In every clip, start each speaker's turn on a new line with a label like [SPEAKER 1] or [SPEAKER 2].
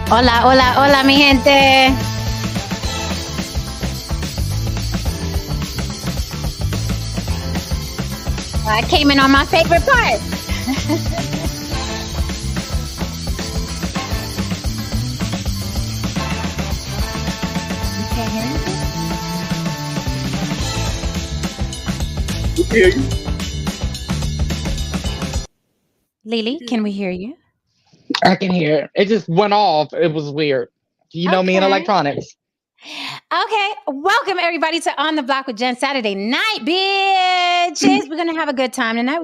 [SPEAKER 1] Hola, hola, hola, mi gente. I came in on my favorite part. You can't hear me?
[SPEAKER 2] We hear you.
[SPEAKER 1] Lily, can we hear you?
[SPEAKER 3] I can hear it. It just went off. It was weird. You know me in
[SPEAKER 1] Okay.
[SPEAKER 3] electronics.
[SPEAKER 1] Okay, welcome everybody to On the Block with Jen Saturday night, bitches. We're gonna have a good time tonight.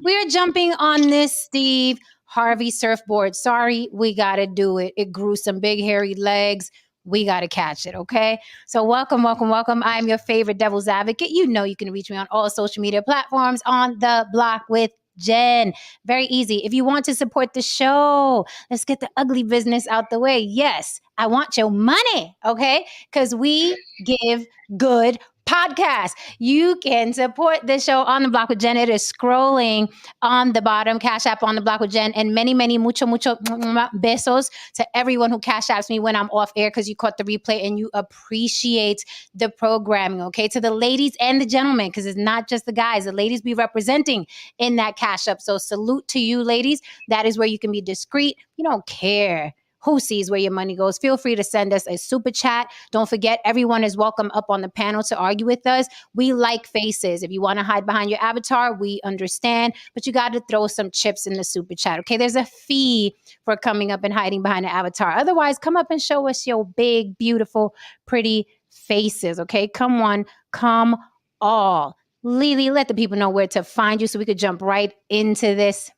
[SPEAKER 1] We are jumping on this Steve Harvey surfboard. Sorry, we gotta do it. It grew some big hairy legs. We gotta catch it, okay? So welcome. I'm your favorite devil's advocate. You know you can reach me on all social media platforms on the block with Jen. Very easy. If you want to support the show, let's get the ugly business out the way. Yes, I want your money, okay? Because we give good podcasts. You can support the show On the Block with Jen. It is scrolling on the bottom, Cash App On the Block with Jen, and many, mucho besos to everyone who Cash Apps me when I'm off air because you caught the replay and you appreciate the programming, okay? To the ladies and the gentlemen, because it's not just the guys. The ladies be representing in that Cash App. So salute to you, ladies. That is where you can be discreet. You don't care who sees where your money goes. Feel free to send us a super chat. Don't forget, everyone is welcome up on the panel to argue with us. We like faces. If you want to hide behind your avatar, we understand, but you got to throw some chips in the super chat, okay? There's a fee for coming up and hiding behind the avatar. Otherwise, come up and show us your big, beautiful, pretty faces, okay? Come one, come all. Lily, let the people know where to find you so we could jump right into this.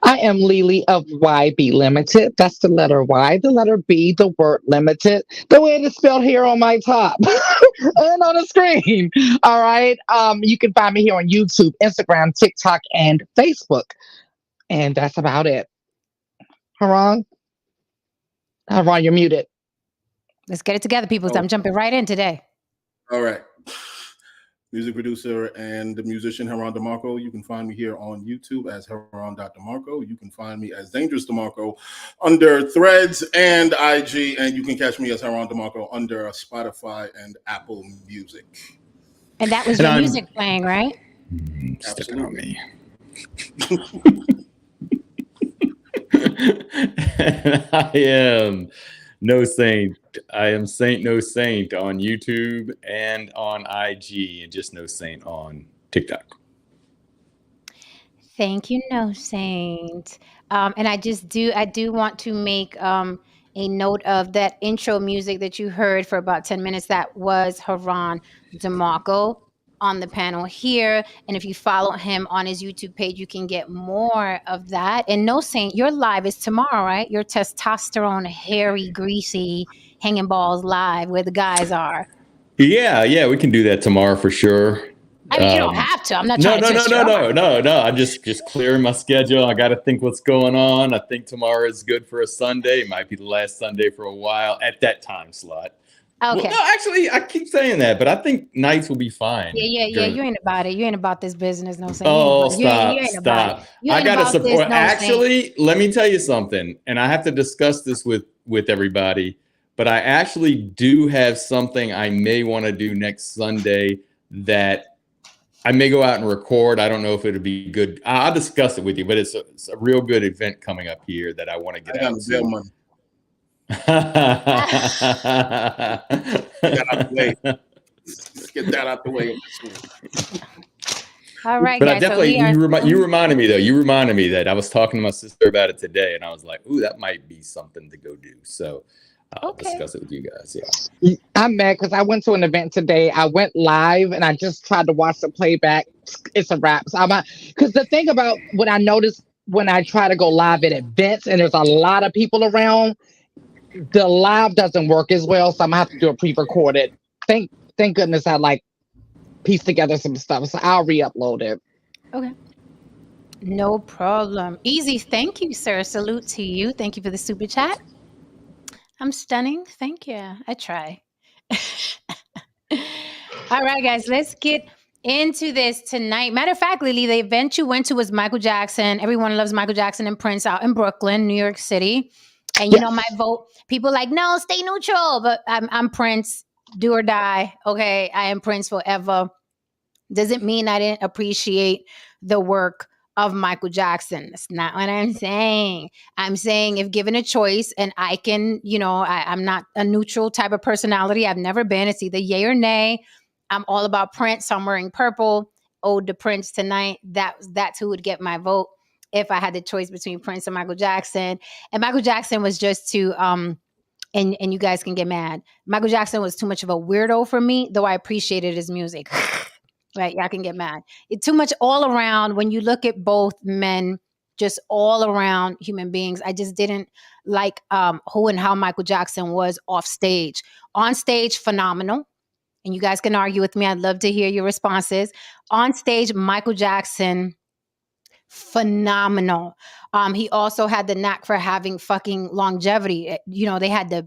[SPEAKER 3] I am Lily of YB Limited. That's the letter Y, the letter B, the word limited, the way it is spelled here on my top and on the screen. All right. You can find me here on YouTube, Instagram, TikTok, and Facebook. And that's about it. Haran, you're muted.
[SPEAKER 1] Let's get it together, people. I'm jumping right in today.
[SPEAKER 2] All right. Music producer and the musician Haran DeMarco. You can find me here on YouTube as Haran.DeMarco. You can find me as Dangerous DeMarco under Threads and IG, and you can catch me as Haran DeMarco under Spotify and Apple Music.
[SPEAKER 1] And that was your music playing, right?
[SPEAKER 4] Sticking on me. I am No Saint. I am Saint No Saint on YouTube and on IG, and just No Saint on TikTok.
[SPEAKER 1] Thank you, No Saint. And I do want to make a note of that intro music that you heard for about 10 minutes. That was Haran DeMarco on the panel here. And if you follow him on his YouTube page, you can get more of that. And No Saint, your live is tomorrow, right? Your testosterone, hairy, greasy, hanging balls live where the guys are.
[SPEAKER 4] Yeah, we can do that tomorrow for sure.
[SPEAKER 1] I mean, you don't have to. I'm not trying to twist your arm.
[SPEAKER 4] No. I'm just clearing my schedule. I got to think what's going on. I think tomorrow is good for a Sunday. It might be the last Sunday for a while at that time slot.
[SPEAKER 1] Okay.
[SPEAKER 4] Well, no, actually, I keep saying that, but I think nights will be fine.
[SPEAKER 1] Yeah. You ain't about it. You ain't about this business, No Saint.
[SPEAKER 4] Oh,
[SPEAKER 1] stop.
[SPEAKER 4] I got to support. Actually, let me tell you something, and I have to discuss this with everybody, but I actually do have something I may want to do next Sunday that I may go out and record. I don't know if it'll be good. I'll discuss it with you, but it's a real good event coming up here that I want to get out to.
[SPEAKER 2] Money. Get that out the way.
[SPEAKER 1] All right,
[SPEAKER 4] but
[SPEAKER 1] guys.
[SPEAKER 4] I definitely you reminded me though. You reminded me that I was talking to my sister about it today, and I was like, "Ooh, that might be something to go do." So I'll discuss it with you guys. Yeah,
[SPEAKER 3] I'm mad because I went to an event today. I went live and I just tried to watch the playback. It's a wrap. So because the thing about what I noticed when I try to go live at events and there's a lot of people around, the live doesn't work as well, so I'm gonna have to do a pre-recorded. Thank goodness I pieced together some stuff, so I'll re-upload it.
[SPEAKER 1] Okay. No problem. Easy. Thank you, sir. Salute to you. Thank you for the super chat. I'm stunning. Thank you. I try. All right, guys, let's get into this tonight. Matter of fact, Lily, the event you went to was Michael Jackson. Everyone loves Michael Jackson and Prince out in Brooklyn, New York City. And you know my vote. People like, no, stay neutral. But I'm Prince, do or die. Okay, I am Prince forever. Doesn't mean I didn't appreciate the work of Michael Jackson. That's not what I'm saying. I'm saying if given a choice, and I can, I'm not a neutral type of personality. I've never been. It's either yay or nay. I'm all about Prince. So I'm wearing purple. Ode to Prince tonight. That's who would get my vote if I had the choice between Prince and Michael Jackson. And Michael Jackson was just too, and you guys can get mad. Michael Jackson was too much of a weirdo for me, though I appreciated his music. Right, y'all can get mad. It's too much all around. When you look at both men, just all around human beings, I just didn't like who and how Michael Jackson was off stage. On stage, phenomenal. And you guys can argue with me. I'd love to hear your responses. On stage, Michael Jackson, phenomenal. He also had the knack for having fucking longevity. They had to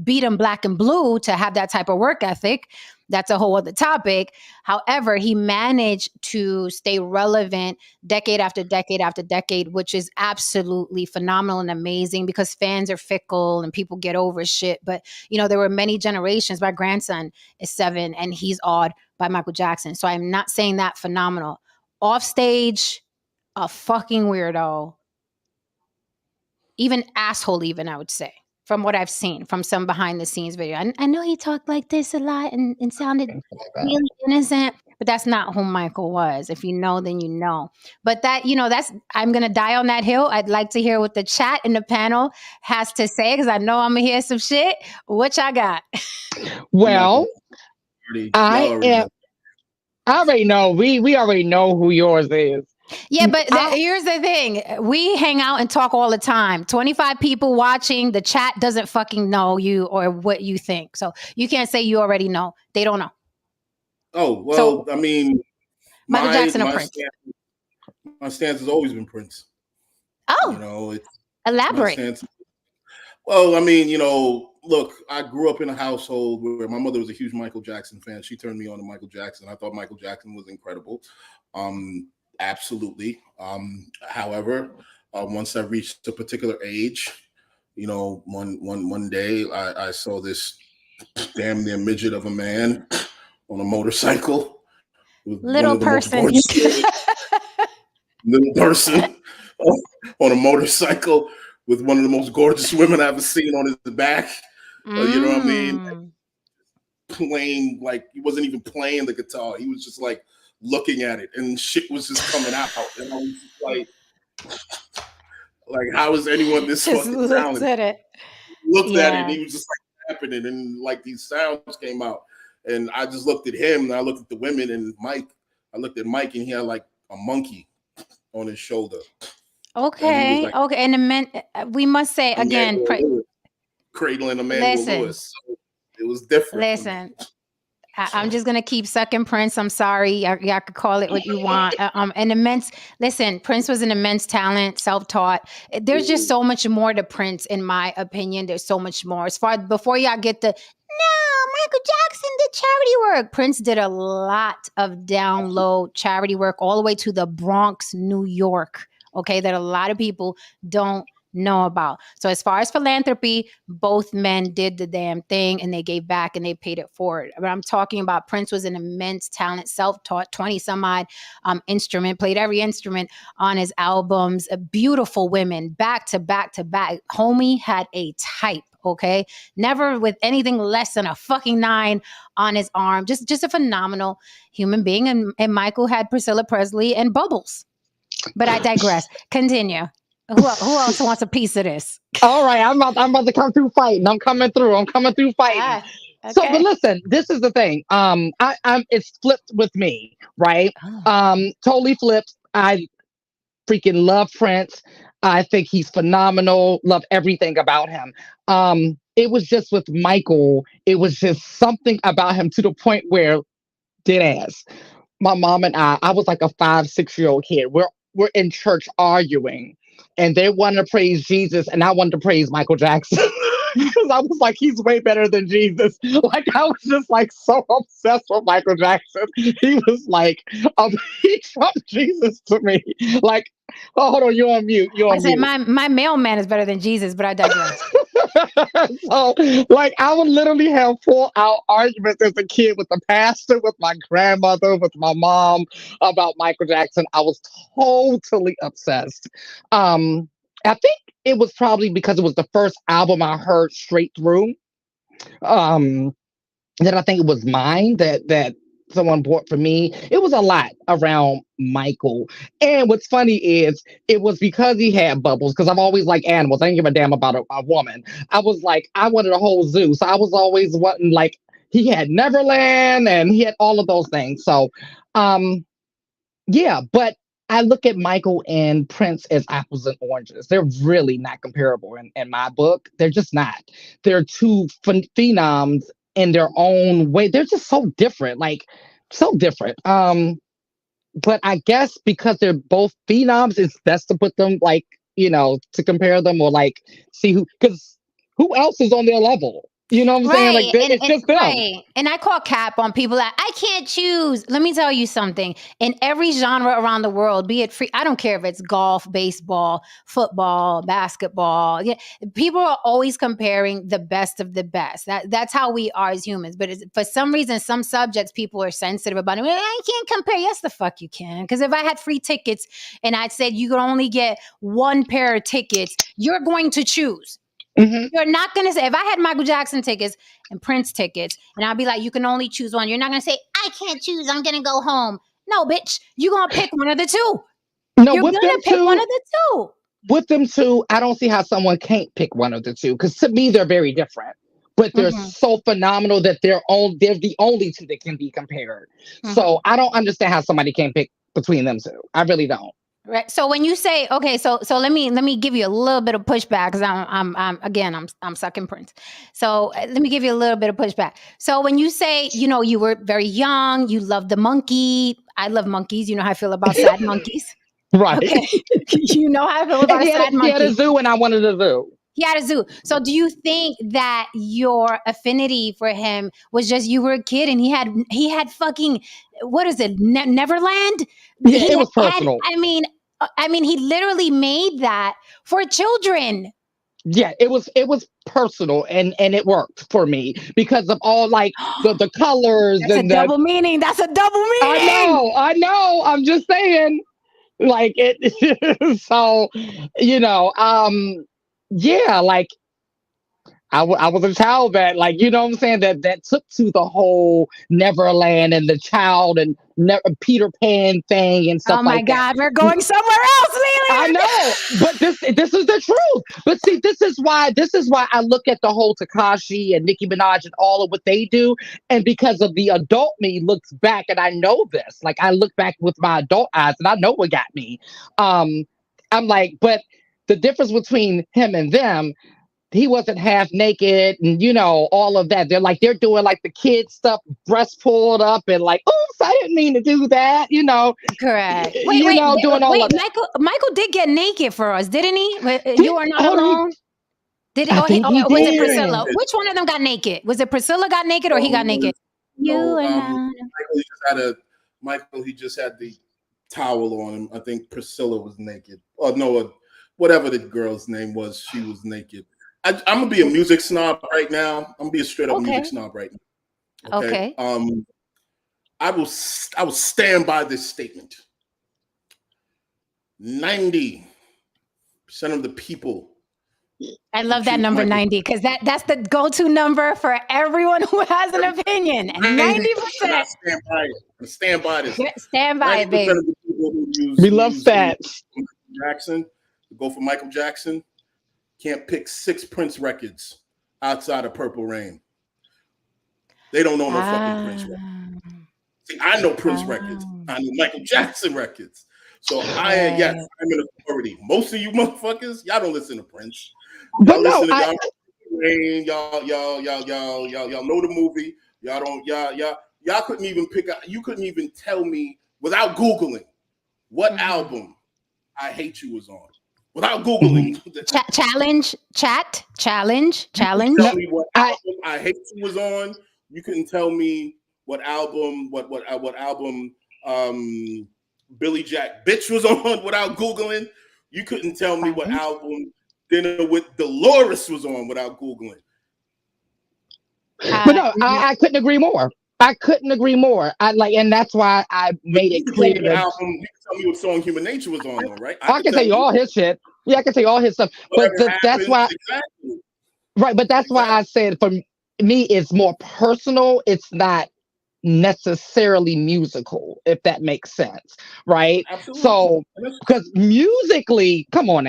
[SPEAKER 1] beat him black and blue to have that type of work ethic. That's a whole other topic. However, he managed to stay relevant decade after decade after decade, which is absolutely phenomenal and amazing because fans are fickle and people get over shit. But, there were many generations. My grandson is 7 and he's awed by Michael Jackson. So I'm not saying that phenomenal. Off stage, a fucking weirdo. Even asshole, I would say. From what I've seen from some behind the scenes video. I know he talked like this a lot and sounded really innocent, but that's not who Michael was. If you know, then you know. But I'm going to die on that hill. I'd like to hear what the chat and the panel has to say because I know I'm going to hear some shit. What y'all got?
[SPEAKER 3] Well, I already know. We already know who yours is.
[SPEAKER 1] Yeah, but here's the thing. We hang out and talk all the time. 25 people watching. The chat doesn't fucking know you or what you think. So you can't say you already know. They don't know.
[SPEAKER 2] Oh, well, I mean,
[SPEAKER 1] Michael Jackson or Prince?
[SPEAKER 2] My stance has always been Prince.
[SPEAKER 1] Oh, elaborate.
[SPEAKER 2] Well, I mean, look, I grew up in a household where my mother was a huge Michael Jackson fan. She turned me on to Michael Jackson. I thought Michael Jackson was incredible. Absolutely. However, once I reached a particular age, one day I saw this damn near midget of a man on a motorcycle.
[SPEAKER 1] Little person
[SPEAKER 2] on a motorcycle with one of the most gorgeous women I've ever seen on his back. You know what I mean? Playing, like, he wasn't even playing the guitar. He was just like looking at it and shit was just coming out. And I was just like how is anyone this
[SPEAKER 1] just
[SPEAKER 2] fucking
[SPEAKER 1] looked
[SPEAKER 2] talented?
[SPEAKER 1] at it.
[SPEAKER 2] Looked at it and he was just like happening and like these sounds came out. And I just looked at him and I looked at the women and Mike. I looked at Mike and he had like a monkey on his shoulder.
[SPEAKER 1] Okay.
[SPEAKER 2] Like,
[SPEAKER 1] okay. And the men, we must say again,
[SPEAKER 2] cradling Emmanuel Lewis. So it was different.
[SPEAKER 1] Listen, I'm just gonna keep sucking Prince. I'm sorry, y'all could call it what you want. An immense. Listen, Prince was an immense talent, self-taught. There's just so much more to Prince, in my opinion. There's so much more. As far before y'all get the Michael Jackson did charity work. Prince did a lot of down low charity work, all the way to the Bronx, New York. Okay, that a lot of people don't know about. So as far as philanthropy, both men did the damn thing and they gave back and they paid it forward. But I'm talking about Prince was an immense talent, self-taught, 20 some odd instrument, played every instrument on his albums, beautiful women, back to back to back. Homie had a type. Okay, never with anything less than a fucking 9 on his arm. Just a phenomenal human being. And Michael had Priscilla Presley and Bubbles. But I digress. Continue. Who else wants a piece of this?
[SPEAKER 3] All right, I'm about to come through fighting. I'm coming through fighting.
[SPEAKER 1] Okay.
[SPEAKER 3] So, but listen, this is the thing. It's flipped with me, right? Totally flipped. I freaking love Prince. I think he's phenomenal. Love everything about him. It was just with Michael. It was just something about him to the point where, dead ass, my mom and I was like a 5-6-year-old kid. We're in church arguing. And they wanted to praise Jesus, and I wanted to praise Michael Jackson. because I was like, he's way better than Jesus. Like I was just like so obsessed with Michael Jackson. He was like, he trumped Jesus to me. Like, oh, hold on, you're on mute. You're
[SPEAKER 1] I
[SPEAKER 3] on
[SPEAKER 1] said
[SPEAKER 3] mute.
[SPEAKER 1] my mailman is better than Jesus, but I digress.
[SPEAKER 3] So, like, I would literally have full out arguments as a kid with the pastor, with my grandmother, with my mom about Michael Jackson. I was totally obsessed. I think it was probably because it was the first album I heard straight through. Um, that I think it was mine that someone bought for me. It was a lot around Michael. And what's funny is it was because he had bubbles, because I've always liked animals. I didn't give a damn about a woman. I was like, I wanted a whole zoo. So I was always wanting, like, he had Neverland and he had all of those things. So yeah, but I look at Michael and Prince as apples and oranges. They're really not comparable in my book. They're just not. They're two phenoms in their own way. They're just so different, like so different. But I guess because they're both phenoms, it's best to put them like, to compare them or like see because who else is on their level? You know what I'm saying? Like
[SPEAKER 1] Right.
[SPEAKER 3] it's just them.
[SPEAKER 1] Right. And I call cap on people that I can't choose. Let me tell you something. In every genre around the world, be it free, I don't care if it's golf, baseball, football, basketball. Yeah, people are always comparing the best of the best. That's how we are as humans. But for some reason, some subjects people are sensitive about it. I can't compare. Yes, the fuck you can. Because if I had free tickets and I said you could only get one pair of tickets, you're going to choose.
[SPEAKER 3] Mm-hmm.
[SPEAKER 1] You're not going to say, if I had Michael Jackson tickets and Prince tickets, and I'll be like, you can only choose one. You're not going to say, I can't choose. I'm going to go home. No, bitch. You're going to pick one of the two.
[SPEAKER 3] No,
[SPEAKER 1] You're going to pick one of the two.
[SPEAKER 3] With them two, I don't see how someone can't pick one of the two because to me they're very different, but they're so phenomenal that they're the only two that can be compared. So I don't understand how somebody can't pick between them two. I really don't.
[SPEAKER 1] Right. So when you say, okay, so let me give you a little bit of pushback because I'm sucking Prince. So let me give you a little bit of pushback. So when you say, you were very young, you loved the monkey. I love monkeys. You know how I feel about sad monkeys.
[SPEAKER 3] Right.
[SPEAKER 1] Okay. You know how I feel about a sad monkey.
[SPEAKER 3] He had a zoo and I wanted a zoo.
[SPEAKER 1] He had a zoo. So do you think that your affinity for him was just you were a kid and he had fucking, what is it, Neverland?
[SPEAKER 3] Yeah, it was personal.
[SPEAKER 1] I mean, he literally made that for children.
[SPEAKER 3] Yeah, it was personal and it worked for me because of all like the colors.
[SPEAKER 1] That's
[SPEAKER 3] and
[SPEAKER 1] a double meaning. That's a double meaning.
[SPEAKER 3] I know. I'm just saying. Like it, so yeah, like I was a child that, like, you know what I'm saying, that took to the whole Neverland and the child and Peter Pan thing and stuff like that.
[SPEAKER 1] Oh my God, we're going somewhere else, Lily.
[SPEAKER 3] I know, but this is the truth. But see, this is why I look at the whole Tekashi and Nicki Minaj and all of what they do, and because of the adult me looks back, and I know this. Like I look back with my adult eyes, and I know what got me. I'm like, but the difference between him and them. He wasn't half naked and all of that. They're doing like the kid stuff, breast pulled up and like, oops, I didn't mean to do that,
[SPEAKER 1] Correct.
[SPEAKER 3] Doing all of that.
[SPEAKER 1] Michael did get naked for us, didn't he? You Are Not Alone.
[SPEAKER 3] Did he? Was
[SPEAKER 1] it Priscilla? Which one of them got naked? Was it Priscilla got naked or he got naked?
[SPEAKER 2] Michael, he just had the towel on him. I think Priscilla was naked. Oh no, whatever the girl's name was, she was naked. I'm gonna be a music snob right now. I'm gonna be a straight up music snob right now. Okay. I will stand by this statement. 90% of the people.
[SPEAKER 1] I love that number 90 because that's the go-to number for everyone who has an opinion. 90%.
[SPEAKER 2] I stand by this.
[SPEAKER 1] Stand by it, baby.
[SPEAKER 3] We love stats.
[SPEAKER 2] Jackson, go for Michael Jackson. Can't pick 6 Prince records outside of Purple Rain. They don't know no fucking Prince records. See, I know Prince records. I know Michael Jackson records. So I'm an authority. Most of you motherfuckers, y'all don't listen to Prince. Y'all listen to Rain. Y'all know the movie. Y'all couldn't even pick out. You couldn't even tell me without Googling what album I Hate You was on. without Googling.
[SPEAKER 1] Challenge.
[SPEAKER 2] Tell me what album I Hate You was on. You couldn't tell me what album Billy Jack Bitch was on without Googling. You couldn't tell me what album Dinner with Dolores was on without Googling.
[SPEAKER 3] But no, I couldn't agree more. And that's why I made it clear that
[SPEAKER 2] album, you can tell me what song Human Nature was on, though, right?
[SPEAKER 3] I can tell you all his shit. Yeah, I can tell you all his stuff. But that's why,
[SPEAKER 2] exactly.
[SPEAKER 3] Right? But that's why I said for me, it's more personal. It's not necessarily musical, if that makes sense, right?
[SPEAKER 2] Absolutely.
[SPEAKER 3] So, because musically, come on,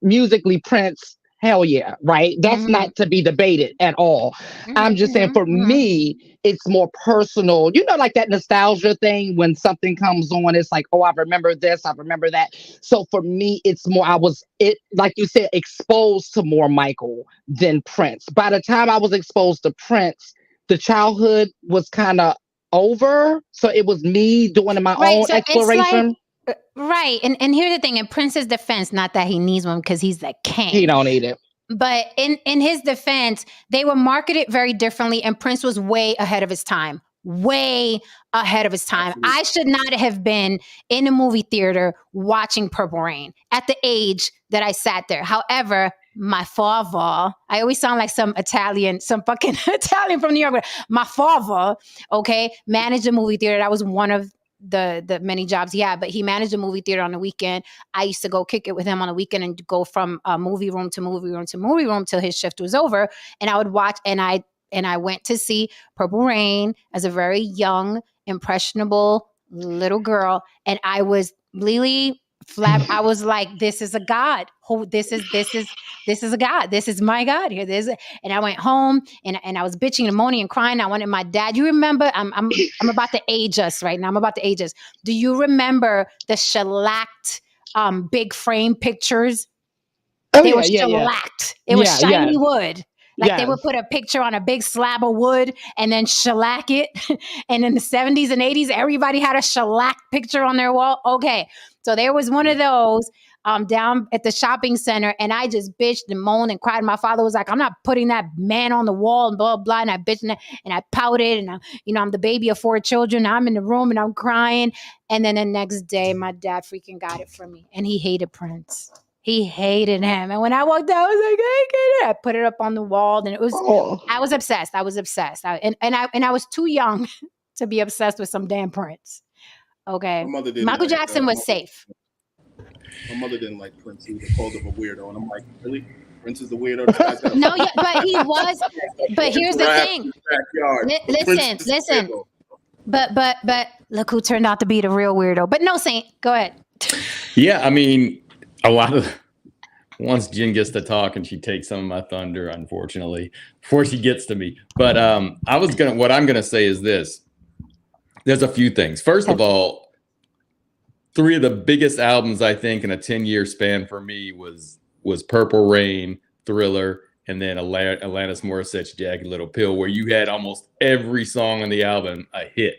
[SPEAKER 3] musically, Prince. Hell yeah, right? That's not to be debated at all. I'm just saying for me, it's more personal. You know, like that nostalgia thing when something comes on, it's like, oh, I remember this, I remember that. So for me, it's more, like you said, exposed to more Michael than Prince. By the time I was exposed to Prince, the childhood was kind of over. So it was me doing my own exploration.
[SPEAKER 1] Right. And here's the thing, in Prince's defense, not that he needs one because he's the king.
[SPEAKER 3] He don't need it.
[SPEAKER 1] But in his defense, they were marketed very differently, and Prince was way ahead of his time. Way ahead of his time.
[SPEAKER 2] Absolutely.
[SPEAKER 1] I should not have been in a movie theater watching Purple Rain at the age that I sat there. However, my father, I always sound like some fucking Italian from New York. My father, managed a movie theater. That was one of the many jobs he had, but he managed a movie theater on the weekend. I used to go kick it with him on the weekend and go from movie room to movie room to movie room till his shift was over. And I would watch, and I went to see Purple Rain as a very young, impressionable little girl. And I was really I was like, this is a God. This is a God. This is my God here. And I went home and I was bitching and moaning and crying. I wanted my dad. You remember? I'm about to age us right now. I'm about to age us. Do you remember the shellacked big frame pictures? They were shellacked. It was shiny wood. Like they would put a picture on a big slab of wood and then shellac it. And in the 70s and 80s, everybody had a shellac picture on their wall. Okay. So there was one of those down at the shopping center, and I just bitched and moaned and cried. My father was like, I'm not putting that man on the wall and blah, blah. And I bitched and I pouted, and I'm the baby of 4 children. I'm in the room and I'm crying. And then the next day, my dad freaking got it from me, and he hated Prince. He hated him. And when I walked out, I was like, I get it. I put it up on the wall, and it was, I was obsessed. I was too young to be obsessed with some damn Prince. Okay. Michael Jackson was safe.
[SPEAKER 2] My mother didn't like Prince. He was called him a weirdo. And I'm like, really? Prince is the weirdo?
[SPEAKER 1] No, yeah, but he was. But here's the thing. Listen. But look who turned out to be the real weirdo. But no, Saint, go ahead.
[SPEAKER 4] Yeah, I mean, a lot of once Jen gets to talk and she takes some of my thunder, unfortunately, before she gets to me. But what I'm gonna say is this. There's a few things. First of all, 3 of the biggest albums I think in a 10-year span for me was Purple Rain, Thriller, and then Alanis Morissette's Jagged Little Pill, where you had almost every song on the album a hit.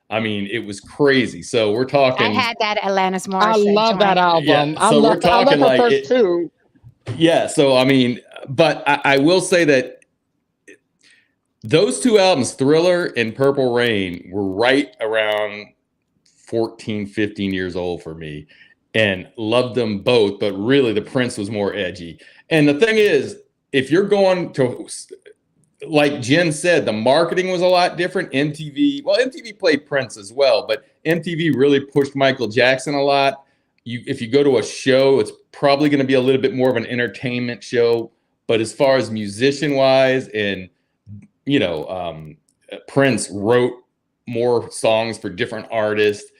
[SPEAKER 4] I mean, it was crazy. So we're talking.
[SPEAKER 1] I had that Alanis Morissette.
[SPEAKER 3] I love that album.
[SPEAKER 4] Yeah, so we're talking like
[SPEAKER 3] first 2.
[SPEAKER 4] Yeah. So I mean, but I will say that those 2 albums, Thriller and Purple Rain, were right around 14, 15 years old for me, and loved them both. But really, the Prince was more edgy. And the thing is, if you're going to, like Jen said, the marketing was a lot different. MTV played Prince as well, but MTV really pushed Michael Jackson a lot. If you go to a show, it's probably going to be a little bit more of an entertainment show. But as far as musician-wise, and Prince wrote more songs for different artists.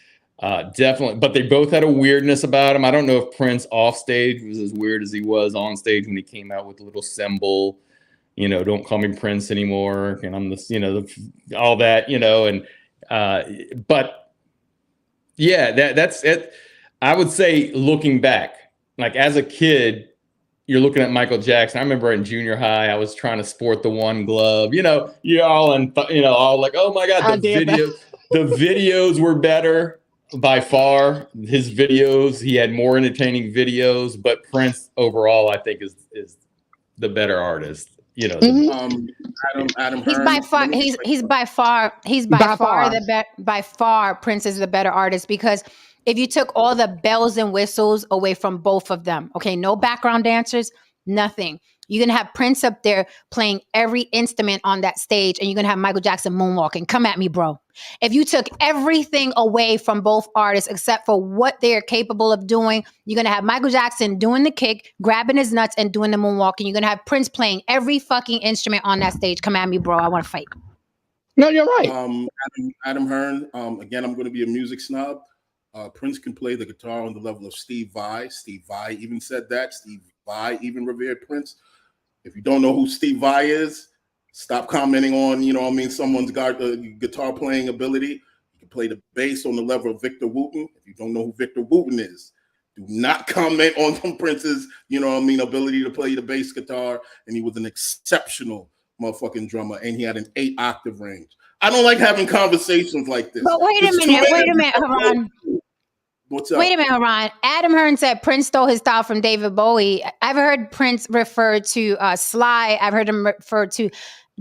[SPEAKER 4] Definitely, but they both had a weirdness about him. I don't know if Prince off stage was as weird as he was on stage when he came out with the little symbol, don't call me Prince anymore, and I'm this, all that, but yeah, that's it. I would say, looking back, like as a kid, you're looking at Michael Jackson. I remember in junior high, I was trying to sport the one glove. You're all all like, oh my God, the videos were better. by far, his videos, he had more entertaining videos, but Prince overall, I think, is the better artist. You know,
[SPEAKER 2] Adam
[SPEAKER 1] He's
[SPEAKER 2] Hearn,
[SPEAKER 1] by far by far Prince is the better artist, because if you took all the bells and whistles away from both of them, okay, no background dancers, nothing. You're going to have Prince up there playing every instrument on that stage, and you're going to have Michael Jackson moonwalking. Come at me, bro. If you took everything away from both artists except for what they are capable of doing, you're going to have Michael Jackson doing the kick, grabbing his nuts, and doing the moonwalking. You're going to have Prince playing every fucking instrument on that stage. Come at me, bro. I want to fight.
[SPEAKER 3] No, you're right.
[SPEAKER 2] Adam Hearn, again, I'm going to be a music snob. Prince can play the guitar on the level of Steve Vai. Steve Vai even said that. Steve Vai even revered Prince. If you don't know who Steve Vai is, stop commenting on, someone's guitar playing ability. You can play the bass on the level of Victor Wooten. If you don't know who Victor Wooten is, do not comment on Prince's, ability to play the bass guitar. And he was an exceptional motherfucking drummer, and he had an 8-octave range. I don't like having conversations like this.
[SPEAKER 1] But wait a minute, Haran.
[SPEAKER 2] What's up?
[SPEAKER 1] Wait a minute, Haran. Adam Hearn said Prince stole his style from David Bowie. I've heard Prince refer to Sly. I've heard him refer to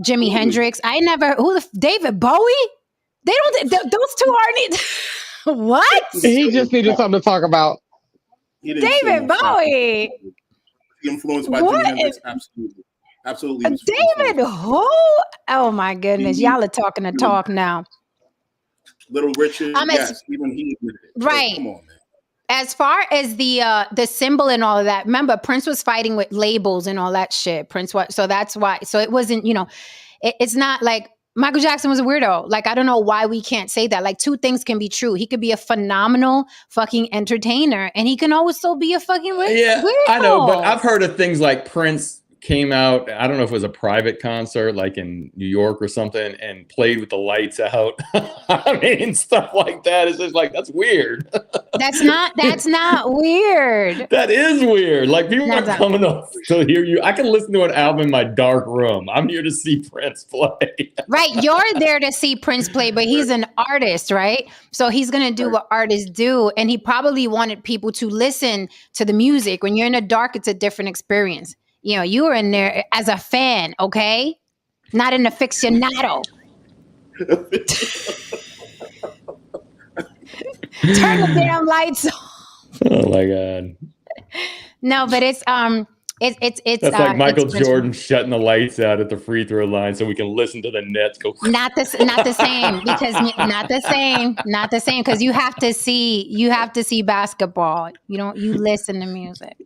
[SPEAKER 1] Jimi Hendrix. David Bowie? Those two aren't. What?
[SPEAKER 3] He just needed something to talk about.
[SPEAKER 1] David Bowie.
[SPEAKER 2] Influenced by Jimi Hendrix, absolutely.
[SPEAKER 1] David who? Oh my goodness. Y'all are talking the talk now.
[SPEAKER 2] Little Richard, yes, even he admitted it.
[SPEAKER 1] Right.
[SPEAKER 2] So, come on, man.
[SPEAKER 1] As far as the symbol and all of that, remember Prince was fighting with labels and all that shit. So that's why. So it wasn't, it's not like Michael Jackson was a weirdo. Like, I don't know why we can't say that. Like, two things can be true. He could be a phenomenal fucking entertainer, and he can also be a fucking weirdo.
[SPEAKER 4] I know, but I've heard of things like Prince came out, I don't know if it was a private concert like in New York or something, and played with the lights out. I mean, stuff like that. It's just like, that's weird.
[SPEAKER 1] That's not weird.
[SPEAKER 4] That is weird. Like, people are coming up to hear you. I can listen to an album in my dark room. I'm here to see Prince play.
[SPEAKER 1] Right. You're there to see Prince play, but he's an artist, right? So he's going to do what artists do. And he probably wanted people to listen to the music. When you're in the dark, it's a different experience. You were in there as a fan, okay? Not an aficionado. Turn the damn lights off.
[SPEAKER 4] Oh my God.
[SPEAKER 1] No, but it's
[SPEAKER 4] that's like Michael Jordan shutting the lights out at the free throw line so we can listen to the Nets go.
[SPEAKER 1] Not the same, because not the same, because you have to see basketball. You listen to music.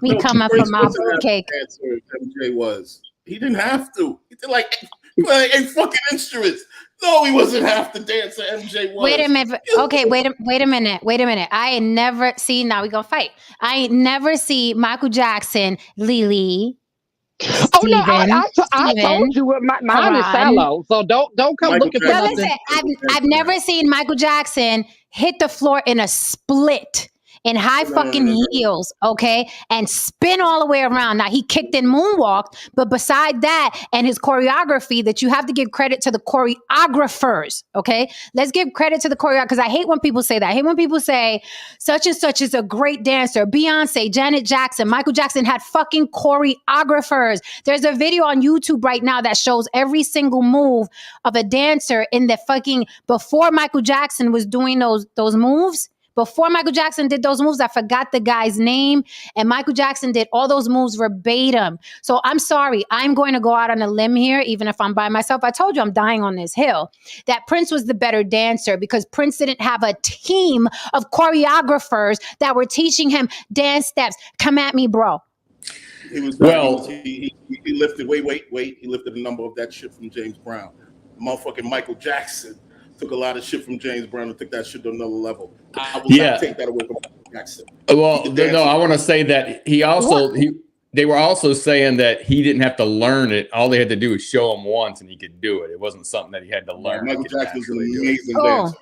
[SPEAKER 1] We come up from our cake.
[SPEAKER 2] MJ was. He didn't have to. He did like a fucking instruments. No, he wasn't half the dancer MJ was.
[SPEAKER 1] Wait a minute. Okay, wait a minute. I ain't never seen. Now we gonna fight. I ain't never see Michael Jackson, Lily.
[SPEAKER 3] Oh no! I told you what mine is shallow. So don't come
[SPEAKER 2] Michael
[SPEAKER 3] looking for
[SPEAKER 2] Jackson.
[SPEAKER 3] nothing.
[SPEAKER 1] I've never seen Michael Jackson hit the floor in a split in high fucking heels, okay, and spin all the way around. Now, he kicked and moonwalked, but beside that and his choreography, that you have to give credit to the choreographers, okay? Let's give credit to the choreographer, because I hate when people say that. I hate when people say, such and such is a great dancer. Beyonce, Janet Jackson, Michael Jackson had fucking choreographers. There's a video on YouTube right now that shows every single move of a dancer in the fucking, before Michael Jackson was doing those moves. Before Michael Jackson did those moves, I forgot the guy's name, and Michael Jackson did all those moves verbatim. So I'm sorry. I'm going to go out on a limb here, even if I'm by myself. I told you I'm dying on this hill, that Prince was the better dancer, because Prince didn't have a team of choreographers that were teaching him dance steps. Come at me, bro.
[SPEAKER 2] He was he lifted, wait. He lifted a number of that shit from James Brown. Motherfucking Michael Jackson took a lot of shit from James Brown and took that shit to another level. I will not take that away from Michael Jackson.
[SPEAKER 4] Well, no, I want to say that they were also saying that he didn't have to learn it. All they had to do was show him once and he could do it. It wasn't something that he had to learn.
[SPEAKER 2] Michael Jackson's an amazing dancer.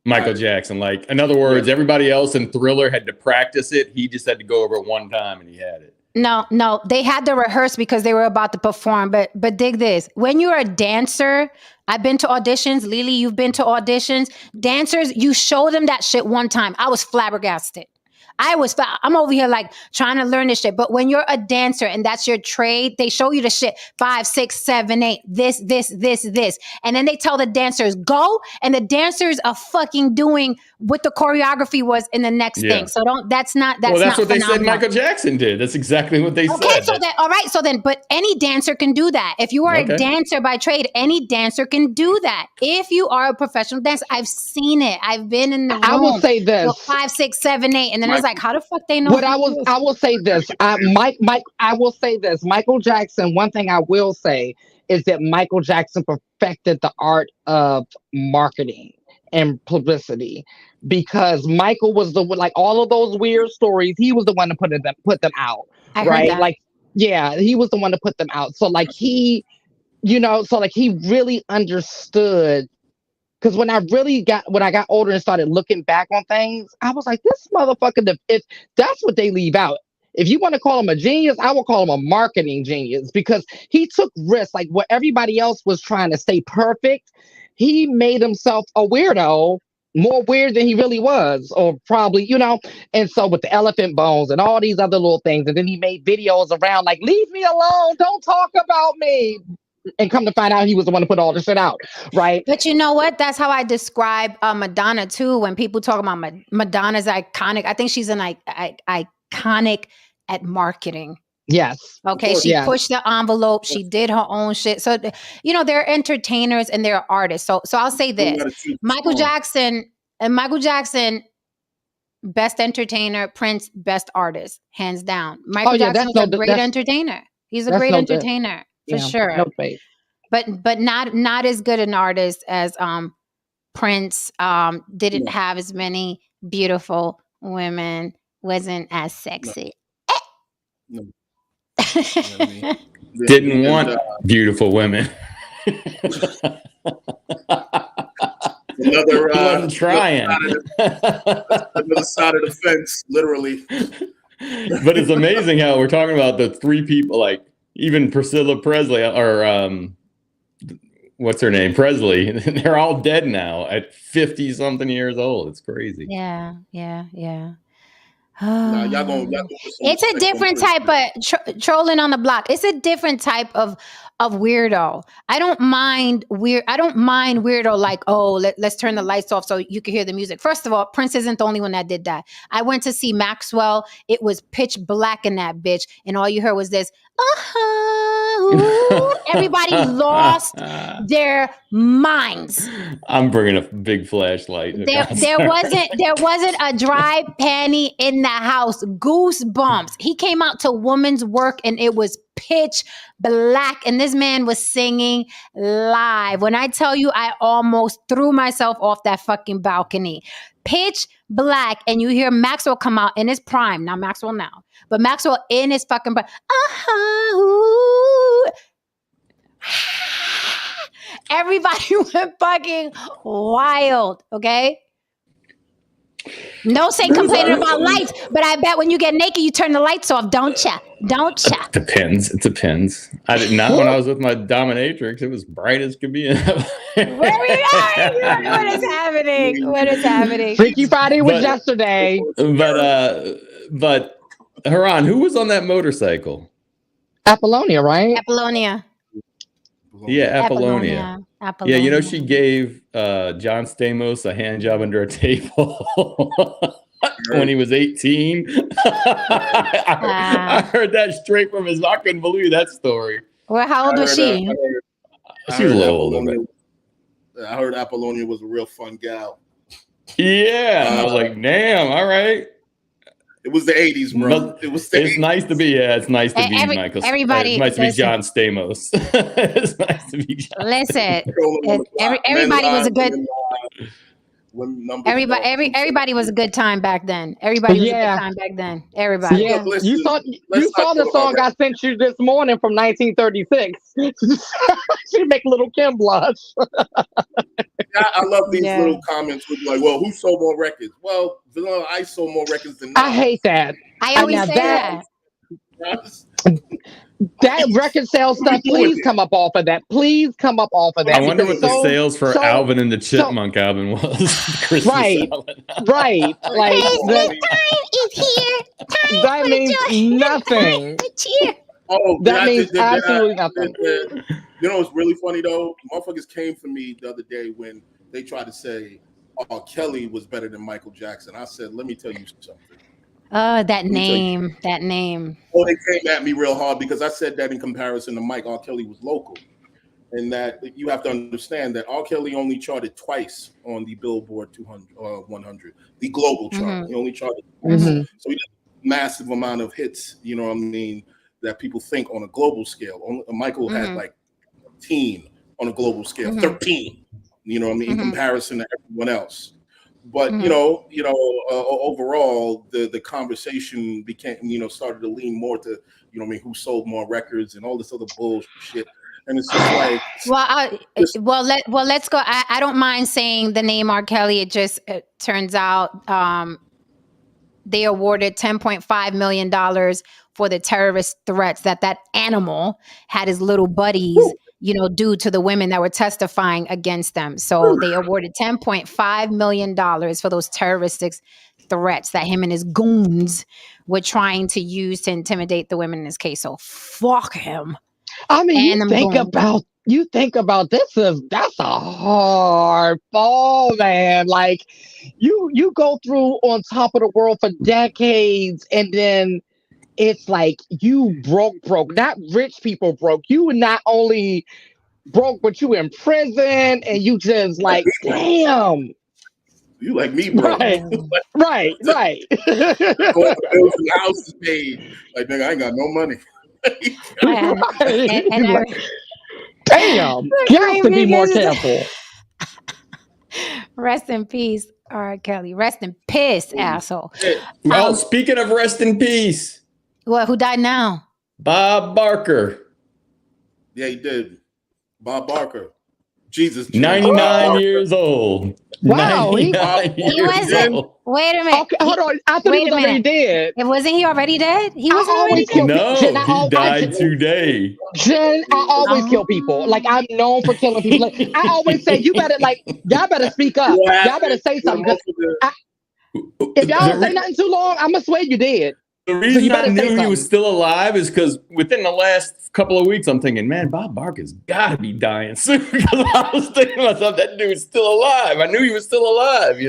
[SPEAKER 4] Michael Jackson, like, in other words, everybody else in Thriller had to practice it. He just had to go over it one time and he had it. No, they had to rehearse because they were about to perform. But dig this. When you're a dancer,
[SPEAKER 1] I've been to auditions. Lily, you've been to auditions. Dancers, you show them that shit one time. I was flabbergasted. I'm over here like trying to learn this shit. But when you're a dancer and that's your trade, they show you the shit 5, 6, 7, 8, this. And then they tell the dancers, go. And the dancers are fucking doing what the choreography was in the next thing. So that's not
[SPEAKER 4] what
[SPEAKER 1] phenomenal.
[SPEAKER 4] they said Michael Jackson did. That's exactly what they said.
[SPEAKER 1] Okay, so then, but any dancer can do that. If you are a dancer by trade, any dancer can do that. If you are a professional dancer, I've seen it. I've been in the room.
[SPEAKER 3] I will say this:
[SPEAKER 1] 5, 6, 7, 8, and then it's like, how the fuck they know?
[SPEAKER 3] What I will say this: I will say this. Michael Jackson. One thing I will say is that Michael Jackson perfected the art of marketing and publicity, because Michael was the one, like all of those weird stories, he was the one to put them out. Right? Like, yeah, he was the one to put them out. So like he really understood. Because when I got older and started looking back on things, I was like, this motherfucker, if that's what they leave out. If you want to call him a genius, I will call him a marketing genius, because he took risks. Like where everybody else was trying to stay perfect, he made himself a weirdo, more weird than he really was, or probably, And so with the elephant bones and all these other little things, and then he made videos around like, leave me alone, don't talk about me. And come to find out, he was the one to put all this shit out, right?
[SPEAKER 1] But you know what? That's how I describe Madonna too. When people talk about Madonna's iconic, I think she's an iconic at marketing.
[SPEAKER 3] Yes.
[SPEAKER 1] Okay. She pushed the envelope. She did her own shit. So, they're entertainers and they're artists. So I'll say this: Michael Jackson, best entertainer. Prince, best artist, hands down. Michael Jackson was a great entertainer. He's a great entertainer. For sure.
[SPEAKER 3] No faith.
[SPEAKER 1] But not as good an artist as Prince. Didn't have as many beautiful women, wasn't as sexy.
[SPEAKER 2] No.
[SPEAKER 4] Didn't want beautiful women.
[SPEAKER 2] Another
[SPEAKER 4] wasn't trying.
[SPEAKER 2] Another side of the fence, literally.
[SPEAKER 4] But it's amazing how we're talking about the three people, like even Priscilla Presley or what's her name? Presley. They're all dead now at 50 something years old. It's crazy.
[SPEAKER 1] Yeah.
[SPEAKER 2] Nah, y'all gonna
[SPEAKER 1] it's a different type of trolling on the block. It's a different type of weirdo. I don't mind weirdo like, oh, let's turn the lights off so you can hear the music. First of all, Prince isn't the only one that did that. I went to see Maxwell. It was pitch black in that bitch, and all you heard was this. Everybody lost their minds.
[SPEAKER 4] I'm bringing a big flashlight.
[SPEAKER 1] There wasn't a dry panty in the house. Goosebumps. He came out to Woman's Work and it was pitch black, and this man was singing live. When I tell you, I almost threw myself off that fucking balcony. Pitch black, and you hear Maxwell come out in his prime. Not Maxwell now, but Maxwell in his fucking prime. Everybody went fucking wild, okay? No say complaining about lights, but I bet when you get naked, you turn the lights off, don't ya? Don't ya?
[SPEAKER 4] Depends. It depends. I did not when I was with my dominatrix. It was bright as could be.
[SPEAKER 1] Where are we going? What is happening? What is happening?
[SPEAKER 3] Freaky Friday was yesterday.
[SPEAKER 4] But Haran, who was on that motorcycle?
[SPEAKER 3] Apollonia, right?
[SPEAKER 1] Apollonia.
[SPEAKER 4] Yeah, Apollonia. Yeah, she gave John Stamos a hand job under a table when he was 18. I heard that straight from his. I couldn't believe that story.
[SPEAKER 1] Well, how old was she?
[SPEAKER 4] She was a little older.
[SPEAKER 2] I heard Apollonia was a real fun gal.
[SPEAKER 4] Yeah, I was like, damn, all right.
[SPEAKER 2] It was the 80s, bro.
[SPEAKER 4] It's nice to be. Yeah, it's nice to be Michael.
[SPEAKER 1] Everybody,
[SPEAKER 4] it's nice to be John Stamos. It's nice to be John.
[SPEAKER 1] Listen, everybody was a good. Everybody was a good time back then. Everybody was a good time back then. Everybody.
[SPEAKER 3] Yeah, you saw the song I sent you this morning from 1936. She make little Kim blush.
[SPEAKER 2] I love these little comments with like, well, who sold more records? Well, Vanilla Ice sold more records than Nas.
[SPEAKER 3] I hate that.
[SPEAKER 1] I always say that.
[SPEAKER 3] That record sales stuff, please come up off of that. Please come up off of that.
[SPEAKER 4] I wonder what the sales for
[SPEAKER 3] so-
[SPEAKER 4] Alvin and the Chipmunk album was. Christmas
[SPEAKER 3] Right.
[SPEAKER 4] album.
[SPEAKER 3] Right. Like
[SPEAKER 1] Christmas time is here. Time
[SPEAKER 3] that
[SPEAKER 1] for
[SPEAKER 3] means
[SPEAKER 1] the joy.
[SPEAKER 3] nothing.
[SPEAKER 1] The cheer.
[SPEAKER 2] Oh,
[SPEAKER 3] That means absolutely nothing.
[SPEAKER 2] You know what's really funny though? Motherfuckers came for me the other day when they tried to say, "Oh, Kelly was better than Michael Jackson." I said, "Let me tell you something."
[SPEAKER 1] Oh, that name. That name.
[SPEAKER 2] Oh, they came at me real hard because I said that in comparison to Mike, R. Kelly was local. And that you have to understand that R. Kelly only charted twice on the Billboard 100, the global chart. He only charted twice. So he did a massive amount of hits, you know what I mean, that people think on a global scale. Michael had like 13 on a global scale, 13, you know what I mean, in comparison to everyone else. But overall, the conversation became, started to lean more to, who sold more records and all this other bullshit. And it's just like,
[SPEAKER 1] let's go. I don't mind saying the name R. Kelly. It turns out they awarded $10.5 million for the terrorist threats that animal had his little buddies, do to the women that were testifying against them. So they awarded $10.5 million for those terroristic threats that him and his goons were trying to use to intimidate the women in this case. So fuck him.
[SPEAKER 3] I mean, you think about this that's a hard fall, man. Like you go through on top of the world for decades, and then it's like you broke, not rich people broke. You not only broke, but you in prison, and you just like, damn.
[SPEAKER 2] You like me, bro.
[SPEAKER 3] Right.
[SPEAKER 2] Bills and houses paid. Like, nigga, I ain't got no money.
[SPEAKER 3] Damn, you have to be more careful.
[SPEAKER 1] Rest in peace, R. Kelly. Rest in piss, asshole.
[SPEAKER 4] Well, speaking of rest in peace.
[SPEAKER 1] What? Who died now?
[SPEAKER 4] Bob Barker.
[SPEAKER 2] Yeah, he did. Bob Barker. Jesus.
[SPEAKER 4] 99 years old.
[SPEAKER 3] Wow.
[SPEAKER 1] He wasn't. Wait a minute.
[SPEAKER 3] Okay, hold on. I thought he was already dead.
[SPEAKER 1] Wasn't he already dead? He wasn't already dead.
[SPEAKER 4] No, he died today.
[SPEAKER 3] Jen, I always kill people. Like, I'm known for killing people. Like, I always say, y'all better speak up. Y'all better say something. If y'all don't say nothing too long, I'm going to swear you did.
[SPEAKER 4] The reason I knew he was still alive is because within the last couple of weeks, I'm thinking, man, Bob Barker's got to be dying soon. Because I was thinking to myself, that dude's still alive. I knew he was still alive,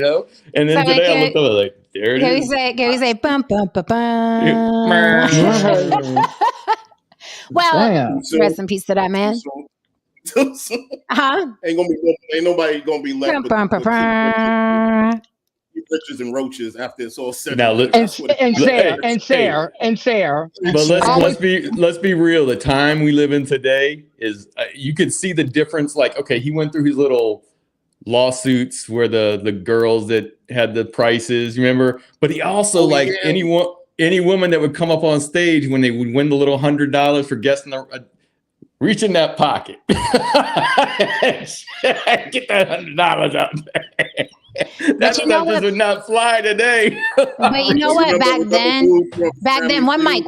[SPEAKER 4] And then today I looked up, I was like, there it is.
[SPEAKER 1] Can we say, bum, bum, bum, bum. Well, rest in peace to that man.
[SPEAKER 2] Ain't nobody gonna be left with riches and roaches after it's all said.
[SPEAKER 4] Now,
[SPEAKER 3] and share.
[SPEAKER 4] But let's be real. The time we live in today is you could see the difference. Like, okay, he went through his little lawsuits where the girls that had the prices, remember? But he also any woman that would come up on stage when they would win the little $100 for guessing reach in that pocket. Get that $100 out there. That stuff would not fly today.
[SPEAKER 1] But you know what? Back then, one mic.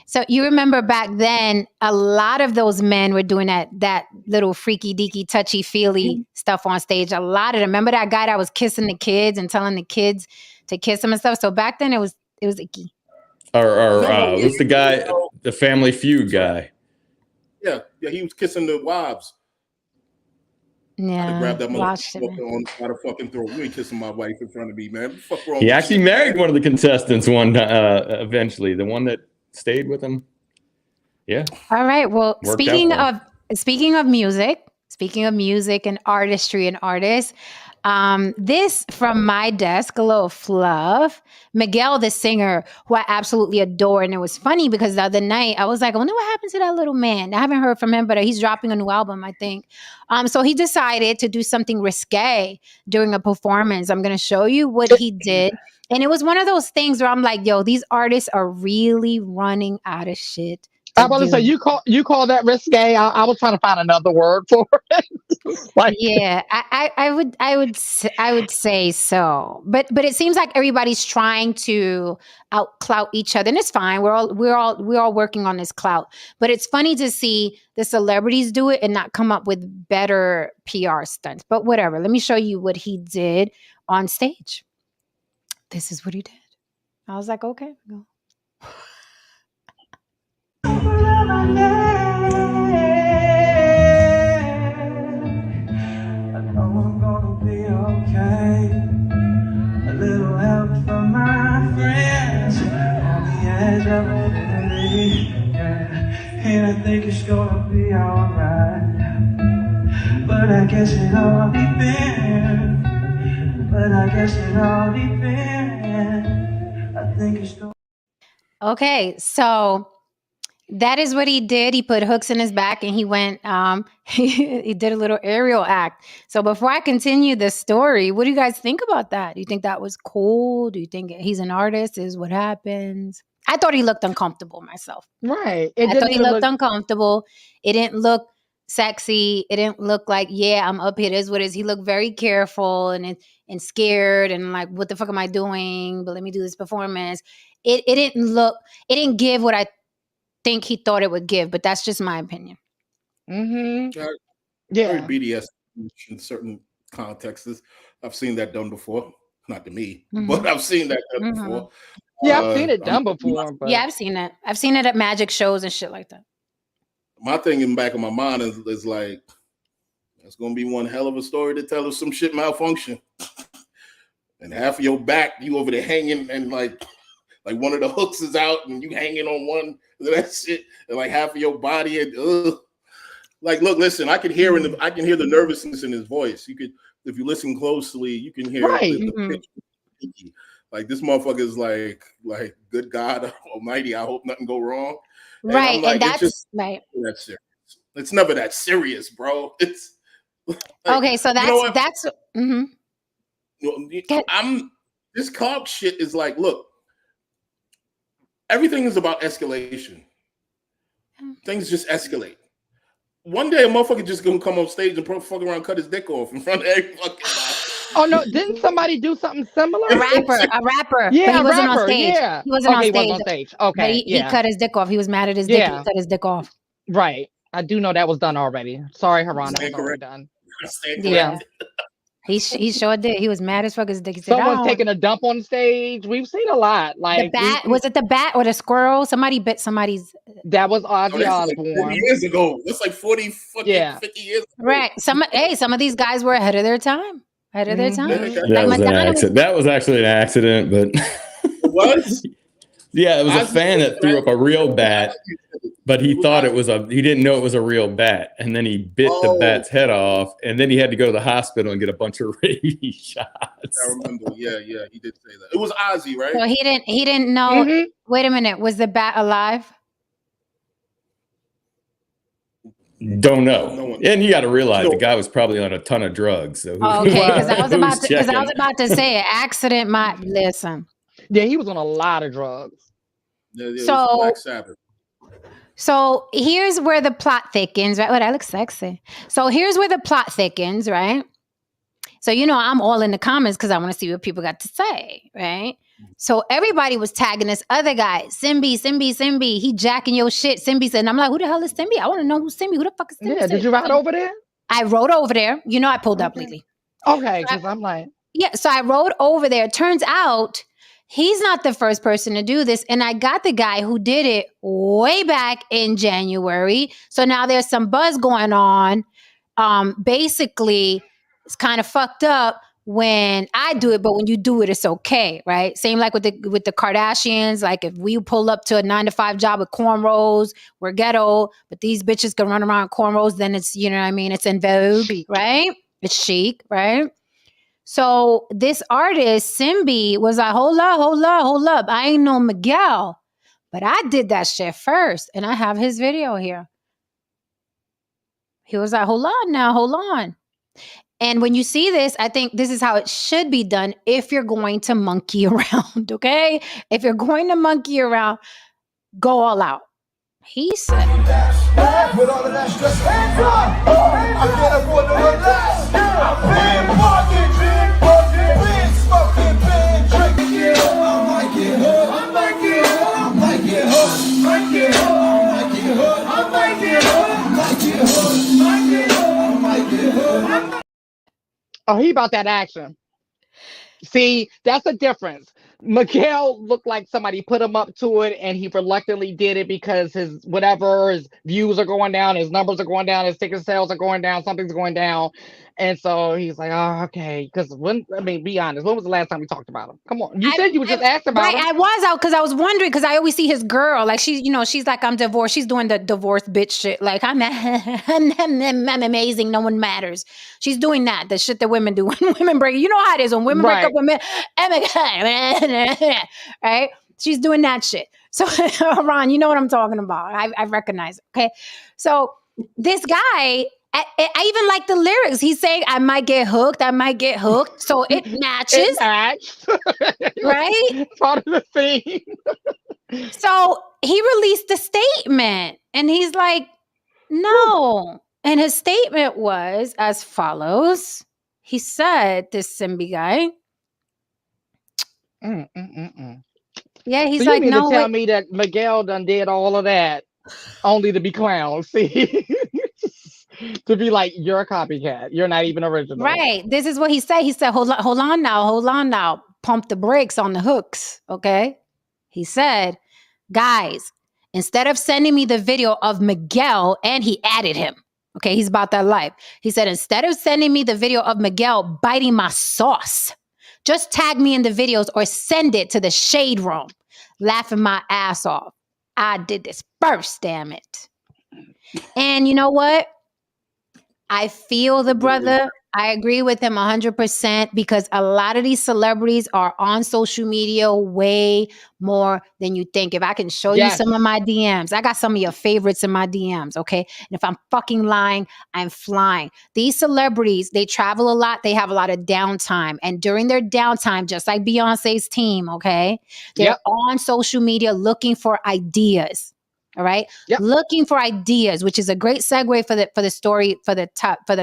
[SPEAKER 1] So you remember back then, a lot of those men were doing that little freaky deaky, touchy feely stuff on stage. A lot of them. Remember that guy that was kissing the kids and telling the kids to kiss him and stuff. So back then it was icky.
[SPEAKER 4] Or what's the guy, the Family Feud guy?
[SPEAKER 2] Yeah, he was kissing the wives.
[SPEAKER 1] Yeah,
[SPEAKER 2] grab that motherfucker on the fucking throat. You ain't kissing my wife in front of me, man. Fuck wrong.
[SPEAKER 4] He actually married one of the contestants eventually, the one that stayed with him. Yeah.
[SPEAKER 1] All right. Well, speaking of music and artistry and artists, this from my desk, a little fluff. Miguel, the singer, who I absolutely adore. And it was funny because the other night I was like, I wonder what happened to that little man. I haven't heard from him, but he's dropping a new album, I think. So he decided to do something risque during a performance. I'm going to show you what he did. And it was one of those things where I'm like, yo, these artists are really running out of shit
[SPEAKER 3] I was to say you call that risque. I was trying to find another word for it. Like,
[SPEAKER 1] Yeah, I would say so. But it seems like everybody's trying to outclout each other, and it's fine. We're all working on this clout. But it's funny to see the celebrities do it and not come up with better PR stunts. But whatever. Let me show you what he did on stage. This is what he did. I was like, okay, go.
[SPEAKER 5] I'm gonna be okay. A little help from my friends on the edge of it, yeah. And I think it's gonna be alright. But I guess it all depends. I think it's gonna.
[SPEAKER 1] Okay, so that is what he did. He put hooks in his back and he went, he did a little aerial act. So before I continue the story, what do you guys think about that? Do you think that was cool? Do you think he's an artist? Is what happens? I thought he looked uncomfortable myself.
[SPEAKER 3] right.
[SPEAKER 1] I thought he looked uncomfortable. It didn't look sexy. It didn't look like, yeah, I'm up here. It is what it is. He looked very careful and scared and like, what the fuck am I doing? But let me do this performance. It didn't give what I think he thought it would give, but that's just my opinion.
[SPEAKER 3] Mm-hmm.
[SPEAKER 2] Very BDS in certain contexts. I've seen that done before. Not to me, but I've seen that done before.
[SPEAKER 3] Yeah, I've seen it done before. But...
[SPEAKER 1] Yeah, I've seen it. I've seen it at magic shows and shit like that.
[SPEAKER 2] My thing in the back of my mind is like, it's going to be one hell of a story to tell if some shit malfunction. And half of your back, you over there hanging and like one of the hooks is out and you hanging on one of that shit, and like half of your body and like, look, listen, I can hear the nervousness in his voice. You could, if you listen closely, you can hear the pitch. Like this motherfucker is like, good God Almighty, I hope nothing go wrong. And
[SPEAKER 1] right,
[SPEAKER 2] like,
[SPEAKER 1] and that's
[SPEAKER 2] just,
[SPEAKER 1] right.
[SPEAKER 2] That's serious. It's never that serious, bro. It's like,
[SPEAKER 1] okay. So that's.
[SPEAKER 2] This clout shit is like, look, everything is about escalation. Things just escalate. One day a motherfucker just gonna come on stage and fuck around, cut his dick off in front of every fucking body.
[SPEAKER 3] Oh no! Didn't somebody do something similar?
[SPEAKER 1] A rapper.
[SPEAKER 3] Yeah,
[SPEAKER 1] but he wasn't on stage.
[SPEAKER 3] Yeah.
[SPEAKER 1] He wasn't on stage.
[SPEAKER 3] He wasn't on stage. Okay,
[SPEAKER 1] but he cut his dick off. He was mad at his dick. He cut his dick off.
[SPEAKER 3] Right. I do know that was done already. Sorry, Haran, that was already done.
[SPEAKER 1] Yeah. He sure did. He was mad as fuck as dick. He said,
[SPEAKER 3] someone's taking a dump on stage. We've seen a lot. Like
[SPEAKER 1] the bat. Was it the bat or the squirrel? Somebody bit somebody's.
[SPEAKER 3] That was Ozzy Osbourne.
[SPEAKER 2] Like 40 years ago. That's like 40 fucking 50 years ago.
[SPEAKER 1] Right. Some of these guys were ahead of their time. That
[SPEAKER 4] was actually an accident, but
[SPEAKER 2] it was.
[SPEAKER 4] Yeah, it was a fan that threw up a real bat, but he thought he didn't know it was a real bat, and then he bit the bat's head off, and then he had to go to the hospital and get a bunch of rabies shots.
[SPEAKER 2] I remember. Yeah, he did say that. It was Ozzy, right?
[SPEAKER 1] So he didn't know. Wait a minute, was the bat alive?
[SPEAKER 4] Don't know. And you got to realize the guy was probably on a ton of drugs. So
[SPEAKER 1] okay, because I was about to say an accident might listen.
[SPEAKER 3] Yeah, he was on a lot of drugs.
[SPEAKER 2] Yeah, so Black Sabbath.
[SPEAKER 1] So here's where the plot thickens, right? That looks sexy. So here's where the plot thickens, right? So I'm all in the comments because I want to see what people got to say, right? So everybody was tagging this other guy, Simbi. He jacking your shit. Simbi said, and I'm like, who the hell is Simbi? I want to know who's Simbi. Who the fuck is Simbi?
[SPEAKER 3] Yeah, did you ride over there?
[SPEAKER 1] I rode over there. I pulled up lately.
[SPEAKER 3] Okay, because I'm like.
[SPEAKER 1] Yeah, so I rode over there. Turns out he's not the first person to do this. And I got the guy who did it way back in January. So now there's some buzz going on. Basically, it's kind of fucked up when I do it, but when you do it, it's okay, right? Same like with the Kardashians. Like if we pull up to a 9-to-5 job with cornrows, we're ghetto, but these bitches can run around cornrows, then it's, it's in vogue, right? It's chic, right? So this artist, Simbi, was like, hold up. I ain't no Miguel, but I did that shit first. And I have his video here. He was like, hold on. And when you see this, I think this is how it should be done if you're going to monkey around, okay? If you're going to monkey around, go all out. He said,
[SPEAKER 5] With all of that stress, hands up. I can't afford to relax. I've been walking, been smoking, been drinking. Yeah, I might get hooked. I might get hooked. I might get hooked. Might get hooked. I might get hooked. I might get hooked. I might get hooked. Might get hooked. I might get hooked.
[SPEAKER 3] Oh, he about that action. See, that's a difference. Miguel looked like somebody put him up to it and he reluctantly did it because his views are going down, his numbers are going down, his ticket sales are going down, something's going down. And so he's like, oh, okay. Because be honest, when was the last time we talked about him? Come on. You said you were just asking about him.
[SPEAKER 1] I was out because I was wondering because I always see his girl. Like she's like, I'm divorced. She's doing the divorced bitch shit. Like I'm amazing. No one matters. She's doing that. The shit that women do when women break. You know how it is when women break up with men. Oh my God. Right? She's doing that shit. So Ron, you know what I'm talking about. I recognize it. Okay. So this guy, I even like the lyrics. He's saying, I might get hooked. I might get hooked. So it matches.
[SPEAKER 3] It matched.
[SPEAKER 1] Right?
[SPEAKER 3] Part of the thing.
[SPEAKER 1] So he released a statement and he's like, no. And his statement was as follows. He said, this Simbi guy. Yeah, he's
[SPEAKER 3] so
[SPEAKER 1] like,
[SPEAKER 3] you mean
[SPEAKER 1] no.
[SPEAKER 3] to tell me that Miguel done did all of that only to be clowned? See? To be like, you're a copycat. You're not even original.
[SPEAKER 1] Right. This is what he said. He said, hold on now. Pump the brakes on the hooks. Okay. He said, guys, instead of sending me the video of Miguel, and he added him. Okay. He's about that life. He said, instead of sending me the video of Miguel biting my sauce, just tag me in the videos or send it to the shade room, laughing my ass off. I did this first, damn it. And you know what? I feel the brother. I agree with him 100% because a lot of these celebrities are on social media way more than you think. If I can show you some of my DMs, I got some of your favorites in my DMs, okay? And if I'm fucking lying, I'm flying. These celebrities, they travel a lot. They have a lot of downtime. And during their downtime, just like Beyonce's team, okay? They're on social media looking for ideas. All right. Yep. Looking for ideas, which is a great segue for the story, for the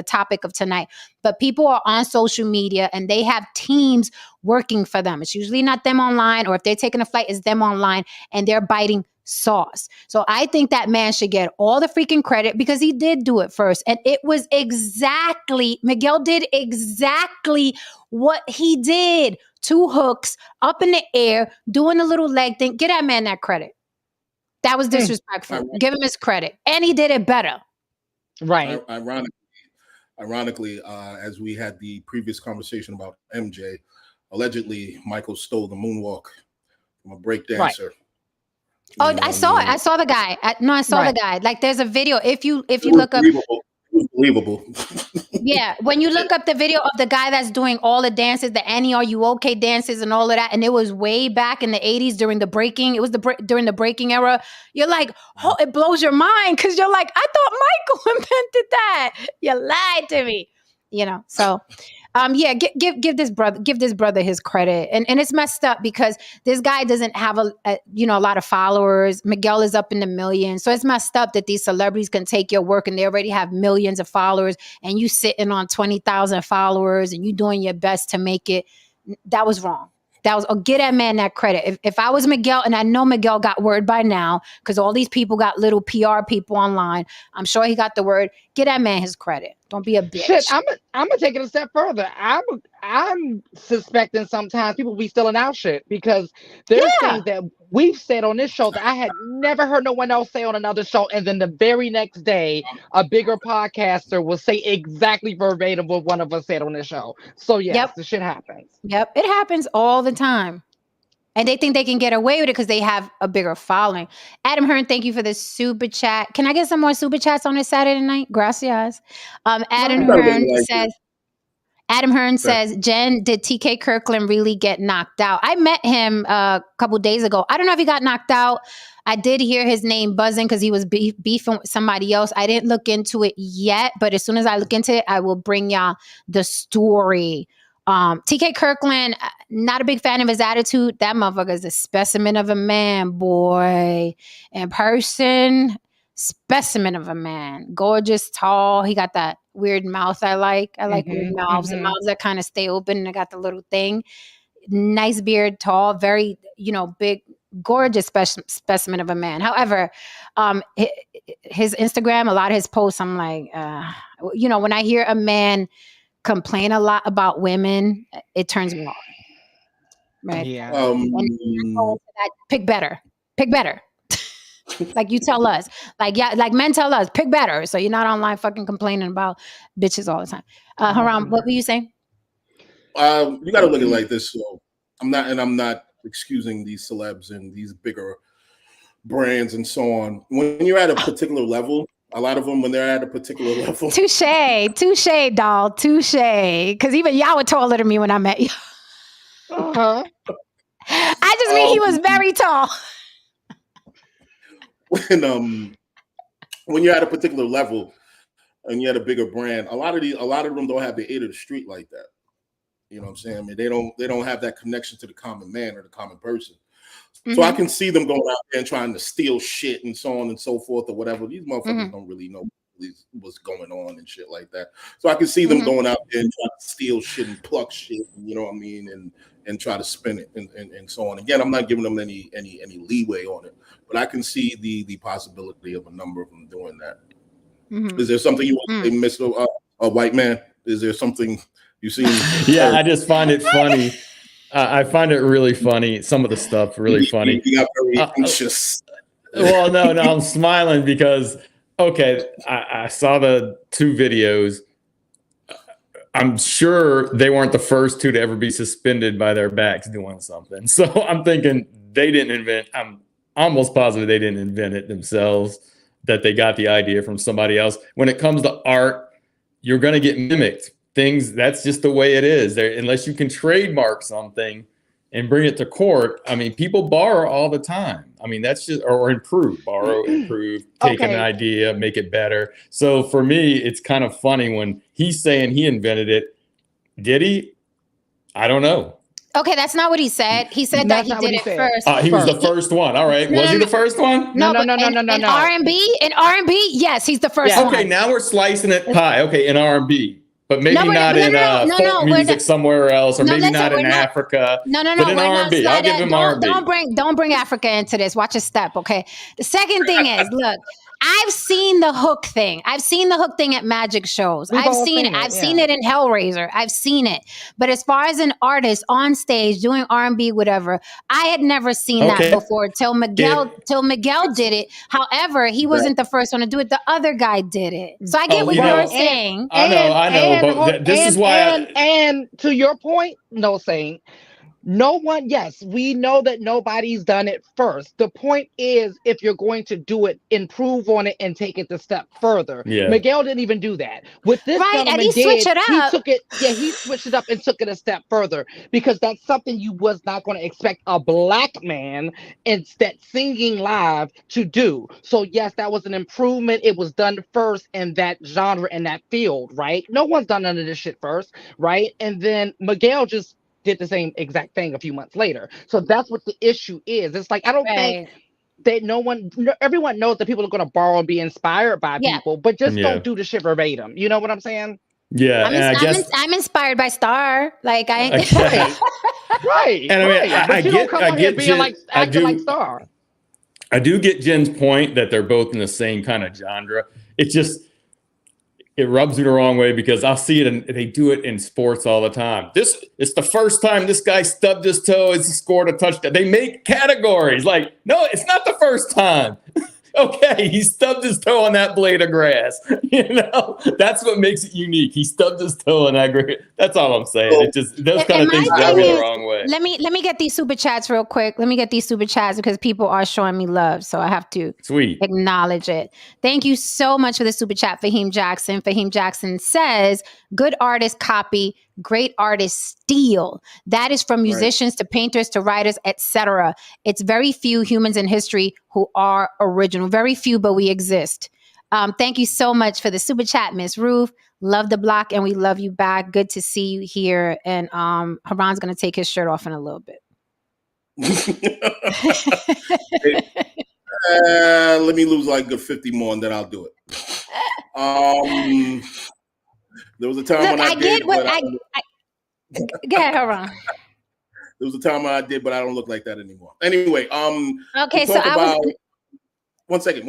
[SPEAKER 1] topic of tonight. But people are on social media and they have teams working for them. It's usually not them online, or if they're taking a flight, it's them online and they're biting sauce. So I think that man should get all the freaking credit because he did do it first. And it was Miguel did exactly what he did. 2 hooks up in the air, doing a little leg thing. Get that man that credit. That was disrespectful. Give him his credit. And he did it better.
[SPEAKER 3] Right.
[SPEAKER 2] Ironically, as we had the previous conversation about MJ, allegedly Michael stole the moonwalk from a break dancer.
[SPEAKER 1] Right. Oh, I saw it. I saw the guy. I saw the guy. Like there's a video. If you look up.
[SPEAKER 2] Believable.
[SPEAKER 1] Yeah, when you look up the video of the guy that's doing all the dances, the Annie, are you okay dances and all of that, and it was way back in the 80s during the breaking. It was during the breaking era. You're like, oh, it blows your mind because you're like, I thought Michael invented that. You lied to me, So, give this brother his credit, and it's messed up because this guy doesn't have a lot of followers. Miguel is up in the millions, so it's messed up that these celebrities can take your work and they already have millions of followers, and you sitting on 20,000 followers and you doing your best to make it. That was wrong. Get that man that credit. If I was Miguel, and I know Miguel got word by now because all these people got little PR people online. I'm sure he got the word. Get that man his credit. Don't be a bitch.
[SPEAKER 3] Shit, I'm gonna take it a step further. I'm suspecting sometimes people be stealing our shit because there's things that we've said on this show that I had never heard no one else say on another show, and then the very next day, a bigger podcaster will say exactly verbatim what one of us said on this show. So yes, the shit happens.
[SPEAKER 1] Yep, it happens all the time. And they think they can get away with it because they have a bigger following. Adam Hearn, thank you for the super chat. Can I get some more super chats on this Saturday night? Gracias. Adam Hearn says, Jen, did TK Kirkland really get knocked out? I met him a couple days ago. I don't know if he got knocked out. I did hear his name buzzing because he was beefing with somebody else. I didn't look into it yet, but as soon as I look into it, I will bring y'all the story. TK Kirkland, not a big fan of his attitude. That motherfucker is a specimen of a man, boy. In person, specimen of a man. Gorgeous, tall. He got that weird mouth I like. I like weird mouths. The mouths that kind of stay open and I got the little thing. Nice beard, tall, very, big, gorgeous specimen of a man. However, his Instagram, a lot of his posts, I'm like, when I hear a man complain a lot about women, it turns me off. Right?
[SPEAKER 3] Yeah.
[SPEAKER 1] Pick better. Like you tell us. Like men tell us, pick better. So you're not online fucking complaining about bitches all the time. Haram, what were you saying?
[SPEAKER 2] You got to look at it like this. So I'm not excusing these celebs and these bigger brands and so on. When you're at a particular level, a lot of them, when they're at a particular level.
[SPEAKER 1] Touche, doll, touche. Because even y'all were taller than me when I met you.
[SPEAKER 3] Uh-huh.
[SPEAKER 1] I just mean he was very tall.
[SPEAKER 2] When you're at a particular level and you're at a bigger brand, a lot of them don't have the ear to the street like that. You know what I'm saying? I mean, they don't have that connection to the common man or the common person. So I can see them going out there and trying to steal shit and so on and so forth or whatever. These motherfuckers don't really know what's going on and shit like that. So I can see them going out there and trying to steal shit and pluck shit, you know what I mean, and try to spin it and so on. Again, I'm not giving them any leeway on it, but I can see the possibility of a number of them doing that. Is there something you want to say, Mr. White Man? Is there something you see?
[SPEAKER 4] Yeah, I just find it funny. I find it really funny. Some of the stuff really funny.
[SPEAKER 2] You got very anxious.
[SPEAKER 4] Well, no, I'm smiling because, okay, I saw the 2 videos. I'm sure they weren't the first 2 to ever be suspended by their backs doing something. So I'm thinking I'm almost positive they didn't invent it themselves, that they got the idea from somebody else. When it comes to art, you're going to get mimicked. That's just the way it is. Unless you can trademark something and bring it to court. I mean, people borrow all the time. I mean, that's just, or improve, borrow, improve, take an idea, make it better. So for me, it's kind of funny when he's saying he invented it. Did he? I don't know.
[SPEAKER 1] Okay, that's not what he said. He said that he did it first.
[SPEAKER 4] He was the first one. All right. Was he the first one?
[SPEAKER 1] No. In R&B, yes, he's the first one.
[SPEAKER 4] Okay, now we're slicing it pie. Okay, in R&B. But maybe not in folk music somewhere else, or maybe not in Africa.
[SPEAKER 1] No.
[SPEAKER 4] But in R&B, I'll give him R&B.
[SPEAKER 1] Don't bring Africa into this. Watch a step, okay? The second thing is, look, I've seen the hook thing. I've seen the hook thing at magic shows. I've seen it. I've seen it in Hellraiser. I've seen it. But as far as an artist on stage doing R&B, whatever, I had never seen that before till Miguel did it. However, he wasn't the first one to do it. The other guy did it. So I get what you're saying.
[SPEAKER 4] I know. But this is why.
[SPEAKER 3] And to your point, no saying. No one, yes, we know that nobody's done it first. The point is, if you're going to do it, improve on it and take it a step further. Yeah. Miguel didn't even do that. With this gentleman he switched it up and took it a step further, because that's something you was not going to expect a black man instead singing live to do. So yes, that was an improvement. It was done first in that genre, in that field, right? No one's done none of this shit first, right? And then Miguel just did the same exact thing a few months later. So that's what the issue is. It's like, I don't think that everyone knows that people are going to borrow and be inspired by people, but just don't do the shit verbatim. You know what I'm saying?
[SPEAKER 4] Yeah.
[SPEAKER 1] I'm inspired by Star. Like I ain't
[SPEAKER 3] right.
[SPEAKER 4] And I get
[SPEAKER 3] Star.
[SPEAKER 4] I do get Jen's point that they're both in the same kind of genre. It rubs me the wrong way, because I'll see it and they do it in sports all the time. It's the first time this guy stubbed his toe and scored a touchdown. They make categories like, no, it's not the first time. Okay, he stubbed his toe on that blade of grass. That's what makes it unique. He stubbed his toe on that grass. That's all I'm saying. It just, those kind of things rub me the wrong way.
[SPEAKER 1] Let me get these super chats real quick. Let me get these super chats because people are showing me love, so I have to acknowledge it. Thank you so much for the super chat, Fahim Jackson. Fahim Jackson says, "Good artists copy, great artists steal. That is from musicians to painters to writers, etc. It's very few humans in history who are original. Very few, but we exist." Thank you so much for the super chat, Miss Ruth. Love the block, and we love you back. Good to see you here. And Haran's gonna take his shirt off in a little bit.
[SPEAKER 2] Let me lose like a 50 more, and then I'll do it. There was a time when I did, but
[SPEAKER 1] go ahead, Haran.
[SPEAKER 2] There was a time when I did, but I don't look like that anymore. Anyway,
[SPEAKER 1] okay, so
[SPEAKER 2] one second.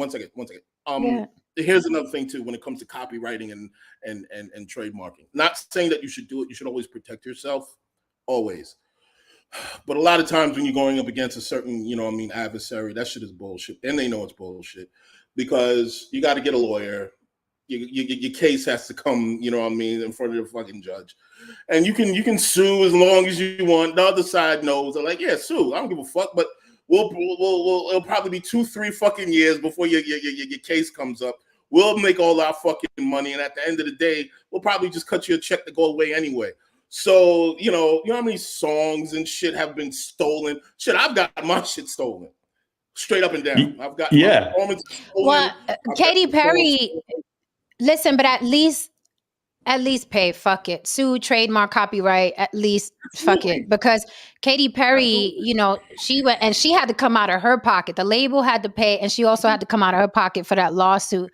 [SPEAKER 1] Yeah.
[SPEAKER 2] Here's another thing too when it comes to copywriting and trademarking. Not saying that you should do it. You should always protect yourself, always. But a lot of times when you're going up against a certain, adversary, that shit is bullshit, and they know it's bullshit because you got to get a lawyer. Your case has to come, in front of the fucking judge, and you can sue as long as you want. The other side knows. They're like, yeah, sue. I don't give a fuck, but it'll probably be 2-3 fucking years before your case comes up. We'll make all our fucking money, and at the end of the day, we'll probably just cut you a check to go away anyway. So, you know how many songs and shit have been stolen? Shit, I've got my shit stolen. Straight up and down. I've got my performance stolen.
[SPEAKER 1] Well, Katy Perry, listen, but at least pay. Fuck it. Sue, trademark, copyright, at least fuck it. Because Katy Perry, she went and she had to come out of her pocket. The label had to pay, and she also had to come out of her pocket for that lawsuit.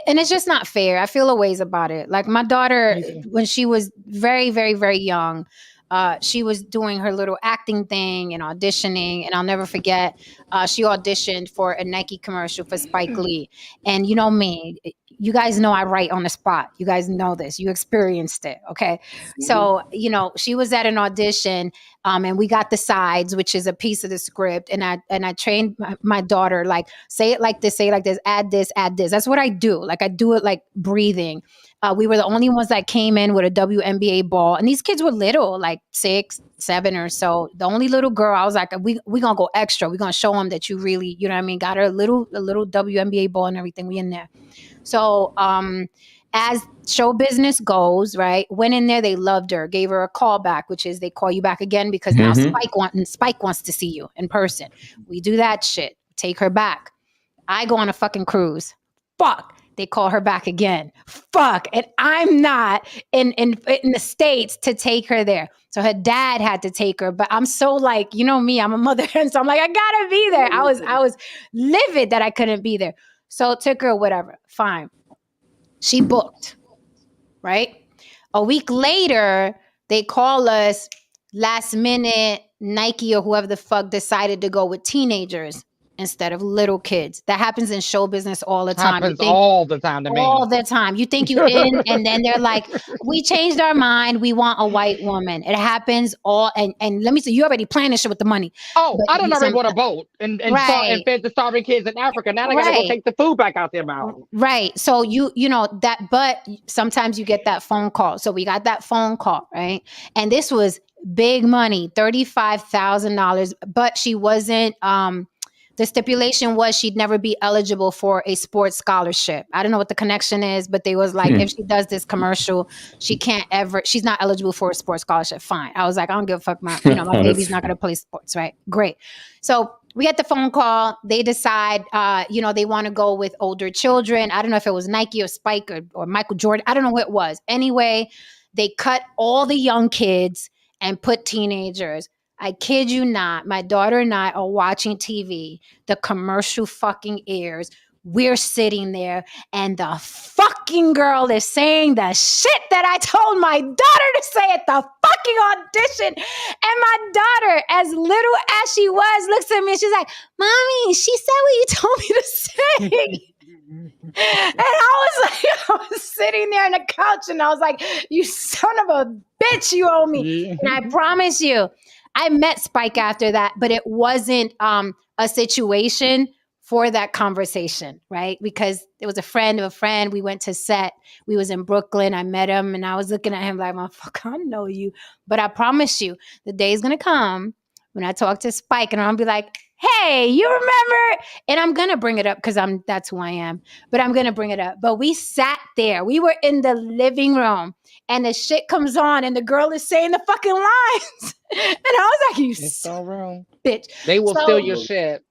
[SPEAKER 1] And it's just not fair. I feel a ways about it. Like my daughter, when she was very, very, very young, she was doing her little acting thing and auditioning. And I'll never forget, she auditioned for a Nike commercial for Spike Lee. And you know me, you guys know I write on the spot. You guys know this. You experienced it. Okay. Mm-hmm. So, she was at an audition and we got the sides, which is a piece of the script. And I trained my daughter, like, say it like this, add this, add this. That's what I do. Like I do it like breathing. We were the only ones that came in with a WNBA ball. And these kids were little, like 6, 7 or so. The only little girl, I was like, we gonna go extra. We're gonna show them that you really, got her a little WNBA ball and everything. We in there. So as show business goes, right, went in there, they loved her, gave her a call back, which is they call you back again because now Spike wants to see you in person. We do that shit. Take her back. I go on a fucking cruise. Fuck. They call her back again. Fuck. And I'm not in the States to take her there. So her dad had to take her. But I'm so like, me, I'm a mother. And so I'm like, I gotta be there. I was livid that I couldn't be there. So took her, whatever. Fine. She booked, right? A week later, they call us last minute. Nike or whoever the fuck decided to go with teenagers instead of little kids. That happens in show business all the time.
[SPEAKER 3] Happens all the time to me.
[SPEAKER 1] All the time. You think you're in, and then they're like, we changed our mind. We want a white woman. It happens all, and let me say, you already planned this shit with the money.
[SPEAKER 3] Oh, I don't already want a boat and fed the starving kids in Africa. Now I gotta go take the food back out their mouth.
[SPEAKER 1] Right. So you know that, but sometimes you get that phone call. So we got that phone call, right? And this was big money, $35,000, but she wasn't, the stipulation was she'd never be eligible for a sports scholarship. I don't know what the connection is, but they was like, if she does this commercial, she's not eligible for a sports scholarship. Fine. I was like, I don't give a fuck. My baby's not going to play sports, right? Great. So we get the phone call. They decide, they want to go with older children. I don't know if it was Nike or Spike or Michael Jordan. I don't know what it was. Anyway, they cut all the young kids and put teenagers. I kid you not, my daughter and I are watching TV. The commercial fucking airs. We're sitting there and the fucking girl is saying the shit that I told my daughter to say at the fucking audition. And my daughter, as little as she was, looks at me and she's like, Mommy, she said what you told me to say. And I was sitting there on the couch and I was like, you son of a bitch, you owe me. And I promise you, I met Spike after that, but it wasn't a situation for that conversation, right? Because it was a friend of a friend. We went to set. We was in Brooklyn. I met him and I was looking at him like, motherfucker, I know you. But I promise you, the day is going to come when I talk to Spike and I'll be like, hey, you remember? And I'm going to bring it up because that's who I am. But I'm going to bring it up. But we sat there. We were in the living room and the shit comes on and the girl is saying the fucking lines. And I was like,
[SPEAKER 3] it's so wrong.
[SPEAKER 1] Bitch.
[SPEAKER 3] They will steal your shit.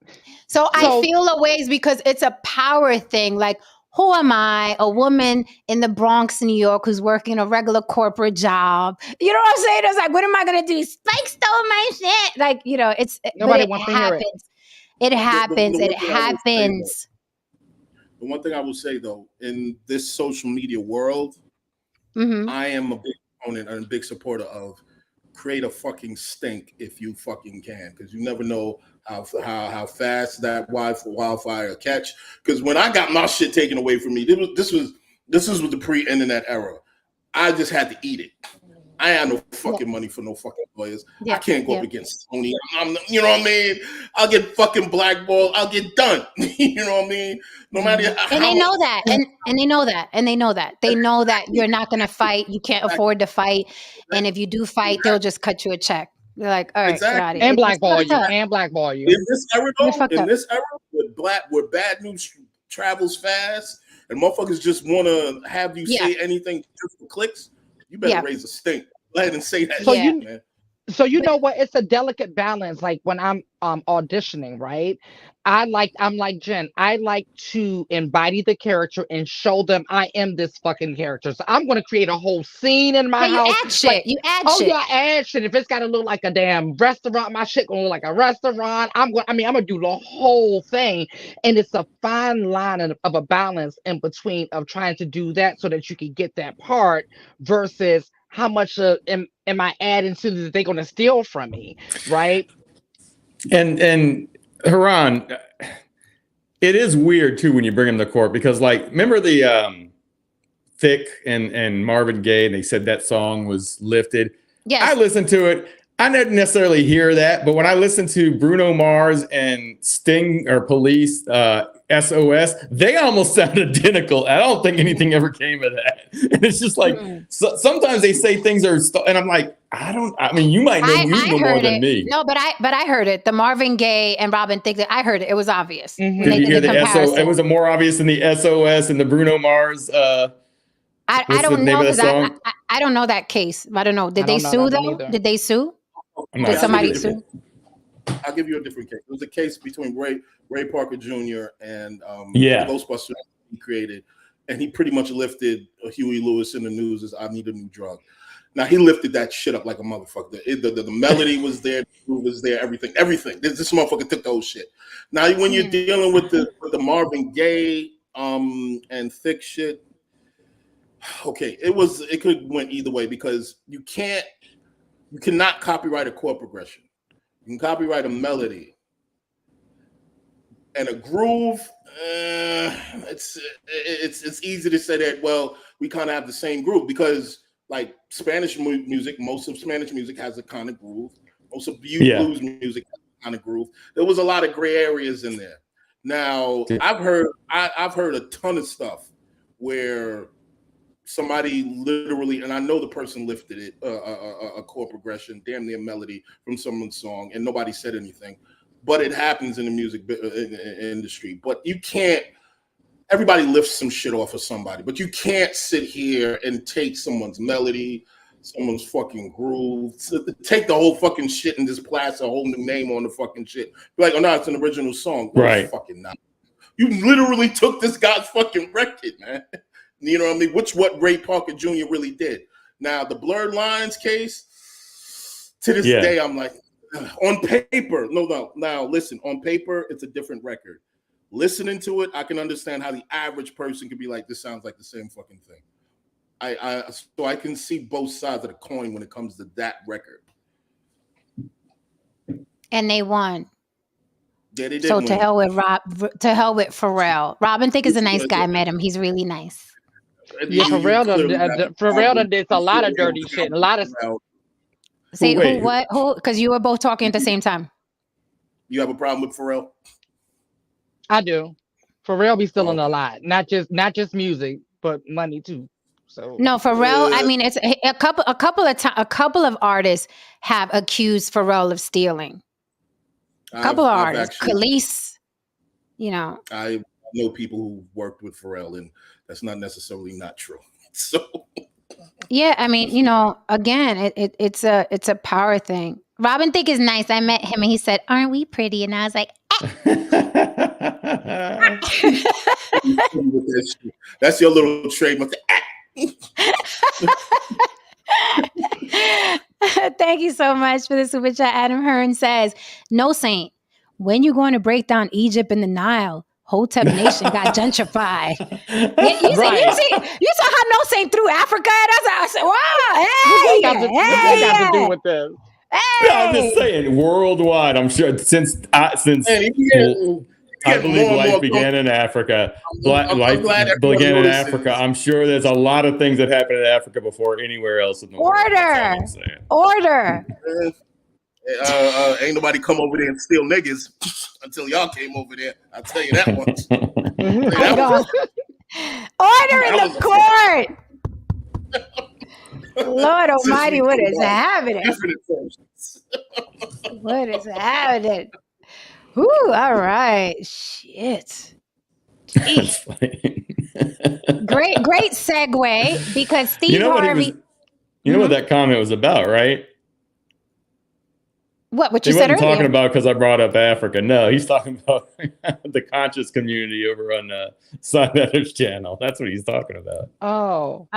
[SPEAKER 1] So I feel a ways because it's a power thing. Like, who am I, a woman in the Bronx, New York, who's working a regular corporate job? You know what I'm saying? It's like, what am I gonna do? Spike stole my shit. Like, you know,
[SPEAKER 3] Nobody wants to hear it.
[SPEAKER 1] It happens.
[SPEAKER 2] The
[SPEAKER 1] It happens.
[SPEAKER 2] the one thing I will say though, in this social media world,
[SPEAKER 1] Mm-hmm.
[SPEAKER 2] I am a big opponent and a big supporter of create a fucking stink if you fucking can, because you never know how fast that wildfire catch. Because when I got my shit taken away from me, this was with the pre-internet era. I just had to eat it. I had no fucking money for no fucking lawyers. I can't go up against Sony. You know what I mean? I'll get fucking blackballed. I'll get done. You know what I mean? No matter how.
[SPEAKER 1] And they know that. And they know that. And they know that. They know that you're not going to fight. You can't afford to fight. And if you do fight, they'll just cut you a check. They're like, all right, get out of here.
[SPEAKER 3] And blackball you.
[SPEAKER 2] In this era, though, where bad news travels fast and motherfuckers just want to have you say anything just for clicks, you better raise a stink. Go ahead and say that. Man.
[SPEAKER 3] So you know what? It's a delicate balance. Like when I'm auditioning, right? I'm like Jen. I like to embody the character and show them I am this fucking character. So I'm going to create a whole scene in my house.
[SPEAKER 1] Add shit. You add shit.
[SPEAKER 3] Yeah, add shit. If it's got to look like a damn restaurant, my shit gonna look like a restaurant. I'm gonna do the whole thing, and it's a fine line of a balance in between of trying to do that so that you can get that part versus how much am I adding to that they're gonna steal from me, right?
[SPEAKER 4] And Haran, it is weird too when you bring him to court because, like, remember the Thick and Marvin Gaye, and they said that song was lifted.
[SPEAKER 1] Yes.
[SPEAKER 4] I listened to it. I didn't necessarily hear that, but when I listened to Bruno Mars and Sting or Police, SOS, they almost sound identical. I don't think anything ever came of that. And it's just like, sometimes they say things are, and I'm like, I mean, you might know music more than me.
[SPEAKER 1] No, but I heard it. The Marvin Gaye and Robin Thicke, I heard it. It was obvious.
[SPEAKER 3] Mm-hmm.
[SPEAKER 4] Did you hear the SOS? It was more obvious than the SOS and the Bruno Mars.
[SPEAKER 1] I don't know because I don't know that case. I don't know. Did they sue though? Did they sue? Did somebody sue?
[SPEAKER 2] I'll give you a different case. It was a case between Ray Parker Jr. and Ghostbusters he created, and he pretty much lifted Huey Lewis in the News as "I Need a New Drug." Now he lifted that shit up like a motherfucker. The melody was there, the groove was there, everything. This motherfucker took the whole shit. Now when you're dealing with the Marvin Gaye and Thick shit, okay, it could went either way because you cannot copyright a chord progression. You can copyright a melody and a groove. It's easy to say that. Well, we kind of have the same groove because, like Spanish music, most of Spanish music has a kind of groove. Most of blues music has a kind of groove. There was a lot of gray areas in there. Now, I've heard a ton of stuff where somebody literally, and I know the person lifted it, a chord progression, damn near melody from someone's song, and nobody said anything. But it happens in the music industry. But you can't. Everybody lifts some shit off of somebody, but you can't sit here and take someone's melody, someone's fucking groove, take the whole fucking shit and just plaster a whole new name on the fucking shit. Be like, oh no, it's an original song.
[SPEAKER 4] Right?
[SPEAKER 2] Fucking not. You literally took this guy's fucking record, man. You know what I mean? What Ray Parker Jr. really did. Now, the Blurred Lines case, to this day, I'm like, on paper, no. Now, listen, on paper, it's a different record. Listening to it, I can understand how the average person could be like, this sounds like the same fucking thing. So I can see both sides of the coin when it comes to that record.
[SPEAKER 1] And they won.
[SPEAKER 2] Yeah, they did.
[SPEAKER 1] So to hell with Pharrell. Robin Thicke is a nice guy. I met him. He's really nice.
[SPEAKER 3] Yeah, Pharrell done did a lot of dirty shit. A lot of
[SPEAKER 1] Say who? What? Who? Because you were both talking at the same time.
[SPEAKER 2] You have a problem with Pharrell?
[SPEAKER 3] I do. Pharrell be stealing a lot, not just music, but money too. So
[SPEAKER 1] no, Pharrell. I mean, it's a couple of artists have accused Pharrell of stealing. A couple of artists, Khalees. You know,
[SPEAKER 2] I know people who worked with Pharrell, and that's not necessarily not true. So
[SPEAKER 1] yeah, I mean, you know, again, it's a power thing. Robin Thicke is nice. I met him, and he said, "Aren't we pretty?" And I was like,
[SPEAKER 2] That's your little trademark.
[SPEAKER 1] Thank you so much for the super chat. Adam Hearn says, "No Saint, when you going to break down Egypt and the Nile? Hotep Nation got gentrified." Yeah, you saw how No Saint threw Africa at us. I said, "Wow,
[SPEAKER 3] What they got to do with this?"
[SPEAKER 1] Hey.
[SPEAKER 4] No, I'm just saying, worldwide. I'm sure since I believe life began in Africa. Life began in Africa. I'm sure there's a lot of things that happened in Africa before anywhere else in the world.
[SPEAKER 1] Order.
[SPEAKER 2] Ain't nobody come over there and steal niggas until y'all came over there. I'll tell you that much.
[SPEAKER 1] Order in the court. Lord Almighty, what is happening? What is happening? Ooh, all right. Shit. Great segue, because Steve Harvey.
[SPEAKER 4] What that comment was about, right?
[SPEAKER 1] What you said earlier?
[SPEAKER 4] He wasn't talking about because I brought up Africa. No, he's talking about the conscious community over on Sun Editors channel. That's what he's talking about.
[SPEAKER 3] Oh.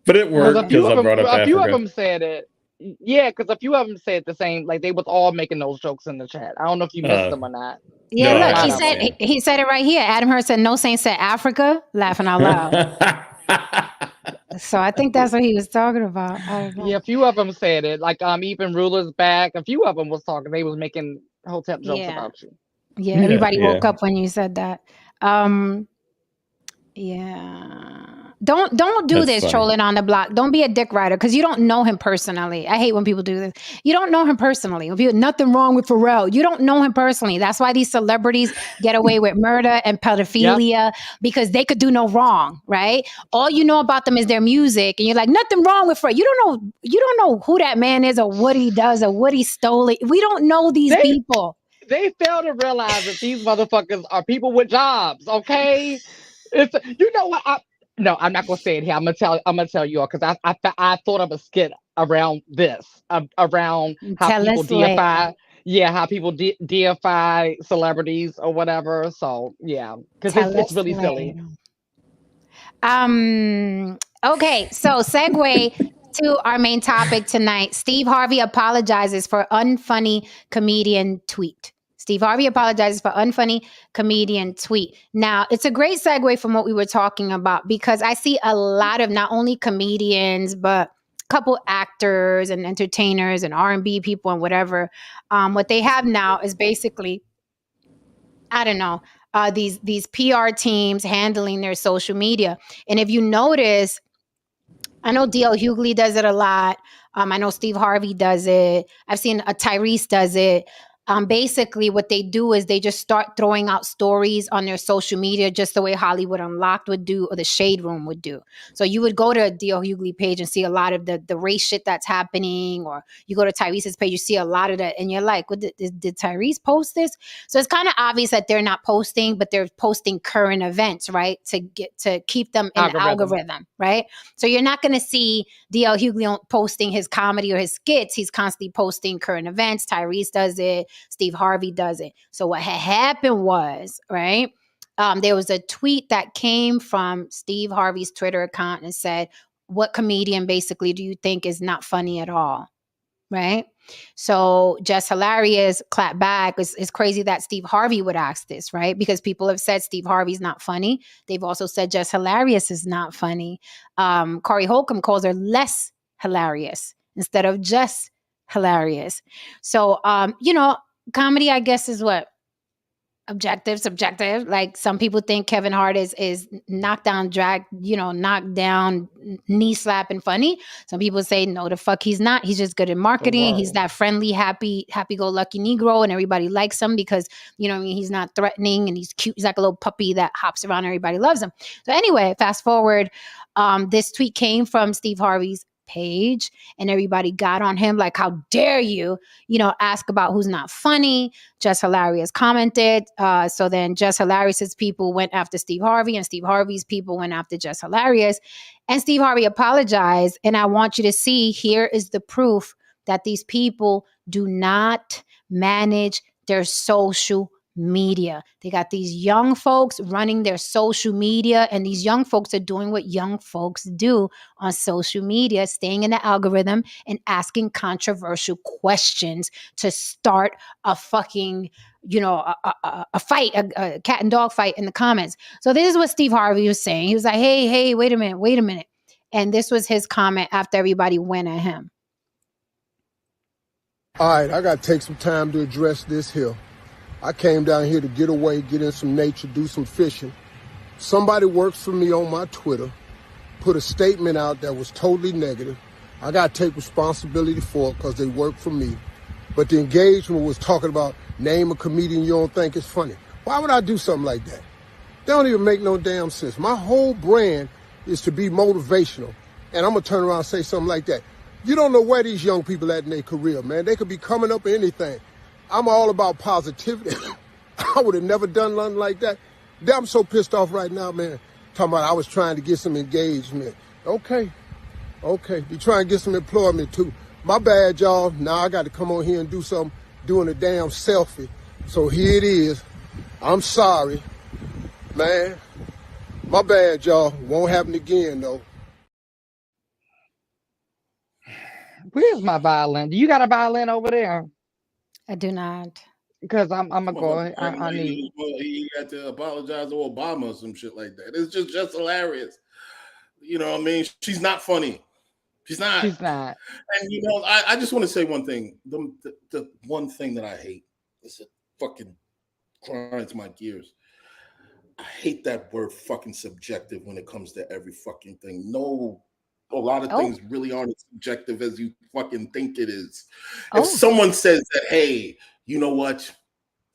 [SPEAKER 4] But it worked because I brought up Africa.
[SPEAKER 3] A few of them said it. Yeah, because a few of them said the same. Like, they was all making those jokes in the chat. I don't know if you missed them or not.
[SPEAKER 1] Yeah, no, look, he said it right here. Adam Hearn said, "No Saint said Africa," laughing out loud. So I think that's what he was talking about.
[SPEAKER 3] Yeah, a few of them said it. Like, even Ruler's back. A few of them was talking. They was making Hotep jokes about you.
[SPEAKER 1] Yeah, everybody woke up when you said that. Yeah. Don't do That's this funny. Trolling on the block. Don't be a dick rider, because you don't know him personally. I hate when people do this. You don't know him personally. Nothing wrong with Pharrell. You don't know him personally. That's why these celebrities get away with murder and pedophilia, because they could do no wrong, right? All you know about them is their music, and you're like, nothing wrong with Pharrell. You don't know who that man is, or what he does, or what he stole. We don't know these people.
[SPEAKER 3] They fail to realize that these motherfuckers are people with jobs. Okay, you know what? No, I'm not gonna say it here. I'm gonna tell you all, because I thought of a skit around this, around how people deify. Yeah, how people deify celebrities or whatever. So yeah, because it's really silly.
[SPEAKER 1] Okay, so segue to our main topic tonight. Steve Harvey apologizes for unfunny comedian tweet. Steve Harvey apologizes for unfunny comedian tweet. Now, it's a great segue from what we were talking about, because I see a lot of not only comedians, but a couple actors and entertainers and R&B people and whatever. What they have now is basically, I don't know, these PR teams handling their social media. And if you notice, I know D.L. Hughley does it a lot. I know Steve Harvey does it. I've seen Tyrese does it. Basically, what they do is they just start throwing out stories on their social media, just the way Hollywood Unlocked would do, or the Shade Room would do. So you would go to a D.L. Hughley page and see a lot of the race shit that's happening, or you go to Tyrese's page, you see a lot of that, and you're like, what, did Tyrese post this? So it's kind of obvious that they're not posting, but they're posting current events, right? To keep them in the algorithm, right? So you're not going to see D.L. Hughley posting his comedy or his skits. He's constantly posting current events. Tyrese does it. Steve Harvey does it. So what had happened was, right, there was a tweet that came from Steve Harvey's Twitter account and said, what comedian basically do you think is not funny at all? Right? So Just Hilarious clapped back. It's crazy that Steve Harvey would ask this, right? Because people have said Steve Harvey's not funny. They've also said Just Hilarious is not funny. Corey Holcomb calls her less hilarious instead of just hilarious. So, comedy, I guess, is what? Subjective. Like, some people think Kevin Hart is knockdown, knee slapping funny. Some people say, no, the fuck he's not. He's just good at marketing. He's that friendly, happy-go-lucky Negro, and everybody likes him because, he's not threatening, and he's cute. He's like a little puppy that hops around. Everybody loves him. So anyway, fast forward, this tweet came from Steve Harvey's page, and everybody got on him like, how dare you, ask about who's not funny. Just Hilarious commented. So then Just Hilarious's people went after Steve Harvey, and Steve Harvey's people went after Just Hilarious. And Steve Harvey apologized. And I want you to see, here is the proof that these people do not manage their social media. They got these young folks running their social media, and these young folks are doing what young folks do on social media, staying in the algorithm and asking controversial questions to start a fucking, a fight, a cat and dog fight in the comments. So this is what Steve Harvey was saying. He was like, hey, wait a minute. And this was his comment after everybody went at him.
[SPEAKER 6] All right, I got to take some time to address this here. I came down here to get away, get in some nature, do some fishing. Somebody works for me on my Twitter, put a statement out that was totally negative. I got to take responsibility for it because they work for me. But the engagement was talking about name a comedian you don't think is funny. Why would I do something like that? That don't even make no damn sense. My whole brand is to be motivational. And I'm going to turn around and say something like that. You don't know where these young people at in their career, man. They could be coming up in anything. I'm all about positivity. I would have never done nothing like that. I'm so pissed off right now, man. Talking about I was trying to get some engagement. Okay. Be trying to get some employment too. My bad, y'all. Now I got to come on here and do something, doing a damn selfie. So here it is. I'm sorry, man. My bad, y'all. Won't happen again, though.
[SPEAKER 3] Where's my violin? Do you got a violin over there?
[SPEAKER 1] I do not.
[SPEAKER 3] Because I'm gonna go ahead. I need.
[SPEAKER 2] He had to apologize to Obama or some shit like that. It's just hilarious. You know what I mean? She's not funny. She's not. And I just want to say one thing. The one thing that I hate is it fucking grinds my gears. I hate that word fucking subjective when it comes to every fucking thing. No. A lot of things really aren't as subjective as you fucking think it is. If someone says that, hey, you know what?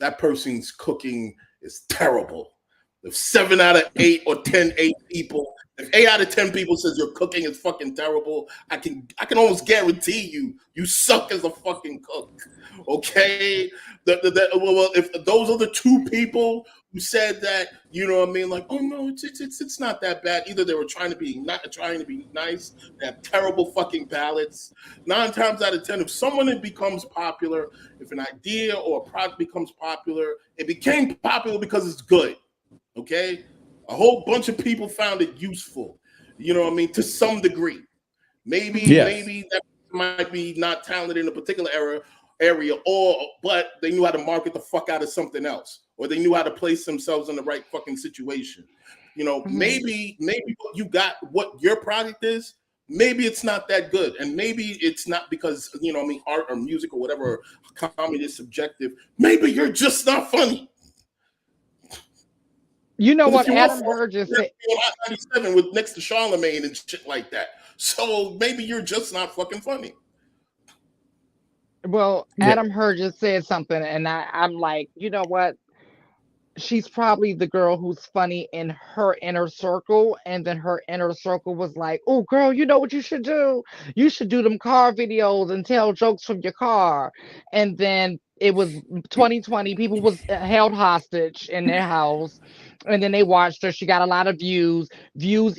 [SPEAKER 2] That person's cooking is terrible. If 7 out of 8 or 8 people, if 8 out of 10 people says your cooking is fucking terrible, I can almost guarantee you suck as a fucking cook. Okay? Well, if those are the 2 people who said that, you know what I mean? Like, oh no, it's not that bad. Either they were trying to be nice, they have terrible fucking palates. 9 times out of 10, if someone becomes popular, if an idea or a product becomes popular, it became popular because it's good. Okay? A whole bunch of people found it useful, you know what I mean, to some degree. Maybe that might be not talented in a particular area, but they knew how to market the fuck out of something else, or they knew how to place themselves in the right fucking situation. You know, maybe what you got, what your product is, maybe it's not that good, and maybe it's not because, you know, I mean, art or music or whatever, comedy is subjective. Maybe you're just not funny.
[SPEAKER 3] You know what Adam Burgess said?
[SPEAKER 2] 97 with next to Charlemagne and shit like that. So maybe you're just not fucking funny.
[SPEAKER 3] Well, Adam Burgess said something, and I'm like, you know what? She's probably the girl who's funny in her inner circle, and then her inner circle was like, oh girl, you know what you should do? You should do them car videos and tell jokes from your car. And then it was 2020, people was held hostage in their house, and then they watched her. She got a lot of views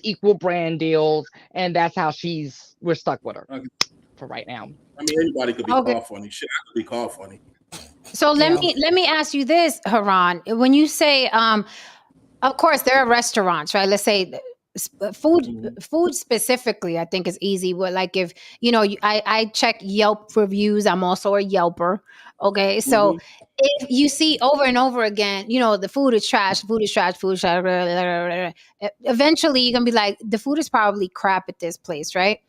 [SPEAKER 3] equal brand deals, and that's how we're stuck with her for right now.
[SPEAKER 2] I mean, anybody could be called funny. Shit, I could be called funny.
[SPEAKER 1] So let me ask you this, Haran. When you say, of course, there are restaurants, right? Let's say food specifically, I think is easy. But like if, you know, I check Yelp reviews. I'm also a Yelper. Okay. So if you see over and over again, you know, the food is trash, eventually you're going to be like, the food is probably crap at this place, right?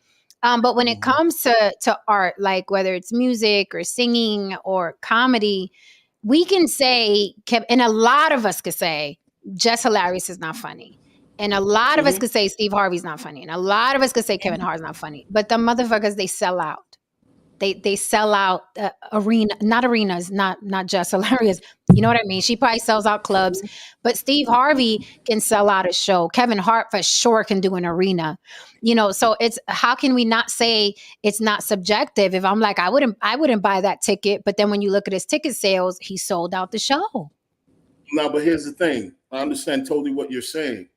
[SPEAKER 1] But when it comes to art, like whether it's music or singing or comedy, we can say, and a lot of us could say, Jess Hilarious is not funny. And a lot of us could say Steve Harvey's not funny. And a lot of us could say Kevin Hart's not funny. But the motherfuckers, they sell out. They sell out arenas, not Jess Hilarious. You know what I mean? She probably sells out clubs, but Steve Harvey can sell out a show. Kevin Hart for sure can do an arena. You know, so it's, how can we not say it's not subjective? If I'm like, I wouldn't buy that ticket, but then when you look at his ticket sales, he sold out the show.
[SPEAKER 2] No, but here's the thing. I understand totally what you're saying.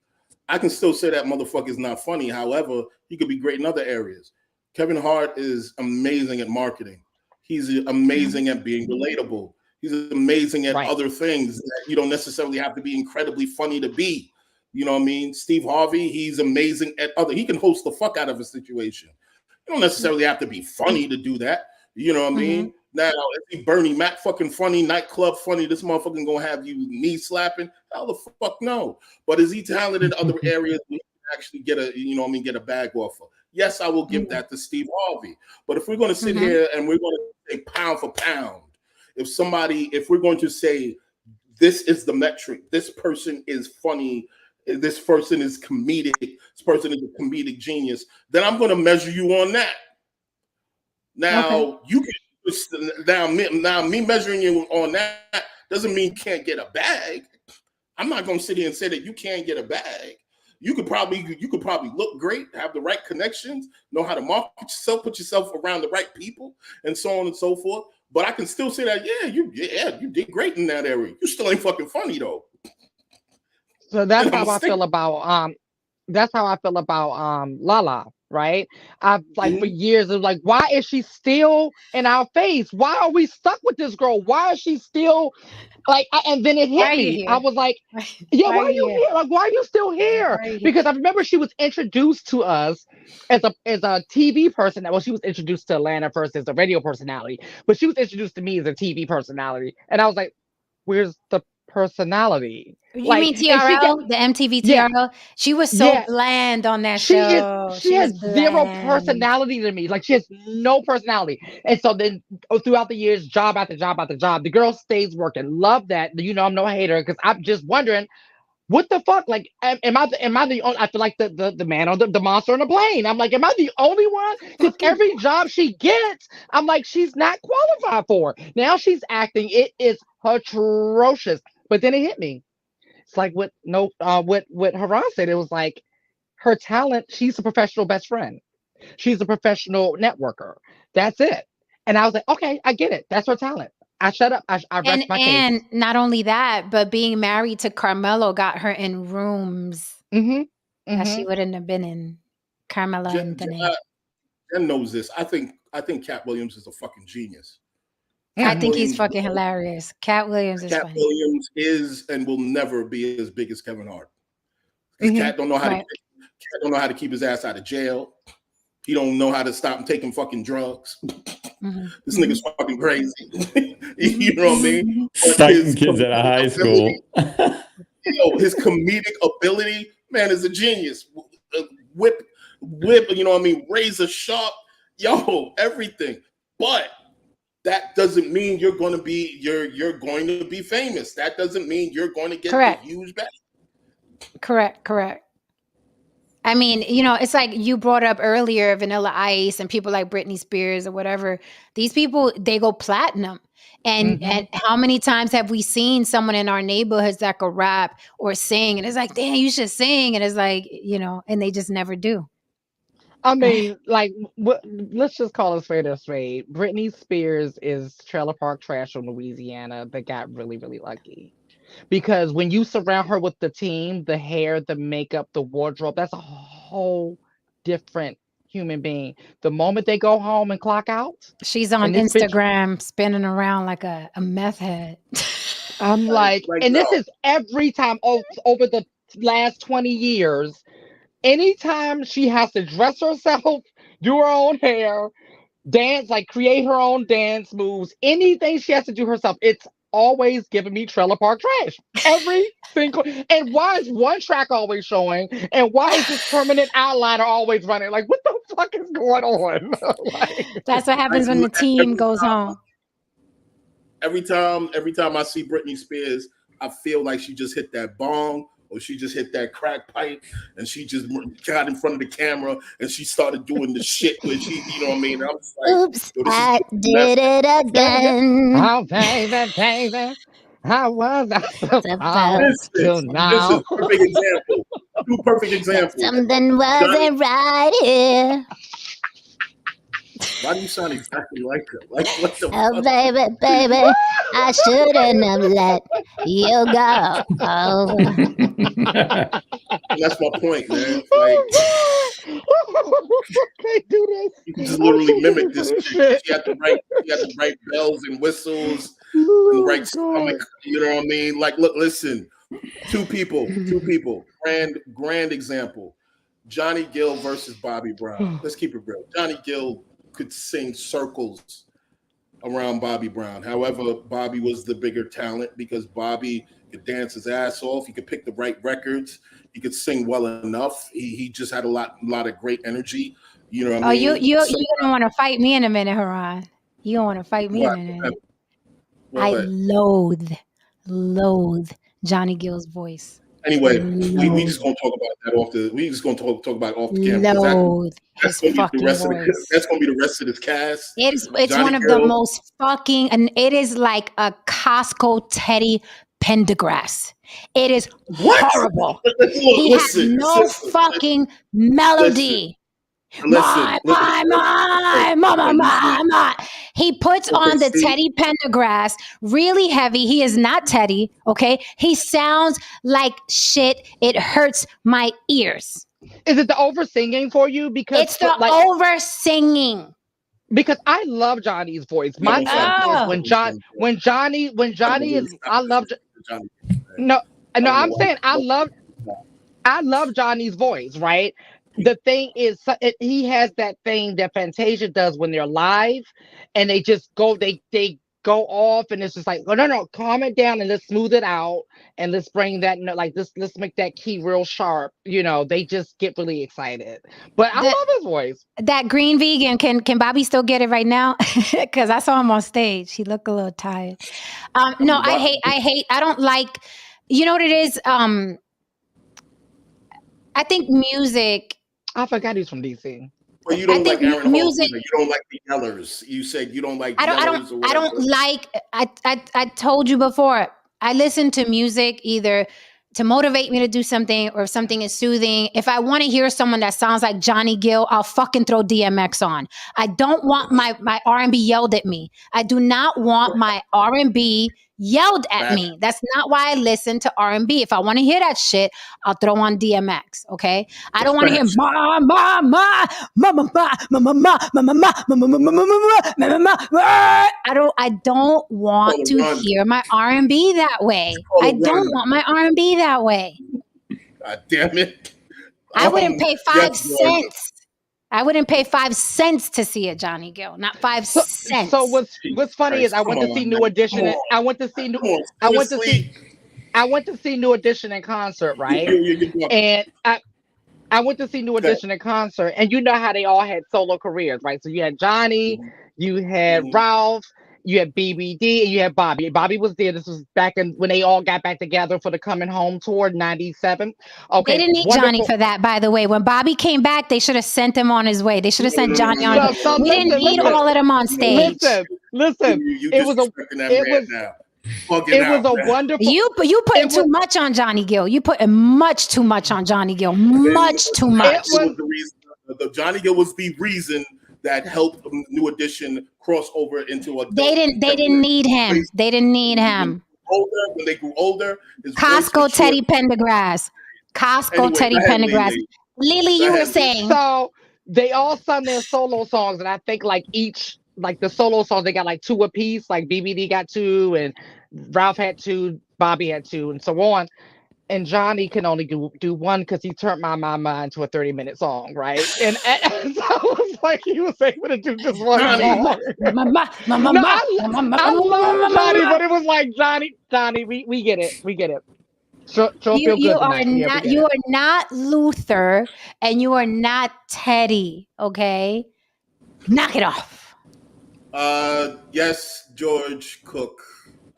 [SPEAKER 2] I can still say that motherfucker is not funny. However, he could be great in other areas. Kevin Hart is amazing at marketing. He's amazing at being relatable. He's amazing at
[SPEAKER 3] Right.
[SPEAKER 2] other things that you don't necessarily have to be incredibly funny to be. You know what I mean? Steve Harvey, he's amazing at other. He can host the fuck out of a situation. You don't necessarily have to be funny to do that. You know what I mean? Now, if he Bernie Mac fucking funny, nightclub funny, this motherfucker gonna have you knee slapping? Hell the fuck no. But is he talented in other areas where he can actually get a, you know what I mean, get a bag offer? Yes, I will give that to Steve Harvey. But if we're gonna sit here and we're gonna say pound for pound, if we're going to say this is the metric, this person is funny, this person is comedic, this person is a comedic genius, then I'm going to measure you on that. Now you can now me measuring you on that doesn't mean you can't get a bag. I'm not going to sit here and say that you can't get a bag. You could probably look great, have the right connections, know how to market yourself, put yourself around the right people, and so on and so forth. But I can still say that, you did great in that area. You still ain't fucking funny though.
[SPEAKER 3] So that's how I feel about Lala, right? I've like for years of like, why is she still in our face? Why are we stuck with this girl? Why is she still like? And then it hit me. I was like, yeah, why are you here? Like, why are you still here? Because I remember she was introduced to us as a TV person. Well, she was introduced to Atlanta first as a radio personality, but she was introduced to me as a TV personality, and I was like, where's the personality?
[SPEAKER 1] You mean TRL, the MTV TRL? Yeah. She was so bland on that show.
[SPEAKER 3] She has zero personality to me. Like, she has no personality. And so then throughout the years, job after job after job, the girl stays working. Love that. You know, I'm no hater because I'm just wondering, what the fuck? Like, am I the only? I feel like the man on the monster on the plane. I'm like, am I the only one? Because every job she gets, I'm like, she's not qualified for. Now she's acting. It is atrocious. But then it hit me. It's like what Haran said. It was like her talent. She's a professional best friend. She's a professional networker. That's it. And I was like, okay, I get it. That's her talent. I shut up. I rest my case.
[SPEAKER 1] And not only that, but being married to Carmelo got her in rooms that she wouldn't have been in. Carmelo and Danae.
[SPEAKER 2] Jen knows this. I think Cat Williams is a fucking genius.
[SPEAKER 1] I think he's fucking hilarious. Cat Williams is funny.
[SPEAKER 2] Cat Williams is and will never be as big as Kevin Hart. Cat don't know how to keep his ass out of jail. He don't know how to stop taking fucking drugs. This nigga's fucking crazy. You know what I mean?
[SPEAKER 4] Fighting kids at a high school.
[SPEAKER 2] His comedic ability, man, is a genius. Whip, you know what I mean? Razor sharp, everything. But that doesn't mean you're going to be famous. That doesn't mean you're going to get the huge bag.
[SPEAKER 1] Correct. I mean, you know, it's like you brought up earlier Vanilla Ice and people like Britney Spears or whatever. These people, they go platinum. And how many times have we seen someone in our neighborhoods that could rap or sing? And it's like, damn, you should sing. And it's like, you know, and they just never do.
[SPEAKER 3] I mean, like, let's just call it straight or straight. Britney Spears is trailer park trash from Louisiana that got really, really lucky. Because when you surround her with the team, the hair, the makeup, the wardrobe, that's a whole different human being. The moment they go home and clock out.
[SPEAKER 1] She's on Instagram spinning around like a meth head.
[SPEAKER 3] I'm like, and this is every time over the last 20 years. Anytime she has to dress herself, do her own hair, dance, like create her own dance moves, anything she has to do herself, it's always giving me trailer park trash. Every single. And why is one track always showing? And why is this permanent outliner always running? Like, what the fuck is going on?
[SPEAKER 1] That's what happens when the team goes home.
[SPEAKER 2] Every time I see Britney Spears, I feel like she just hit that bong or she just hit that crack pipe and she just got in front of the camera and she started doing the shit where she, you know what I mean? I'm just like,
[SPEAKER 1] oops, I did it again.
[SPEAKER 3] Oh, baby, how was I supposed to know?
[SPEAKER 2] This is a perfect example. Two perfect examples.
[SPEAKER 1] Something wasn't right here.
[SPEAKER 2] Why do you sound exactly like her? Like, what the
[SPEAKER 1] fuck? Baby, I shouldn't have let you go. Oh.
[SPEAKER 2] That's my point, man. Like,
[SPEAKER 3] can't do this.
[SPEAKER 2] You can just literally mimic this. She had the right bells and whistles. and write comic. You know what I mean? Like, look, listen. Two people. Grand example. Johnny Gill versus Bobby Brown. Let's keep it real. Johnny Gill could sing circles around Bobby Brown. However, Bobby was the bigger talent because Bobby could dance his ass off. He could pick the right records. He could sing well enough. He just had a lot of great energy. You know what I mean?
[SPEAKER 1] You don't want to fight me in a minute, Haran. You don't want to fight me in a minute. I loathe Johnny Gill's voice.
[SPEAKER 2] Anyway, we just gonna talk about that off the camera. That's gonna be the rest of the rest of this cast.
[SPEAKER 1] It's one of the most fucking, and it is like a Costco Teddy Pendergrass. It is horrible. He has no fucking melody. My. He puts on the Teddy Pendergrass really heavy. He is not Teddy, okay? He sounds like shit. It hurts my ears.
[SPEAKER 3] Is it the over singing for you? Because
[SPEAKER 1] it's the over singing.
[SPEAKER 3] Because I love Johnny's voice. My voice when Johnny is, I love. No, I'm saying I love Johnny's voice, right? The thing is, he has that thing that Fantasia does when they're live, and they just go, they go off, and it's just like, oh, no, calm it down and let's smooth it out, and let's bring that, like this, let's make that key real sharp. You know, they just get really excited. But I love his voice.
[SPEAKER 1] That green vegan, can Bobby still get it right now? Because I saw him on stage. He looked a little tired. No, I don't like. You know what it is? I think music.
[SPEAKER 3] I forgot he's from DC.
[SPEAKER 2] Well, you don't like Aaron music. You don't like the yellers. You said you don't like. I don't
[SPEAKER 1] like. I told you before. I listen to music either to motivate me to do something, or if something is soothing. If I want to hear someone that sounds like Johnny Gill, I'll fucking throw DMX on. I don't want my R&B yelled at me. I do not want my R&B yelled at me. That's not why I listen to R&B. If I want to hear that shit, I'll throw on DMX. Okay, I don't want to hear I don't want to hear my R&B that way. I don't want my R&B that way.
[SPEAKER 2] God damn it!
[SPEAKER 1] I wouldn't pay 5 cents. I wouldn't pay 5 cents to see a Johnny Gill, not 5 cents.
[SPEAKER 3] So what's funny is I went to see New Edition. I went to see New Edition in concert, right? And I went to see New Edition in concert, and you know how they all had solo careers, right? So you had Johnny, you had Ralph, you had BBD, and you had Bobby. Bobby was there. This was back when they all got back together for the Coming Home tour, '97. Okay,
[SPEAKER 1] they didn't need Johnny for that, by the way. When Bobby came back, they should have sent him on his way. They should have sent Johnny on. We didn't need all of them on stage.
[SPEAKER 3] Listen. It was a wonderful.
[SPEAKER 1] You putting too much on Johnny Gill. You putting much too much on Johnny Gill. Much too much.
[SPEAKER 2] The Johnny Gill was the reason that helped New Edition cross over into a.
[SPEAKER 1] They didn't need him. They didn't need him.
[SPEAKER 2] When they grew older,
[SPEAKER 1] Costco Teddy Pendergrass. Teddy Pendergrass. Lily, you were saying.
[SPEAKER 3] So they all sung their solo songs, and I think like the solo songs, they got like 2 apiece. Like BBD got 2, and Ralph had 2, Bobby had 2, and so on. And Johnny can only do 1 because he turned my mama into a 30-minute song, right? And so it was like he was able to do just 1 song. I love Johnny, but it was like Johnny, we get it. So
[SPEAKER 1] you are not Luther, and you are not Teddy. Okay, knock it off.
[SPEAKER 2] Yes, George Cook.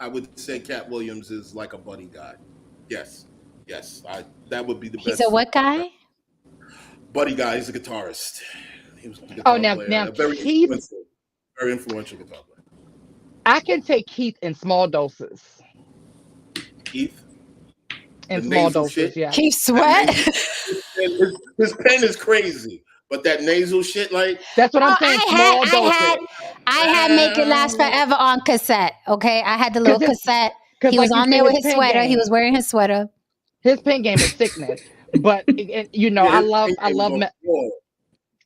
[SPEAKER 2] I would say Cat Williams is like a buddy guy. Yes, that would be the best.
[SPEAKER 1] He's a what guy?
[SPEAKER 2] Buddy guy. He's a guitarist. He was a guitar player. Now very influential guitar player.
[SPEAKER 3] I can take Keith in small doses.
[SPEAKER 2] Keith?
[SPEAKER 3] In small doses,
[SPEAKER 2] shit?
[SPEAKER 3] Yeah.
[SPEAKER 1] Keith Sweat?
[SPEAKER 2] His pen is crazy. But that nasal shit, like
[SPEAKER 3] that's what I'm saying.
[SPEAKER 1] I had Make It Last Forever on cassette. Okay, I had the little cassette. He was on there with his sweater. Game. He was wearing his sweater.
[SPEAKER 3] His pen game is sickness, but you know, I love.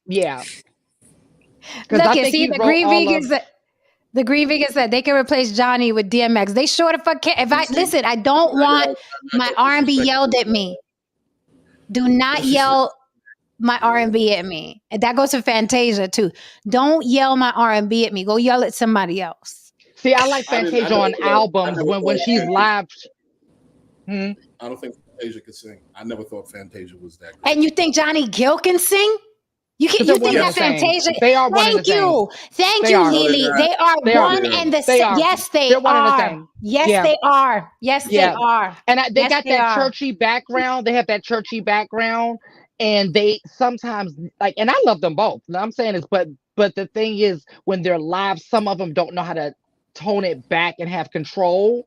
[SPEAKER 3] Yeah.
[SPEAKER 1] Look, see the green vegans. The Green Vegan said they can replace Johnny with DMX. They sure the fuck can. If I listen, I don't want my R&B yelled at me. Do not yell my R&B at me. And that goes to Fantasia too. Don't yell my R&B at me. Go yell at somebody else.
[SPEAKER 3] See, I like Fantasia on albums when she's live.
[SPEAKER 2] I don't think Fantasia could sing. I never thought Fantasia was that great.
[SPEAKER 1] And you think Johnny Gill can sing? You think that Fantasia?
[SPEAKER 3] They are one and the same.
[SPEAKER 1] Thank you, Lily. They are one and the same. Yes, they are. Yes, they are. Yes, they are.
[SPEAKER 3] And they got that churchy background. They have that churchy background, and they sometimes like. And I love them both. What I'm saying is, but the thing is, when they're live, some of them don't know how to tone it back and have control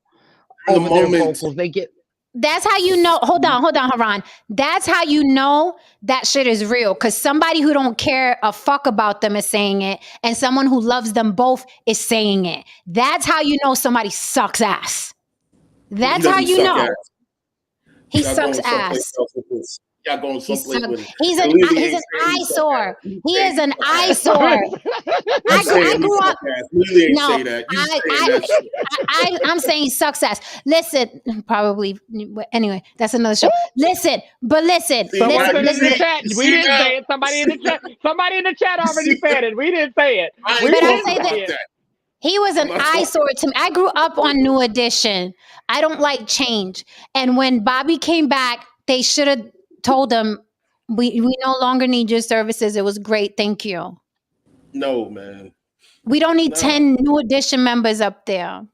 [SPEAKER 3] over their vocals. They get.
[SPEAKER 1] That's how you know. Hold on, Haran. That's how you know that shit is real. Because somebody who don't care a fuck about them is saying it, and someone who loves them both is saying it. That's how you know somebody sucks ass. That's how you know. He sucks ass.
[SPEAKER 2] Y'all going someplace with it.
[SPEAKER 1] He's an eyesore. He is an eyesore. I grew up. I'm saying he sucks ass. Listen, probably. Anyway, that's another show. Listen.
[SPEAKER 3] Somebody in the chat. We didn't say it. Somebody in the chat already said it. We didn't say it.
[SPEAKER 1] But I say that he was an eyesore to me. I grew up on New Edition. I don't like change. And when Bobby came back, they should have told him, we no longer need your services. It was great. Thank you.
[SPEAKER 2] No, man.
[SPEAKER 1] We don't need 10 New Edition members up there.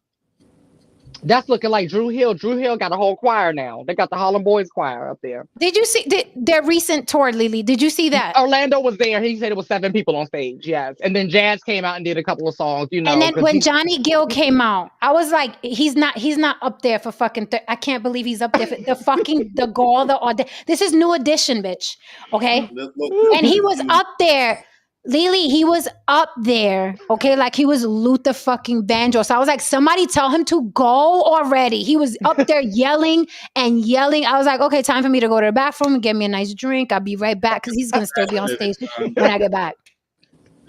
[SPEAKER 3] That's looking like Drew Hill. Drew Hill got a whole choir now. They got the Harlem Boys choir up there.
[SPEAKER 1] Did you see their recent tour, Lily? Did you see that?
[SPEAKER 3] Orlando was there. He said it was 7 people on stage. Yes. And then Jazz came out and did a couple of songs, you know.
[SPEAKER 1] And then when Johnny Gill came out, I was like, he's not up there for fucking, I can't believe he's up there for the fucking, the gall, this is New Edition, bitch. Okay. And he was up there. Lily, he was up there, okay, like he was Luther fucking Vandross. So I was like, somebody tell him to go already. He was up there yelling and yelling. I was like, okay, time for me to go to the bathroom and get me a nice drink. I'll be right back because he's going to still be on stage when I get back.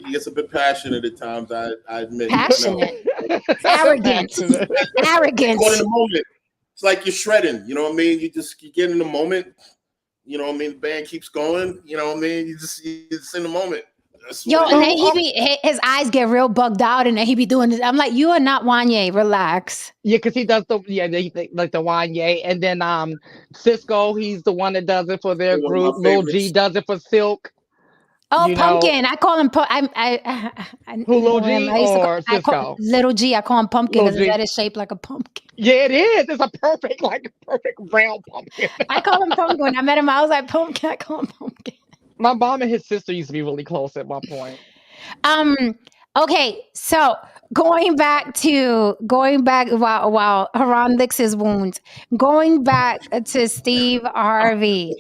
[SPEAKER 2] He gets a bit passionate at times, I admit.
[SPEAKER 1] Passionate. Arrogant. Arrogant.
[SPEAKER 2] In the moment. It's like you're shredding, you know what I mean? You get in the moment, you know what I mean? The band keeps going, you know what I mean? You just in the moment.
[SPEAKER 1] Yo, and then his eyes get real bugged out, and then he be doing this. I'm like, you are not Wanye. Relax.
[SPEAKER 3] Yeah, because he does like the Wanye, and then Cisco, he's the one that does it for their group. Lil G does it for Silk.
[SPEAKER 1] Oh, Pumpkin. I call him.
[SPEAKER 3] Who, Lil G or Cisco?
[SPEAKER 1] Little G. I call him Pumpkin because his head is shaped like a pumpkin.
[SPEAKER 3] Yeah, it is. It's a perfect brown pumpkin.
[SPEAKER 1] I call him Pumpkin. When I met him, I was like, Pumpkin. I call him Pumpkin.
[SPEAKER 3] My mom and his sister used to be really close at one point.
[SPEAKER 1] Okay, so going back while Haran licks his wounds, going back to Steve Harvey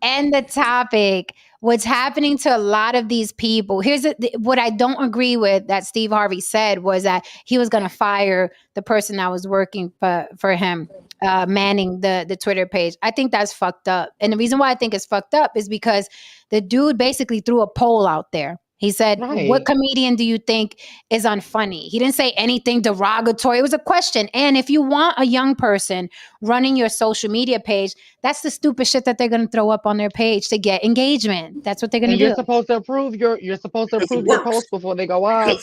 [SPEAKER 1] and the topic, what's happening to a lot of these people. Here's what I don't agree with that Steve Harvey said was that he was going to fire the person that was working for him. Manning the Twitter page. I think that's fucked up. And the reason why I think it's fucked up is because the dude basically threw a poll out there. He said, what comedian do you think is unfunny? He didn't say anything derogatory. It was a question. And if you want a young person running your social media page, that's the stupid shit that they're going to throw up on their page to get engagement. That's what they're going to do.
[SPEAKER 3] You're supposed to approve your post before they go out.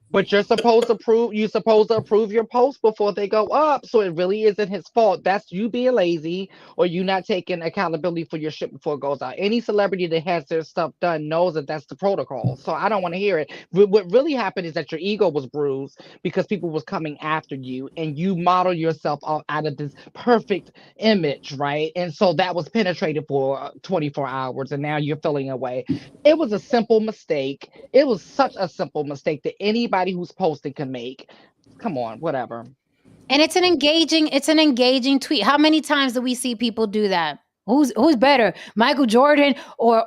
[SPEAKER 3] But you're supposed to approve your post before they go up. So it really isn't his fault. That's you being lazy or you not taking accountability for your shit before it goes out. Any celebrity that has their stuff done knows that that's the protocol. So I don't want to hear it. What really happened is that your ego was bruised because people was coming after you and you model yourself out of this perfect image, right? And so that was penetrated for 24 hours and now you're feeling away. It was a simple mistake. It was such a simple mistake that anybody who's posting can make. Come on, whatever.
[SPEAKER 1] And it's an engaging tweet. How many times do we see people do that? Who's better, Michael Jordan or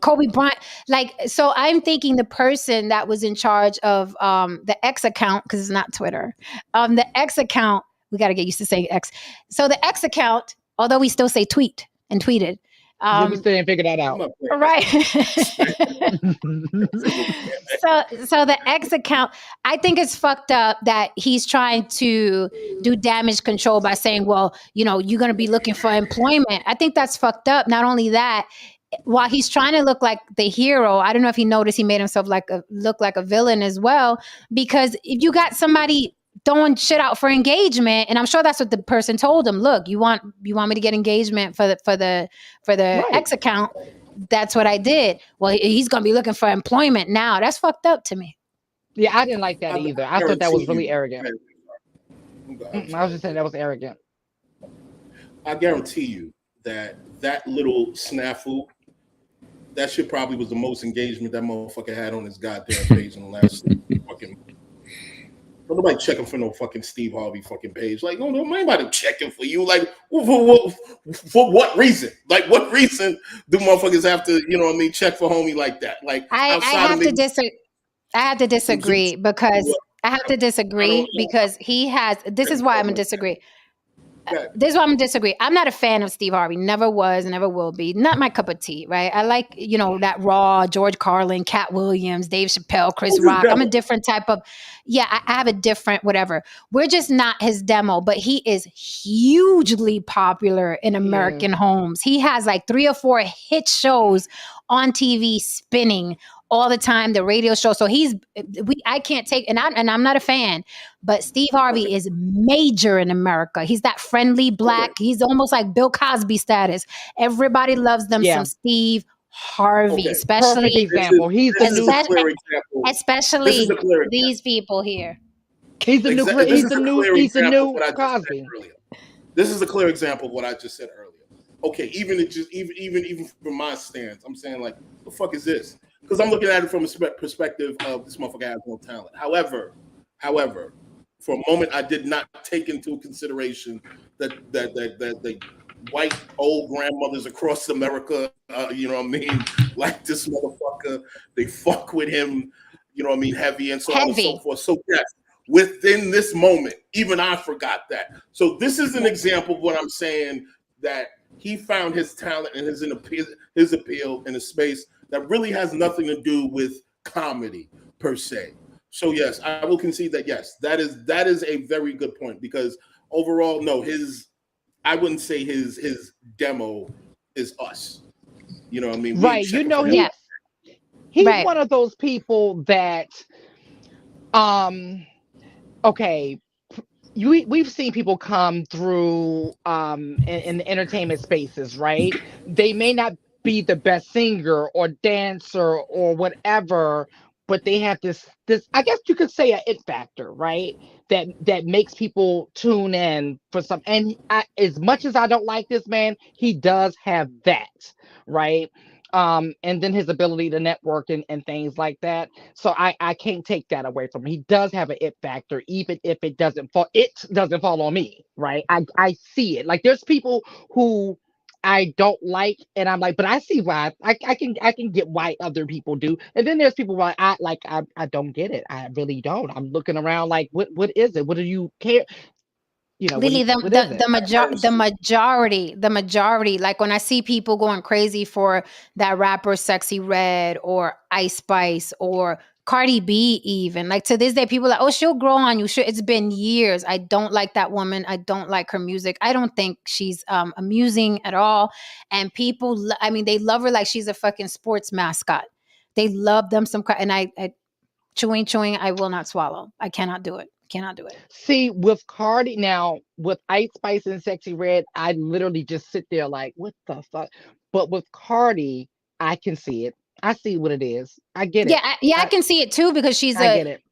[SPEAKER 1] Kobe Bryant? Like, so I'm thinking the person that was in charge of the X account, because it's not Twitter, the X account. We got to get used to saying X. So the X account, although we still say tweet and tweeted.
[SPEAKER 3] Yeah, we still didn't figure that
[SPEAKER 2] I'm
[SPEAKER 3] out.
[SPEAKER 2] not playing
[SPEAKER 1] Right.
[SPEAKER 2] that.
[SPEAKER 1] So the X account, I think it's fucked up that he's trying to do damage control by saying, well, you're going to be looking for employment. I think that's fucked up. Not only that, while he's trying to look like the hero, I don't know if he noticed he made himself look like a villain as well. Because if you got somebody throwing shit out for engagement, and I'm sure that's what the person told him. Look, you want me to get engagement for the
[SPEAKER 3] Right.
[SPEAKER 1] X account? That's what I did. Well, he's gonna be looking for employment now. That's fucked up to me.
[SPEAKER 3] Yeah, I didn't like that either. I thought that was really arrogant. I was just saying that was arrogant.
[SPEAKER 2] I guarantee you that little snafu, that shit probably was the most engagement that motherfucker had on his goddamn page in the last fucking. Nobody checking for no fucking Steve Harvey fucking page. Like, no, nobody checking for you. Like, for what reason? Like, what reason do motherfuckers have to, check for homie like that? Like,
[SPEAKER 1] I have to disagree. I have to disagree because he has. This is why I'm gonna disagree. This is why I'm gonna disagree. I'm not a fan of Steve Harvey. Never was, never will be. Not my cup of tea, right? I like, that raw George Carlin, Cat Williams, Dave Chappelle, Chris Rock. I'm a different type of, I have a different whatever. We're just not his demo, but he is hugely popular in American homes. He has like 3 or 4 hit shows on TV spinning all the time, the radio show. So I can't take, and I'm not a fan, but Steve Harvey is major in America. He's that friendly black. He's almost like Bill Cosby status. Everybody loves them some Steve Harvey, especially.
[SPEAKER 3] Perfect example. He's the new,
[SPEAKER 1] especially these people here.
[SPEAKER 3] He's the new Cosby.
[SPEAKER 2] This is a clear example of what I just said earlier. Okay, even from my stance, I'm saying like, the fuck is this? Because I'm looking at it from a perspective of this motherfucker has no talent. However, for a moment, I did not take into consideration that the white old grandmothers across America, like this motherfucker, they fuck with him, heavy and so on and so forth. So yes, within this moment, even I forgot that. So this is an example of what I'm saying, that he found his talent and his appeal in a space that really has nothing to do with comedy per se. So yes, I will concede that yes, that is a very good point, because overall, no, I wouldn't say his demo is us. You know what I mean?
[SPEAKER 3] Right. He's one of those people that okay, we've seen people come through in the entertainment spaces, right? They may not be the best singer or dancer or whatever, but they have this I guess you could say, a it factor, right? That makes people tune in for some. And as much as I don't like this man, he does have that, right? And then his ability to network and things like that. So I can't take that away from him. He does have an it factor, even if it doesn't fall on me, right? I see it. Like, there's people who I don't like, and I'm like, but I see why. I can get why other people do. And then there's people why I don't get it. I really don't. I'm looking around like, what is it? What do you care?
[SPEAKER 1] Lily, the majority, like when I see people going crazy for that rapper Sexy Red or Ice Spice or Cardi B, even like to this day, people are like, oh, she'll grow on you. It's been years. I don't like that woman. I don't like her music. I don't think she's amusing at all. And people, they love her like she's a fucking sports mascot. They love them some, and I chewing. I will not swallow. I cannot do it.
[SPEAKER 3] See, with Cardi now, with Ice Spice and Sexy Red, I literally just sit there like, what the fuck? But with Cardi, I can see it. I see what it is. I get it.
[SPEAKER 1] I can see it too, because I get it.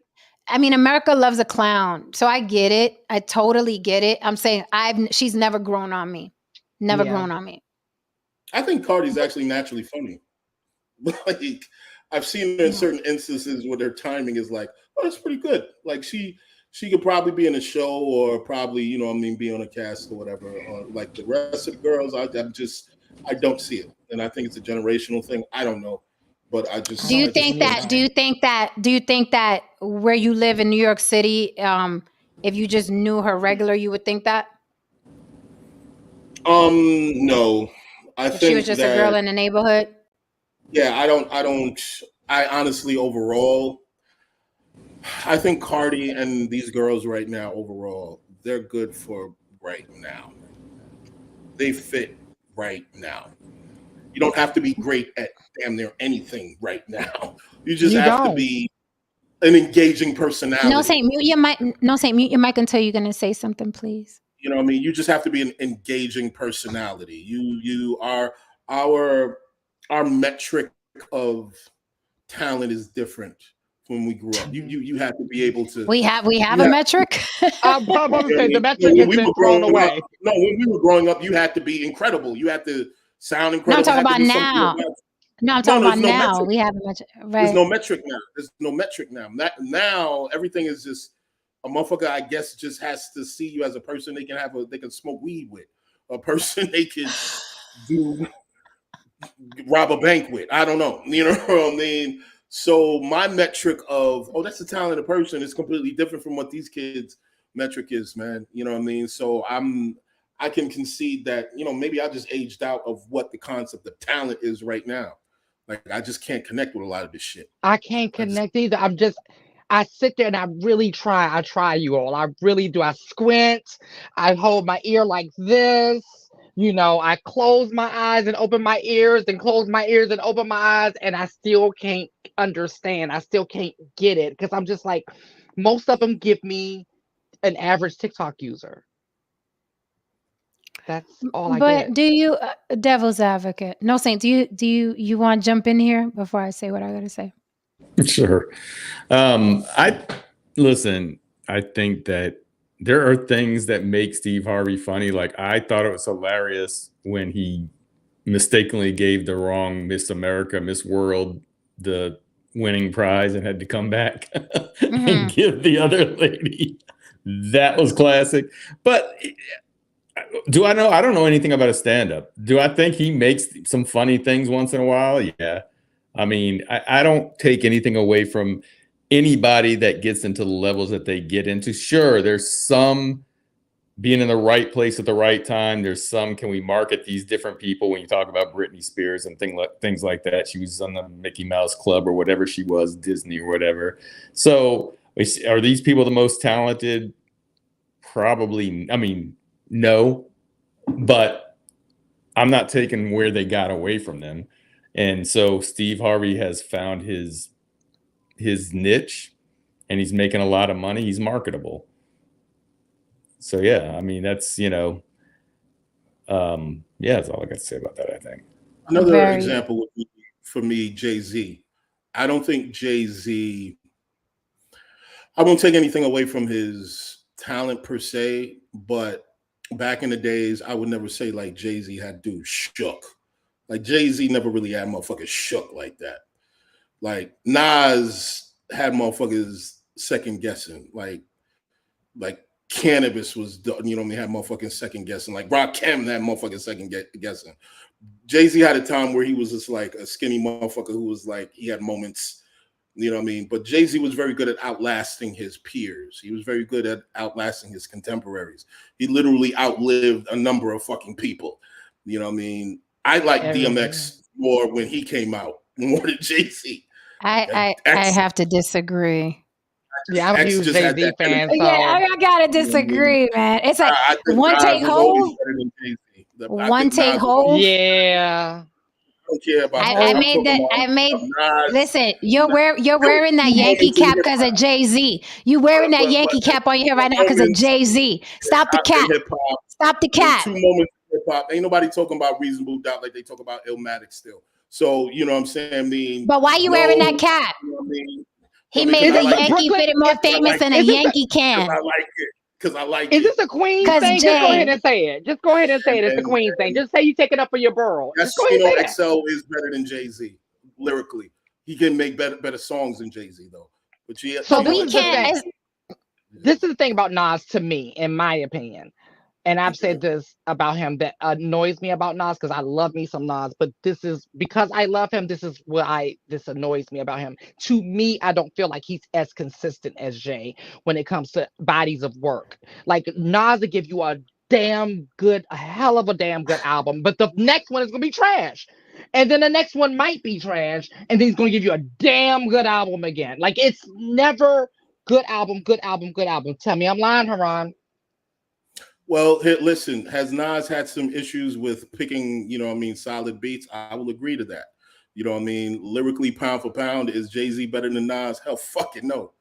[SPEAKER 1] America loves a clown, so I get it. I totally get it. I'm saying she's never grown on me. Grown on me.
[SPEAKER 2] I think Cardi's actually naturally funny. Like, I've seen her in certain instances where their timing is like, oh, that's pretty good. Like she could probably be in a show, or probably, be on a cast or whatever. Or like the rest of the girls, I don't see it. And I think it's a generational thing. I don't know. But I just
[SPEAKER 1] Do you think that where you live in New York City, if you just knew her regular, you would think that?
[SPEAKER 2] No. I
[SPEAKER 1] But she was
[SPEAKER 2] think
[SPEAKER 1] just a girl
[SPEAKER 2] that,
[SPEAKER 1] in the neighborhood.
[SPEAKER 2] yeah, I honestly, overall, I think Cardi and these girls right now, overall, they're good for right now. They fit right now. You don't have to be great at damn near anything right now. You just
[SPEAKER 3] You
[SPEAKER 2] have to
[SPEAKER 3] don't.
[SPEAKER 2] be an engaging
[SPEAKER 1] No,
[SPEAKER 2] personality.
[SPEAKER 1] Saint, mute your mic. No, Saint, mute your mic until you're gonna say something, please.
[SPEAKER 2] You know what I mean? You just have to be an engaging personality. You are our our metric of talent is different when we grew up. You have to be able to.
[SPEAKER 1] We have
[SPEAKER 2] You
[SPEAKER 1] a
[SPEAKER 2] have,
[SPEAKER 1] metric.
[SPEAKER 3] I'm about
[SPEAKER 2] you
[SPEAKER 3] to
[SPEAKER 2] know what I
[SPEAKER 3] say the
[SPEAKER 2] mean?
[SPEAKER 3] metric
[SPEAKER 2] When
[SPEAKER 3] has
[SPEAKER 2] we
[SPEAKER 3] been
[SPEAKER 2] were
[SPEAKER 3] thrown
[SPEAKER 2] growing up,
[SPEAKER 3] away.
[SPEAKER 2] no, when we were growing up, you had to be incredible. You had to sound
[SPEAKER 1] No, I'm
[SPEAKER 2] incredible.
[SPEAKER 1] talking
[SPEAKER 2] Had to
[SPEAKER 1] about
[SPEAKER 2] do something.
[SPEAKER 1] now. No, I'm
[SPEAKER 2] No,
[SPEAKER 1] talking
[SPEAKER 2] there's
[SPEAKER 1] about
[SPEAKER 2] no
[SPEAKER 1] now.
[SPEAKER 2] metric.
[SPEAKER 1] We have a metric,
[SPEAKER 2] There's
[SPEAKER 1] right?
[SPEAKER 2] no metric now. There's no metric now. Now everything is just a motherfucker. I guess just has to see you as a person they can smoke weed with, a person they could do rob a bank with. I don't know. You know what I mean? So my metric of that's a talented person is completely different from what these kids' metric is, man. You know what I mean? So I can concede that maybe I just aged out of what the concept of talent is right now. Like I just can't connect with a lot of this shit.
[SPEAKER 3] I can't
[SPEAKER 2] I just
[SPEAKER 3] connect either. I sit there and I really try. I try, you all. I really do. I squint. I hold my ear like this. I close my eyes and open my ears and close my ears and open my eyes, and I still can't understand. I still can't get it because I'm just like, most of them give me an average TikTok user. That's all I
[SPEAKER 1] But
[SPEAKER 3] get.
[SPEAKER 1] do you, devil's advocate? No, Saint, do you want to jump in here before I say what I gotta say?
[SPEAKER 4] Sure. I listen. I think that there are things that make Steve Harvey funny. Like I thought it was hilarious when he mistakenly gave the wrong Miss America, Miss World, the winning prize and had to come back and
[SPEAKER 1] Hmm.
[SPEAKER 4] give the other lady. That was classic. But do I know? I don't know anything about a stand-up. Do I think he makes some funny things once in a while? Yeah. I mean, I don't take anything away from anybody that gets into the levels that they get into. Sure, there's some being in the right place at the right time. There's some, can we market these different people when you talk about Britney Spears and things like that? She was on the Mickey Mouse Club or whatever she was, Disney or whatever. So are these people the most talented? Probably. I mean, no, but I'm not taking where they got away from them. And so Steve Harvey has found his niche and he's making a lot of money. He's marketable. So yeah, I mean that's that's all I got to say about that, I think.
[SPEAKER 2] another
[SPEAKER 1] Very.
[SPEAKER 2] example would be for me, Jay-Z. I don't think Jay-Z I won't take anything away from his talent per se, but back in the days, I would never say like Jay-Z had dude shook. Like Jay-Z never really had motherfuckers shook like that. Like Nas had motherfuckers second guessing. Like cannabis was done, they had motherfucking second guessing. Like Rakim had motherfucking second guessing. Jay-Z had a time where he was just like a skinny motherfucker who was like he had moments. You know what I mean? But Jay-Z was very good at outlasting his peers. He was very good at outlasting his contemporaries. He literally outlived a number of fucking people. You know what I mean? I like
[SPEAKER 3] Everything.
[SPEAKER 2] DMX more when he came out more than Jay-Z.
[SPEAKER 1] I
[SPEAKER 2] X,
[SPEAKER 1] have to disagree.
[SPEAKER 3] Yeah, I'm a
[SPEAKER 2] X
[SPEAKER 3] huge
[SPEAKER 2] just
[SPEAKER 3] Jay
[SPEAKER 2] had
[SPEAKER 3] Z
[SPEAKER 2] that
[SPEAKER 3] fan,
[SPEAKER 2] energy.
[SPEAKER 1] Yeah,
[SPEAKER 3] so
[SPEAKER 1] I gotta
[SPEAKER 2] You know what I mean?
[SPEAKER 1] disagree, man. It's like
[SPEAKER 2] I think
[SPEAKER 1] one
[SPEAKER 2] Nas
[SPEAKER 1] take
[SPEAKER 2] was always
[SPEAKER 1] hold,
[SPEAKER 2] better than Jay-Z. I
[SPEAKER 1] one
[SPEAKER 2] think
[SPEAKER 1] take
[SPEAKER 2] Nas was always
[SPEAKER 1] hold.
[SPEAKER 3] yeah.
[SPEAKER 2] don't care about
[SPEAKER 1] I
[SPEAKER 2] her. I'm
[SPEAKER 1] made
[SPEAKER 2] talking
[SPEAKER 1] that.
[SPEAKER 2] about
[SPEAKER 1] I made.
[SPEAKER 2] Nas.
[SPEAKER 1] Listen, you're
[SPEAKER 2] There was
[SPEAKER 1] wearing that
[SPEAKER 2] two
[SPEAKER 1] Yankee
[SPEAKER 2] moments in
[SPEAKER 1] cap
[SPEAKER 2] hip
[SPEAKER 1] because
[SPEAKER 2] hop.
[SPEAKER 1] of Jay Z. You wearing that
[SPEAKER 2] But
[SPEAKER 1] Yankee cap on your head
[SPEAKER 2] two
[SPEAKER 1] right now because of
[SPEAKER 2] moments
[SPEAKER 1] Jay Z. Stop the
[SPEAKER 2] I say
[SPEAKER 1] cap.
[SPEAKER 2] hip hop.
[SPEAKER 1] Stop the
[SPEAKER 2] There was
[SPEAKER 1] cap.
[SPEAKER 2] two moments in hip hop. Ain't nobody talking about reasonable doubt like they talk about Illmatic still. So you know what I'm saying? I mean,
[SPEAKER 1] But why you wearing that
[SPEAKER 2] no,
[SPEAKER 1] cap?
[SPEAKER 2] you know what I mean?
[SPEAKER 1] He
[SPEAKER 2] Because
[SPEAKER 1] made
[SPEAKER 3] Is
[SPEAKER 2] I
[SPEAKER 1] the
[SPEAKER 3] this
[SPEAKER 2] like
[SPEAKER 3] a
[SPEAKER 2] it.
[SPEAKER 1] Yankee
[SPEAKER 3] Brooklyn?
[SPEAKER 1] fit more
[SPEAKER 2] Because I
[SPEAKER 1] famous
[SPEAKER 2] like
[SPEAKER 1] than a
[SPEAKER 2] it.
[SPEAKER 3] Is this a
[SPEAKER 1] Yankee
[SPEAKER 2] Because
[SPEAKER 1] can.
[SPEAKER 2] I like it. Because I like
[SPEAKER 3] is
[SPEAKER 2] it.
[SPEAKER 3] this a Queen
[SPEAKER 1] Cause
[SPEAKER 3] thing? Just go ahead
[SPEAKER 1] Jay.
[SPEAKER 3] and say it. Just go ahead and say it. It's a
[SPEAKER 2] And
[SPEAKER 3] Queen thing. Just say you take it up for your borough. Just go ahead and
[SPEAKER 2] Casino
[SPEAKER 3] say that.
[SPEAKER 2] XL is better than Jay-Z lyrically. He can make better songs than Jay-Z though. But yeah,
[SPEAKER 3] So
[SPEAKER 1] But
[SPEAKER 3] this
[SPEAKER 1] we
[SPEAKER 3] is the
[SPEAKER 1] can't.
[SPEAKER 3] thing.
[SPEAKER 1] It's,
[SPEAKER 3] This is the thing about Nas to me, in my opinion. And I've said this about him that annoys me about Nas because I love me some Nas, but this is because I love him. This is this annoys me about him. To me, I don't feel like he's as consistent as Jay when it comes to bodies of work. Like Nas will give you a a hell of a damn good album. But the next one is gonna be trash. And then the next one might be trash, and then he's gonna give you a damn good album again. Like it's never good album, good album, good album. Tell me I'm lying, Haran.
[SPEAKER 2] Well, here, listen, has Nas had some issues with picking, solid beats? I will agree to that. Lyrically, pound for pound, is Jay-Z better than Nas? Hell, fucking no.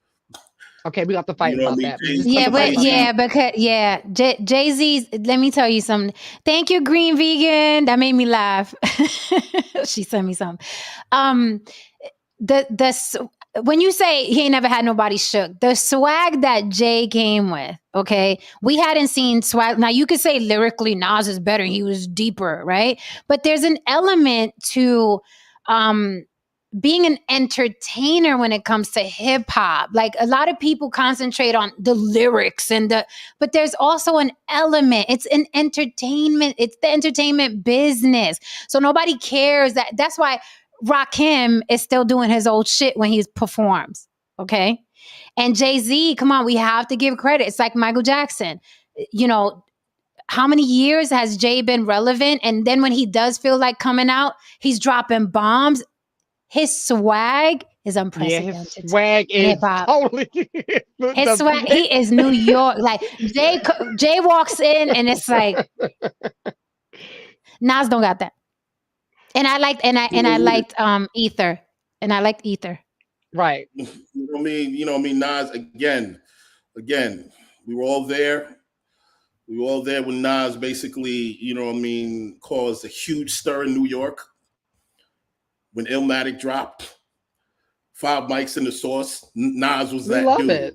[SPEAKER 3] Okay, we have to fight about that.
[SPEAKER 1] Because Jay-Z's, let me tell you something. Thank you, Green Vegan. That made me laugh. She sent me something. When you say he ain't never had nobody shook, the swag that Jay came with, okay, we hadn't seen swag. Now you could say lyrically Nas is better. He was deeper, right? But there's an element to being an entertainer when it comes to hip hop. Like a lot of people concentrate on the lyrics but there's also an element. It's an entertainment. It's the entertainment business. So nobody cares that's why Rakim is still doing his old shit when he performs. Okay. And Jay-Z, come on, we have to give credit. It's like Michael Jackson. How many years has Jay been relevant? And then when he does feel like coming out, he's dropping bombs. His swag is unprecedented.
[SPEAKER 3] Yeah, his swag is totally.
[SPEAKER 1] His swag, he is New York. Like Jay walks in and it's like Nas don't got that. And I liked Ether. And I liked Ether.
[SPEAKER 3] Right.
[SPEAKER 2] Nas again, we were all there. We were all there when Nas basically, caused a huge stir in New York. When Illmatic dropped, 5 mics in the Source, Nas was that dude.
[SPEAKER 3] It.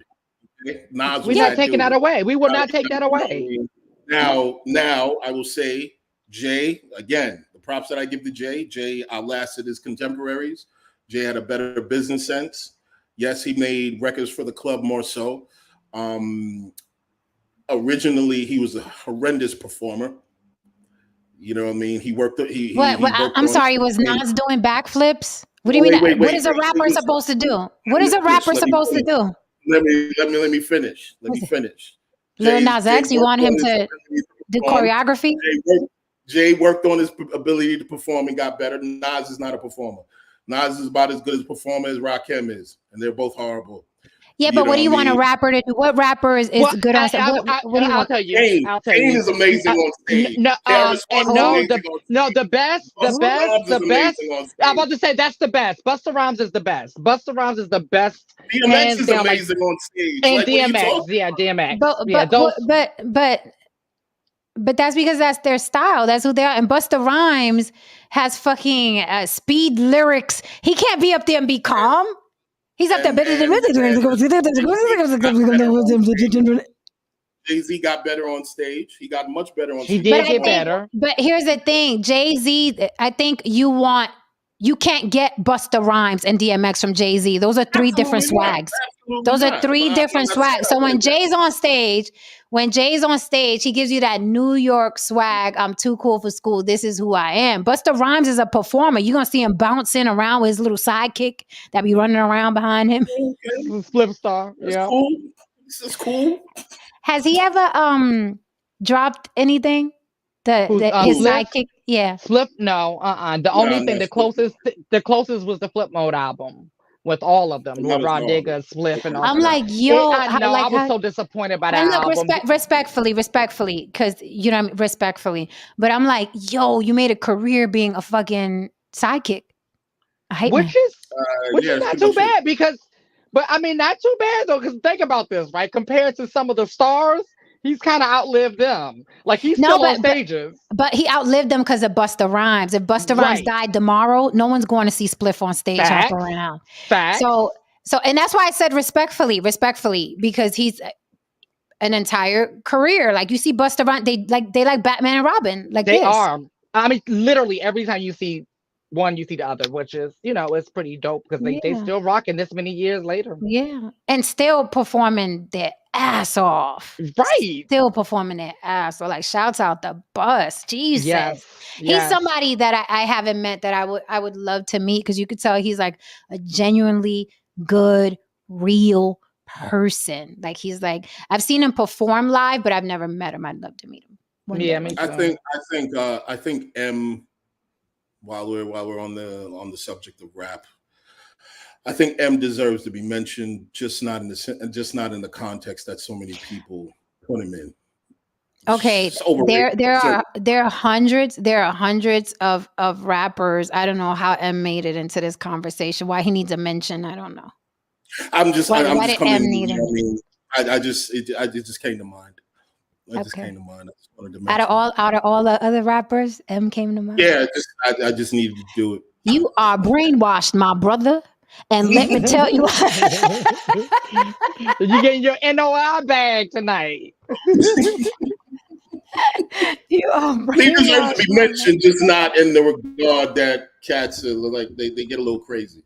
[SPEAKER 2] Okay? Nas was
[SPEAKER 3] We're not taking that away. We will not take that away.
[SPEAKER 2] Now, I will say, Jay, again, the props that I give to Jay outlasted his contemporaries. Jay had a better business sense. Yes, he made records for the club more so. Originally, he was a horrendous performer. You know what I mean? He worked.
[SPEAKER 1] I'm sorry. Was Nas doing backflips? What do you mean? What is a rapper supposed to do? What is a rapper supposed to do?
[SPEAKER 2] Let me finish.
[SPEAKER 1] Lil Nas X, you want him to do choreography?
[SPEAKER 2] Jay worked on his ability to perform and got better. Nas is not a performer. Nas is about as good a performer as Rakim is, and they're both horrible.
[SPEAKER 1] Yeah, but what do you want a rapper to do? What rapper is good on stage?
[SPEAKER 3] I'll tell you.
[SPEAKER 2] Kane is amazing on stage.
[SPEAKER 3] The best. I'm about to say that's the best. Busta Rhymes is the best. Busta Rhymes is the best.
[SPEAKER 2] DMX is amazing on stage.
[SPEAKER 3] And DMX,
[SPEAKER 1] But that's because that's their style. That's who they are. And Busta Rhymes has fucking speed lyrics. He can't be up there and be calm. He's up there.
[SPEAKER 2] Jay-Z got better on stage. He got much better on stage.
[SPEAKER 3] He did get better.
[SPEAKER 1] But here's the thing. Jay-Z, I think you can't get Busta Rhymes and DMX from Jay-Z. Those are three different swags. Those are three different swags. So when Jay's on stage, he gives you that New York swag. I'm too cool for school. This is who I am. Busta Rhymes is a performer. You're going to see him bouncing around with his little sidekick that be running around behind him.
[SPEAKER 3] Flip star.
[SPEAKER 2] Yeah. Cool. This is cool.
[SPEAKER 1] Has he ever dropped anything? His sidekick? Yeah.
[SPEAKER 3] Flip? No. The only thing, the closest was the Flip Mode album. With all of them, with Rod Digger, Spliff, and all.
[SPEAKER 1] I'm like, yo,
[SPEAKER 3] I was so disappointed by that album.
[SPEAKER 1] Respectfully, because respectfully. But I'm like, yo, you made a career being a fucking sidekick. I hate
[SPEAKER 3] which is not too bad not too bad though. Because think about this, right? Compared to some of the stars, he's kind of outlived them. Like he's still on stages.
[SPEAKER 1] But he outlived them because of Busta Rhymes. If Busta Rhymes died tomorrow, no one's going to see Spliff on stage hopping around.
[SPEAKER 3] Facts.
[SPEAKER 1] So and that's why I said respectfully, because he's an entire career. Like you see Busta Rhymes, they like Batman and Robin. Like
[SPEAKER 3] they are. I mean, literally every time you see one, you see the other, which is, it's pretty dope because they still rocking this many years later.
[SPEAKER 1] Yeah. And still performing their ass off.
[SPEAKER 3] Right.
[SPEAKER 1] Still performing their ass. So like shouts out the bus. Jesus.
[SPEAKER 3] Yes.
[SPEAKER 1] He's somebody that I haven't met that I would love to meet because you could tell he's like a genuinely good, real person. Like he's like, I've seen him perform live, but I've never met him. I'd love to meet him. One
[SPEAKER 3] Yeah,
[SPEAKER 1] day.
[SPEAKER 3] me
[SPEAKER 2] I
[SPEAKER 3] too.
[SPEAKER 2] think M. While we're on the subject of rap, I think M deserves to be mentioned, just not in the context that so many people put him in.
[SPEAKER 1] Okay,
[SPEAKER 2] It's overrated.
[SPEAKER 1] there are hundreds of rappers. I don't know how M made it into this conversation. Why he needs a mention, I don't know.
[SPEAKER 2] I'm just
[SPEAKER 1] Why did
[SPEAKER 2] coming.
[SPEAKER 1] M need
[SPEAKER 2] You know
[SPEAKER 1] him?
[SPEAKER 2] what I mean, it just came to mind. It just
[SPEAKER 1] Okay.
[SPEAKER 2] came to mind. I just wanted to
[SPEAKER 1] Out
[SPEAKER 2] mention.
[SPEAKER 1] of all the other rappers, M came to mind.
[SPEAKER 2] Yeah, I just needed to do it.
[SPEAKER 1] You are brainwashed, my brother. And let me tell you,
[SPEAKER 3] You getting your NOI bag tonight.
[SPEAKER 1] you are
[SPEAKER 2] He deserves to
[SPEAKER 1] brainwashed.
[SPEAKER 2] be mentioned, just not in the regard that cats are like they get a little crazy.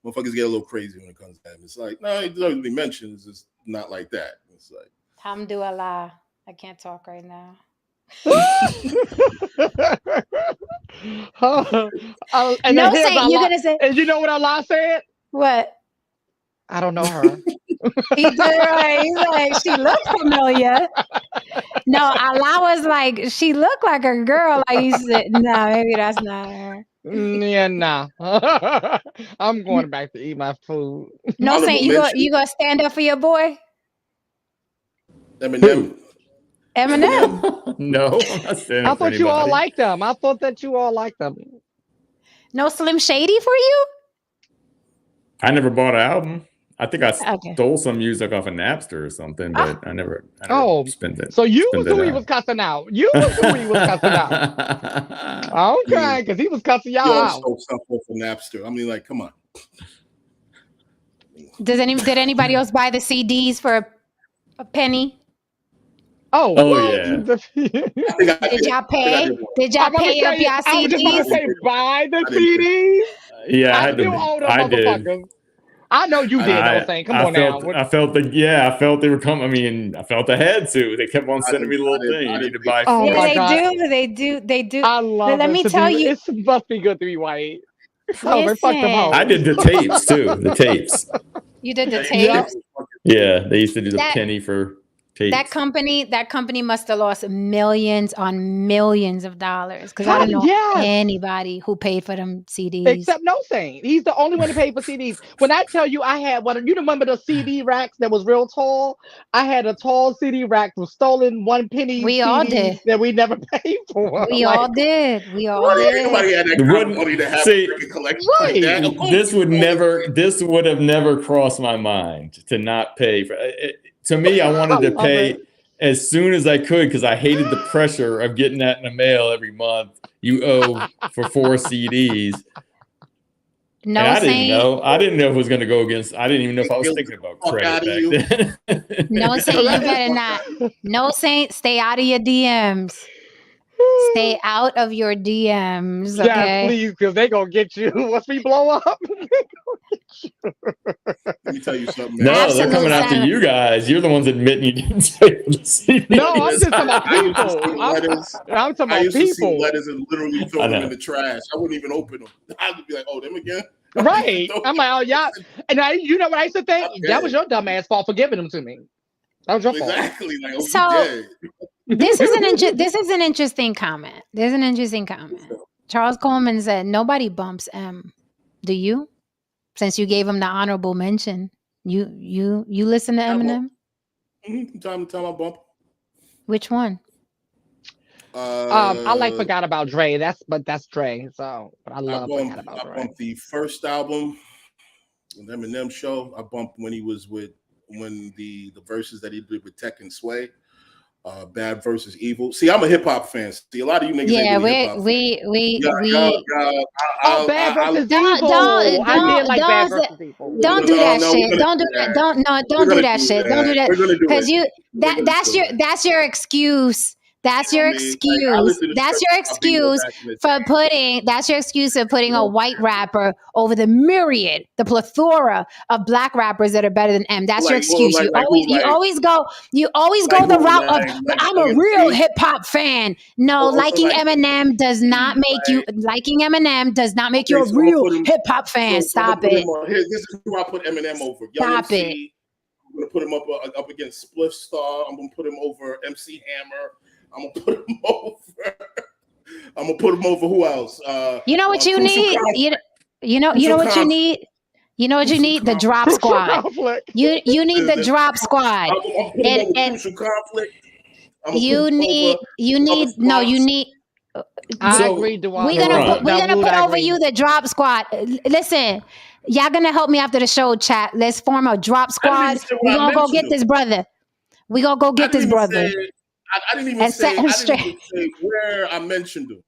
[SPEAKER 2] Motherfuckers get a little crazy when it comes to him. It's like, no, he deserves to be mentioned. It's just not like that. It's like,
[SPEAKER 1] Alhamdulillah. I can't talk right now.
[SPEAKER 3] And
[SPEAKER 1] No,
[SPEAKER 3] then here's
[SPEAKER 1] say you're
[SPEAKER 3] Allah.
[SPEAKER 1] gonna say
[SPEAKER 3] And you know what Allah said?
[SPEAKER 1] what?
[SPEAKER 3] I don't know her.
[SPEAKER 1] He did right. He's like, she looked familiar. No, Allah was like, she looked like a girl. Like you said, no, maybe that's not her.
[SPEAKER 3] Yeah, nah. I'm going back to eat my food.
[SPEAKER 1] No,
[SPEAKER 2] Honorable
[SPEAKER 1] saying
[SPEAKER 2] mention.
[SPEAKER 1] you gonna stand up for your boy,
[SPEAKER 2] Eminem.
[SPEAKER 1] Eminem.
[SPEAKER 4] No, I'm not standing
[SPEAKER 3] I
[SPEAKER 4] up for
[SPEAKER 3] thought you all
[SPEAKER 4] anybody.
[SPEAKER 3] liked them. I thought that you all liked them.
[SPEAKER 1] No Slim Shady for you?
[SPEAKER 4] I never bought an album. I think I
[SPEAKER 1] Okay.
[SPEAKER 4] stole some music off of Napster or something, but I never
[SPEAKER 3] Oh,
[SPEAKER 4] spent it.
[SPEAKER 3] so you
[SPEAKER 4] spent
[SPEAKER 3] was who
[SPEAKER 4] it
[SPEAKER 3] he
[SPEAKER 4] out.
[SPEAKER 3] was cussing out. You was who he was cussing out. Okay, because he was cussing y'all
[SPEAKER 2] You all
[SPEAKER 3] out.
[SPEAKER 2] stole something for Napster. I mean, like, come on.
[SPEAKER 1] Did anybody else buy the CDs for a penny?
[SPEAKER 3] Oh,
[SPEAKER 4] Oh,
[SPEAKER 3] what?
[SPEAKER 4] yeah.
[SPEAKER 2] I think I
[SPEAKER 1] Did y'all pay? Did y'all
[SPEAKER 3] I'm about to
[SPEAKER 1] pay up
[SPEAKER 3] say,
[SPEAKER 1] y'all
[SPEAKER 3] I was just about to
[SPEAKER 1] CDs?
[SPEAKER 3] say, buy the
[SPEAKER 2] I didn't
[SPEAKER 3] CDs.
[SPEAKER 4] Yeah, I
[SPEAKER 3] I
[SPEAKER 4] had
[SPEAKER 3] still
[SPEAKER 4] to.
[SPEAKER 3] owe them
[SPEAKER 4] I did.
[SPEAKER 3] motherfuckers. I know you did, though, Saint. Come on now.
[SPEAKER 4] I felt they were coming. I mean, I felt I had to. They kept on sending me a little thing. You need to buy
[SPEAKER 3] Oh,
[SPEAKER 1] Yeah,
[SPEAKER 3] my
[SPEAKER 4] four.
[SPEAKER 3] God.
[SPEAKER 1] they do.
[SPEAKER 3] I
[SPEAKER 1] But
[SPEAKER 3] love
[SPEAKER 1] let
[SPEAKER 3] it.
[SPEAKER 1] me tell you,
[SPEAKER 3] It must be good to be white. Oh, man, fuck them
[SPEAKER 1] listen,
[SPEAKER 4] I
[SPEAKER 3] hoes.
[SPEAKER 4] did the tapes too. The tapes.
[SPEAKER 1] you did the
[SPEAKER 3] Yeah.
[SPEAKER 1] tapes.
[SPEAKER 4] Yeah, they used to do the
[SPEAKER 1] That
[SPEAKER 4] penny for tapes.
[SPEAKER 1] that company must have lost millions on millions of dollars because I don't know
[SPEAKER 3] Yes.
[SPEAKER 1] anybody who paid for them CDs.
[SPEAKER 3] Except No Saint. He's the only one to pay for CDs. When I tell you I had one, you remember the CD racks that was real tall? I had a tall CD rack with stolen 1 penny
[SPEAKER 1] We
[SPEAKER 3] CDs
[SPEAKER 1] all did.
[SPEAKER 3] that we never paid for.
[SPEAKER 1] We all did. We all
[SPEAKER 2] Nobody
[SPEAKER 1] did.
[SPEAKER 2] had that kind of money to have
[SPEAKER 4] See,
[SPEAKER 2] a collection like that. Of course
[SPEAKER 4] this would
[SPEAKER 2] you
[SPEAKER 4] have never crossed my mind to not pay for it. To me, I wanted to
[SPEAKER 3] love
[SPEAKER 4] pay
[SPEAKER 3] it.
[SPEAKER 4] as soon as I could because I hated the pressure of getting that in the mail every month. You owe for 4 CDs.
[SPEAKER 1] No
[SPEAKER 4] And I didn't
[SPEAKER 1] Saint.
[SPEAKER 4] know. I didn't know if it was going to go against. I didn't even know if I was
[SPEAKER 2] Guilty
[SPEAKER 4] thinking about
[SPEAKER 2] fuck outta
[SPEAKER 4] credit
[SPEAKER 2] you.
[SPEAKER 4] back then.
[SPEAKER 1] No Saint, you better not. No Saint, stay out of your DMs. Stay out of your DMs,
[SPEAKER 3] Yes,
[SPEAKER 1] okay?
[SPEAKER 3] please, because they gonna get you once we blow up.
[SPEAKER 2] Let me tell you something, man.
[SPEAKER 4] No,
[SPEAKER 1] Absolute
[SPEAKER 4] they're coming after
[SPEAKER 1] silence.
[SPEAKER 4] you guys. You're the ones admitting you didn't pay for the CD.
[SPEAKER 3] No, I'm just talking about
[SPEAKER 2] I used to see
[SPEAKER 3] people.
[SPEAKER 2] letters.
[SPEAKER 3] I'm talking
[SPEAKER 2] I
[SPEAKER 3] about
[SPEAKER 2] used to see
[SPEAKER 3] people.
[SPEAKER 2] letters and literally throw
[SPEAKER 4] I
[SPEAKER 2] them
[SPEAKER 4] know.
[SPEAKER 2] in the trash. I wouldn't even open them. I'd be like, "Oh, them again?"
[SPEAKER 3] Right. I'm like, oh, yeah. And you know what I used to think?
[SPEAKER 2] Okay.
[SPEAKER 3] That was your dumb ass fault for giving them to me. That was your fault.
[SPEAKER 2] Exactly. Like, oh,
[SPEAKER 1] So-
[SPEAKER 2] you dead.
[SPEAKER 1] This is an interesting comment. There's an interesting comment. Charles Coleman said, nobody bumps M. Do you? Since you gave him the honorable mention. You listen to Eminem?
[SPEAKER 2] From time to time, I bump.
[SPEAKER 1] Which one?
[SPEAKER 3] I like Forgot About Dre. That's Dre. So, but I love Forgot About
[SPEAKER 2] I
[SPEAKER 3] Dre.
[SPEAKER 2] bumped the first album, the Eminem show. I bumped when the verses that he did with Tech and Sway. Bad versus Evil. See, I'm a hip hop fan. See, a lot of you niggas
[SPEAKER 1] Yeah,
[SPEAKER 2] ain't really hip hop fans.
[SPEAKER 3] Bad versus
[SPEAKER 1] Don't-
[SPEAKER 3] Evil.
[SPEAKER 1] don't-
[SPEAKER 3] I did like Bad
[SPEAKER 1] don't-
[SPEAKER 3] versus Evil.
[SPEAKER 1] Don't do that
[SPEAKER 2] No,
[SPEAKER 1] shit.
[SPEAKER 2] we're
[SPEAKER 1] Don't do
[SPEAKER 2] gonna
[SPEAKER 1] that.
[SPEAKER 2] do
[SPEAKER 1] Don't
[SPEAKER 2] We're
[SPEAKER 1] do
[SPEAKER 2] gonna
[SPEAKER 1] that shit. Don't do that.
[SPEAKER 2] We're gonna do
[SPEAKER 1] Because
[SPEAKER 2] it.
[SPEAKER 1] that's your excuse. That's
[SPEAKER 2] You know
[SPEAKER 1] your
[SPEAKER 2] what I mean?
[SPEAKER 1] excuse.
[SPEAKER 2] Like, I listen to
[SPEAKER 1] That's
[SPEAKER 2] Trap
[SPEAKER 1] your
[SPEAKER 2] Hop Bingo
[SPEAKER 1] excuse
[SPEAKER 2] back in the
[SPEAKER 1] for putting. That's your excuse for putting a white rapper over the myriad, the plethora of black rappers that are better than M. That's your
[SPEAKER 2] Like, well,
[SPEAKER 1] excuse.
[SPEAKER 2] like-
[SPEAKER 1] You
[SPEAKER 2] like
[SPEAKER 1] always
[SPEAKER 2] who, like-
[SPEAKER 1] go
[SPEAKER 2] like
[SPEAKER 1] the
[SPEAKER 2] who,
[SPEAKER 1] route of
[SPEAKER 2] like
[SPEAKER 1] I'm a real
[SPEAKER 2] MSG?
[SPEAKER 1] hip hop fan. No,
[SPEAKER 2] Also,
[SPEAKER 1] liking
[SPEAKER 2] like-
[SPEAKER 1] Eminem does not make you liking Eminem does not make you
[SPEAKER 2] Okay,
[SPEAKER 1] a
[SPEAKER 2] so I'll
[SPEAKER 1] real
[SPEAKER 2] put him-
[SPEAKER 1] hip hop fan.
[SPEAKER 2] So I'm gonna
[SPEAKER 1] Stop
[SPEAKER 2] put
[SPEAKER 1] it.
[SPEAKER 2] him on- Here, this is who I put Eminem over. Young
[SPEAKER 1] Stop
[SPEAKER 2] MC. I'm gonna put him up against Spliff Star. I'm gonna put him over MC Hammer. I'm gonna put him over. I'm gonna put him over. Who else?
[SPEAKER 1] You know what you need? You know what you need? You know what you need? The drop squad. You need the drop squad.
[SPEAKER 2] And crucial conflict.
[SPEAKER 1] You need
[SPEAKER 3] I agree.
[SPEAKER 1] We're gonna put over you the drop squad. Listen, y'all gonna help me after the show, chat. Let's form a drop squad. We're gonna go get this brother. We're gonna go get this brother.
[SPEAKER 2] I didn't even say where I mentioned him.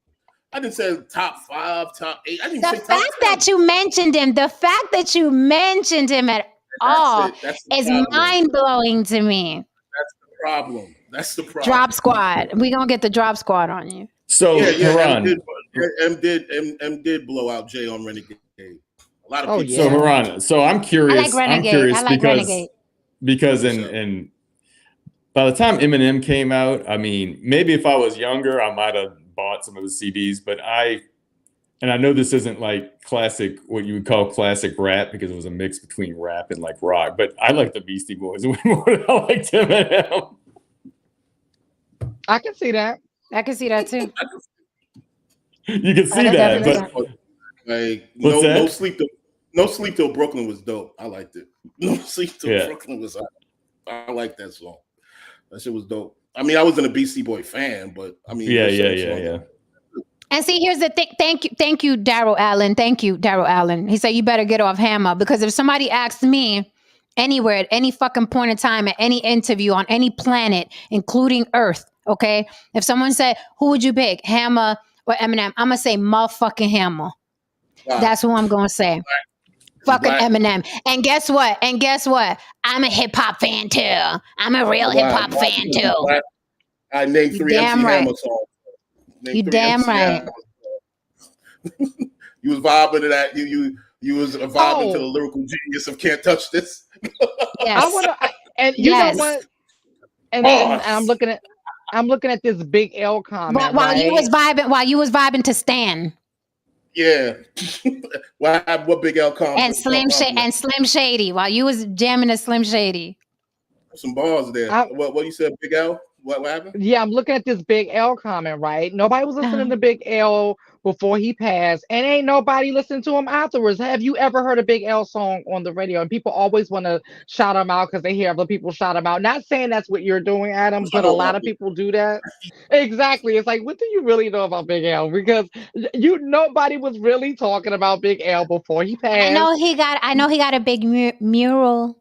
[SPEAKER 2] I didn't say top 5, top 8. I didn't say top 10. The fact that you mentioned him at all is mind-blowing to me. That's the problem.
[SPEAKER 1] Drop squad. We're gonna get the drop squad on you.
[SPEAKER 4] So Haran,
[SPEAKER 2] M did blow out Jay on Renegade. A lot of people.
[SPEAKER 4] So Haran, so I'm curious.
[SPEAKER 1] I like Renegade.
[SPEAKER 4] because in by the time Eminem came out, I mean, maybe if I was younger, I might have bought some of his CDs, but I know this isn't like classic, what you would call classic rap, because it was a mix between rap and like rock, but I like the Beastie Boys way more than I liked Eminem.
[SPEAKER 3] I can see that.
[SPEAKER 1] I can see that too.
[SPEAKER 4] You can see that, but
[SPEAKER 2] like no sleep till Brooklyn was dope. I liked it. No sleep till Brooklyn was. I like that song. That shit was dope. I mean, I wasn't a Beastie Boy fan, but I mean,
[SPEAKER 4] yeah.
[SPEAKER 1] And see, here's the thing. Thank you, Daryl Allen. Thank you, Daryl Allen. He said you better get off Hammer, because if somebody asks me anywhere at any fucking point in time, at any interview on any planet, including Earth, okay, if someone said who would you pick, Hammer or Eminem, I'm gonna say motherfucking Hammer. Wow. That's who I'm gonna say. Fucking Eminem. And guess what? I'm a hip hop fan too. I'm a real hip hop fan too.
[SPEAKER 2] I named 3 MC Hammer songs.
[SPEAKER 1] You damn right.
[SPEAKER 2] You was vibing to that. You was vibing to the lyrical genius of "Can't Touch This."
[SPEAKER 1] Yes.
[SPEAKER 3] I wanna, and you know what? And I'm looking at this Big L comment.
[SPEAKER 1] While you was vibing to Stan.
[SPEAKER 2] Yeah. What Big L comment?
[SPEAKER 1] And Slim Shady. While you was jamming to Slim Shady.
[SPEAKER 2] Some bars there. What you said, Big L? What happened?
[SPEAKER 3] Yeah, I'm looking at this Big L comment, right? Nobody was listening to Big L before he passed, and ain't nobody listening to him afterwards. Have you ever heard a Big L song on the radio? And people always want to shout him out because they hear other people shout him out. Not saying that's what you're doing, Adam, but a lot of people do that. Exactly. It's like, what do you really know about Big L? Because nobody was really talking about Big L before he passed.
[SPEAKER 1] I know he got a big mural.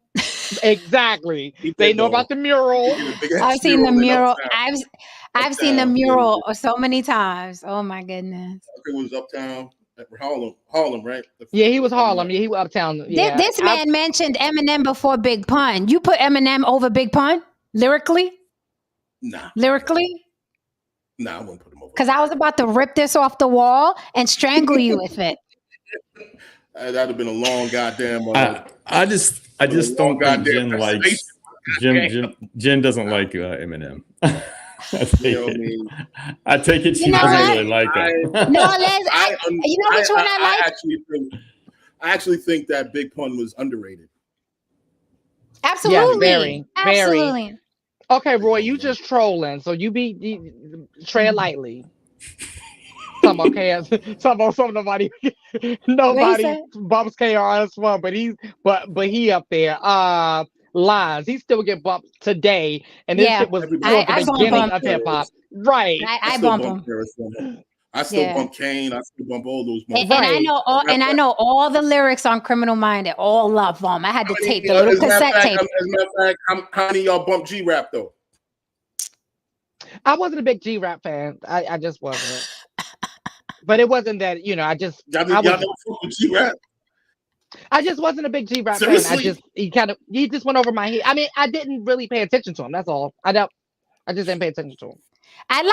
[SPEAKER 3] Exactly. They know about the mural.
[SPEAKER 1] I've seen the mural. I've seen the mural so many times. Oh my goodness.
[SPEAKER 2] It was uptown, Harlem, right?
[SPEAKER 3] Yeah, he was Harlem. Yeah, he was uptown. Yeah.
[SPEAKER 1] This man mentioned Eminem before Big Pun. You put Eminem over Big Pun lyrically?
[SPEAKER 2] Nah.
[SPEAKER 1] Lyrically?
[SPEAKER 2] Nah, I wouldn't put him over.
[SPEAKER 1] Because I was about to rip this off the wall and strangle you with it.
[SPEAKER 2] That'd have been a long goddamn.
[SPEAKER 4] I just don't think Jen likes. Jen doesn't like Eminem. I take it she doesn't really like him.
[SPEAKER 1] You know which one I like?
[SPEAKER 2] I actually think that Big Pun was underrated.
[SPEAKER 1] Absolutely.
[SPEAKER 3] Yeah, very.
[SPEAKER 1] Absolutely.
[SPEAKER 3] Okay, Roy, you just trolling, so you tread lightly. Talking about nobody bumps KRS-One, but he up there. Lines, he still get bumped today, and this shit was the beginning of hip hop. Right.
[SPEAKER 1] I bump him.
[SPEAKER 2] I still bump Kane. I still bump all those.
[SPEAKER 1] And I know all the lyrics on Criminal Minded. All of them. I had to tape the little cassette tape.
[SPEAKER 2] As a matter of fact, how many y'all bump G-Rap though?
[SPEAKER 3] I wasn't a big G-Rap fan. I just wasn't. But it wasn't that, I just
[SPEAKER 2] G-Rap.
[SPEAKER 3] I just wasn't a big G-Rap fan. He just went over my head. I mean, I didn't really pay attention to him. That's all. I just didn't pay attention to him.
[SPEAKER 1] I do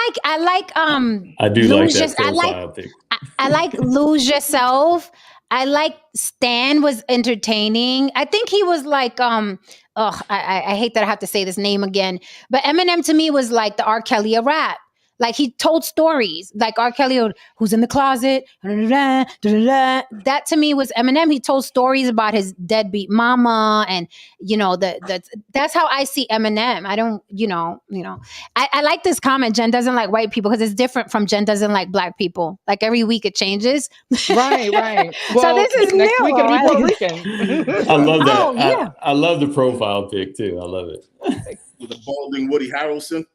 [SPEAKER 4] like that profile thing.
[SPEAKER 1] I like Lose Yourself. I like Stan was entertaining. I think he was like I hate that I have to say this name again, but Eminem to me was like the R. Kelly of rap. Like he told stories, like R. Kelly, who's in the closet. That to me was Eminem. He told stories about his deadbeat mama, and that's how I see Eminem. I don't, I like this comment. Jen doesn't like white people because it's different from Jen doesn't like black people. Like every week it changes.
[SPEAKER 3] Right. Well,
[SPEAKER 1] So this is
[SPEAKER 3] next
[SPEAKER 1] new.
[SPEAKER 3] week it'll be Puerto Rican.
[SPEAKER 4] I love that.
[SPEAKER 1] Oh, yeah.
[SPEAKER 4] I love the profile pic too. I love it.
[SPEAKER 2] With a balding Woody Harrelson.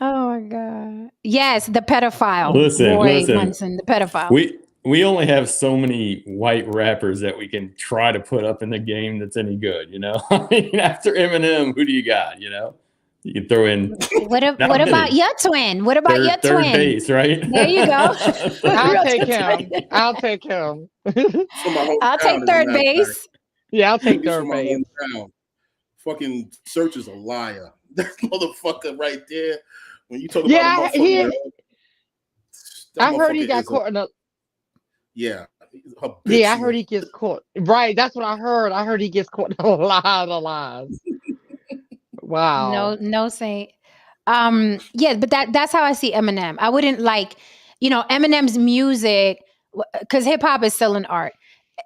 [SPEAKER 1] Oh my God. Yes, the pedophile.
[SPEAKER 4] Listen.
[SPEAKER 1] Munson, the pedophile.
[SPEAKER 4] We only have so many white rappers that we can try to put up in the game that's any good, I mean, after Eminem, who do you got, You can throw in.
[SPEAKER 1] What about your twin? What about your twin?
[SPEAKER 4] Third base, right?
[SPEAKER 1] There you go.
[SPEAKER 3] I'll take him. I'll take him.
[SPEAKER 1] I'll take third base.
[SPEAKER 3] Yeah, I'll take third base.
[SPEAKER 2] Fucking Search is a liar. That motherfucker right there. When you talk about
[SPEAKER 3] I heard he got caught in a.
[SPEAKER 2] Yeah.
[SPEAKER 3] Yeah, I heard he gets caught. Right, that's what I heard. I heard he gets caught in a lot of lies. Wow.
[SPEAKER 1] No saint. Yeah, but that's how I see Eminem. I wouldn't like, Eminem's music, because hip hop is still an art.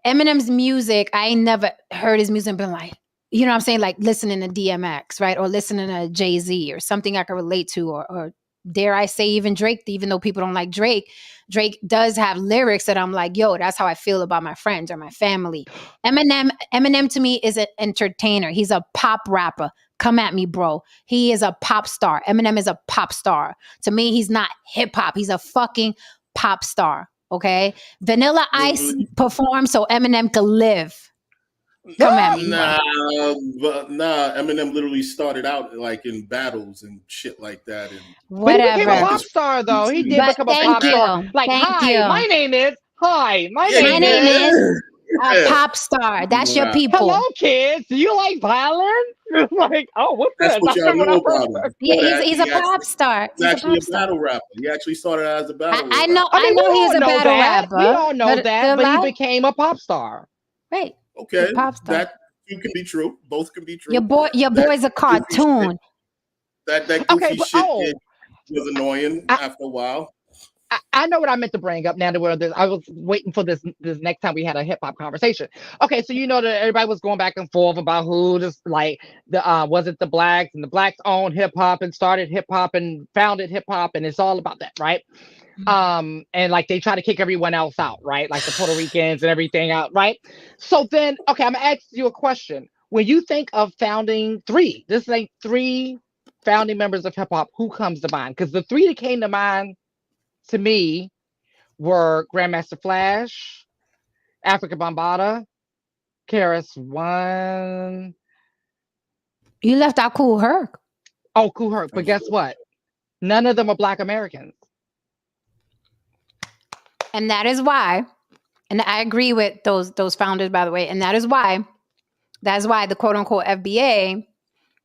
[SPEAKER 1] Eminem's music, I ain't never heard his music and been like, you know what I'm saying? Like listening to DMX, right? Or listening to Jay-Z or something I can relate to, or dare I say even Drake, even though people don't like Drake. Drake does have lyrics that I'm like, yo, that's how I feel about my friends or my family. Eminem to me is an entertainer. He's a pop rapper. Come at me, bro. He is a pop star. Eminem is a pop star. To me, he's not hip hop. He's a fucking pop star. Okay. Vanilla Ice performed so Eminem could live. Come at me.
[SPEAKER 2] Nah. Eminem literally started out like in battles and shit like that. And
[SPEAKER 1] whatever.
[SPEAKER 3] But he became a pop star, though. He did become a pop star. Like, my name is. My name is.
[SPEAKER 1] A pop star. That's your people.
[SPEAKER 3] Hello, kids. Do you like violence? Like, oh, what's
[SPEAKER 2] that's
[SPEAKER 3] this?
[SPEAKER 2] what y'all know about him.
[SPEAKER 1] Yeah, he's a pop star.
[SPEAKER 2] He's actually a battle rapper. He actually started out as a battle rapper.
[SPEAKER 1] I know he's a battle rapper.
[SPEAKER 3] We all know that, but he became a pop star.
[SPEAKER 1] Right.
[SPEAKER 2] Okay.
[SPEAKER 1] Pop star.
[SPEAKER 2] That can be true. Both can be true.
[SPEAKER 1] Your boy's a cartoon.
[SPEAKER 2] That goofy shit was annoying after a while.
[SPEAKER 3] I know what I meant to bring up now that I was waiting for this next time we had a hip hop conversation. Okay, so that everybody was going back and forth about who just like was it the blacks, and the blacks owned hip hop and started hip hop and founded hip hop, and it's all about that, right? Mm-hmm. And like they try to kick everyone else out, right? Like the Puerto Ricans and everything out, right? So then, okay, I'm gonna ask you a question. When you think of founding three founding members of hip hop, who comes to mind? Because the three that came to mind to me were Grandmaster Flash, Africa Bambaataa, KRS-One.
[SPEAKER 1] You left out Kool Herc.
[SPEAKER 3] Oh, Kool Herc. But guess what? None of them are Black Americans.
[SPEAKER 1] And that is why, and I agree with those founders, by the way, and that's why the quote unquote FBA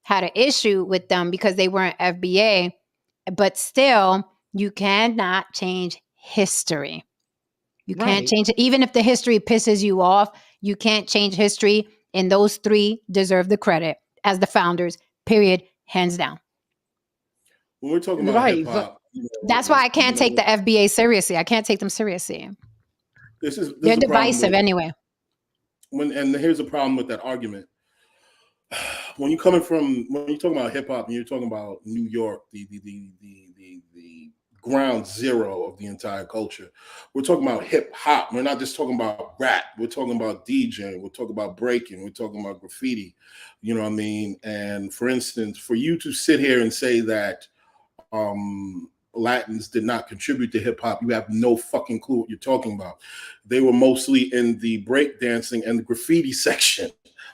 [SPEAKER 1] had an issue with them, because they weren't FBA, but still, you cannot change history. You can't change it. Even if the history pisses you off, you can't change history. And those three deserve the credit as the founders, period, hands down.
[SPEAKER 2] When we're talking about hip hop,
[SPEAKER 1] that's why I can't take the FBA seriously. I can't take them seriously. They're divisive anyway.
[SPEAKER 2] And here's the problem with that argument. When you're talking about hip hop and you're talking about New York, the ground zero of the entire culture, we're talking about hip hop. We're not just talking about rap. We're talking about DJing. We're talking about breaking. We're talking about graffiti. You know what I mean? And for instance, for you to sit here and say that Latins did not contribute to hip hop, you have no fucking clue what you're talking about. They were mostly in the break dancing and the graffiti section.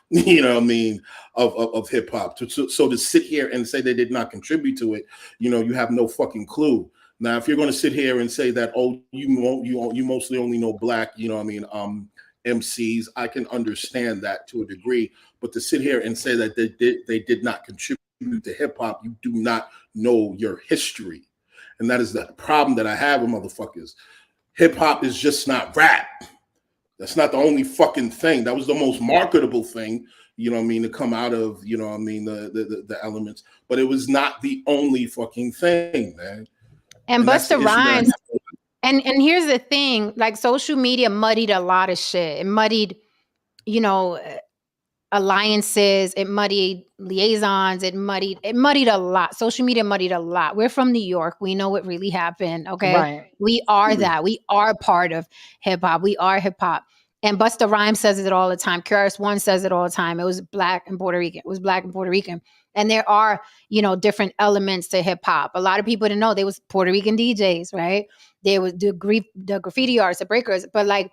[SPEAKER 2] You know what I mean, of hip hop. So to sit here and say they did not contribute to it, you have no fucking clue. Now, if you're going to sit here and say that, you mostly only know black, MCs, I can understand that to a degree. But to sit here and say that they did not contribute to hip hop, you do not know your history, and that is the problem that I have with motherfuckers. Hip hop is just not rap. That's not the only fucking thing. That was the most marketable thing, you know what I mean, to come out of, you know what I mean, the elements. But it was not the only fucking thing, man.
[SPEAKER 1] And
[SPEAKER 2] that's the
[SPEAKER 1] Busta
[SPEAKER 2] issue that I
[SPEAKER 1] Rhymes,
[SPEAKER 2] have.
[SPEAKER 1] and here's the thing, like social media muddied a lot of shit. It muddied, you know, alliances, it muddied liaisons, it muddied a lot. Social media muddied a lot. We're from New York. We know what really happened. Okay.
[SPEAKER 3] Right.
[SPEAKER 1] We are that. We are part of hip hop. We are hip hop. And Busta Rhymes says it all the time. KRS One says it all the time. It was black and Puerto Rican. It was black and Puerto Rican. And there are, you know, different elements to hip hop. A lot of people didn't know they was Puerto Rican DJs, right? They was the graffiti artists, the breakers, but like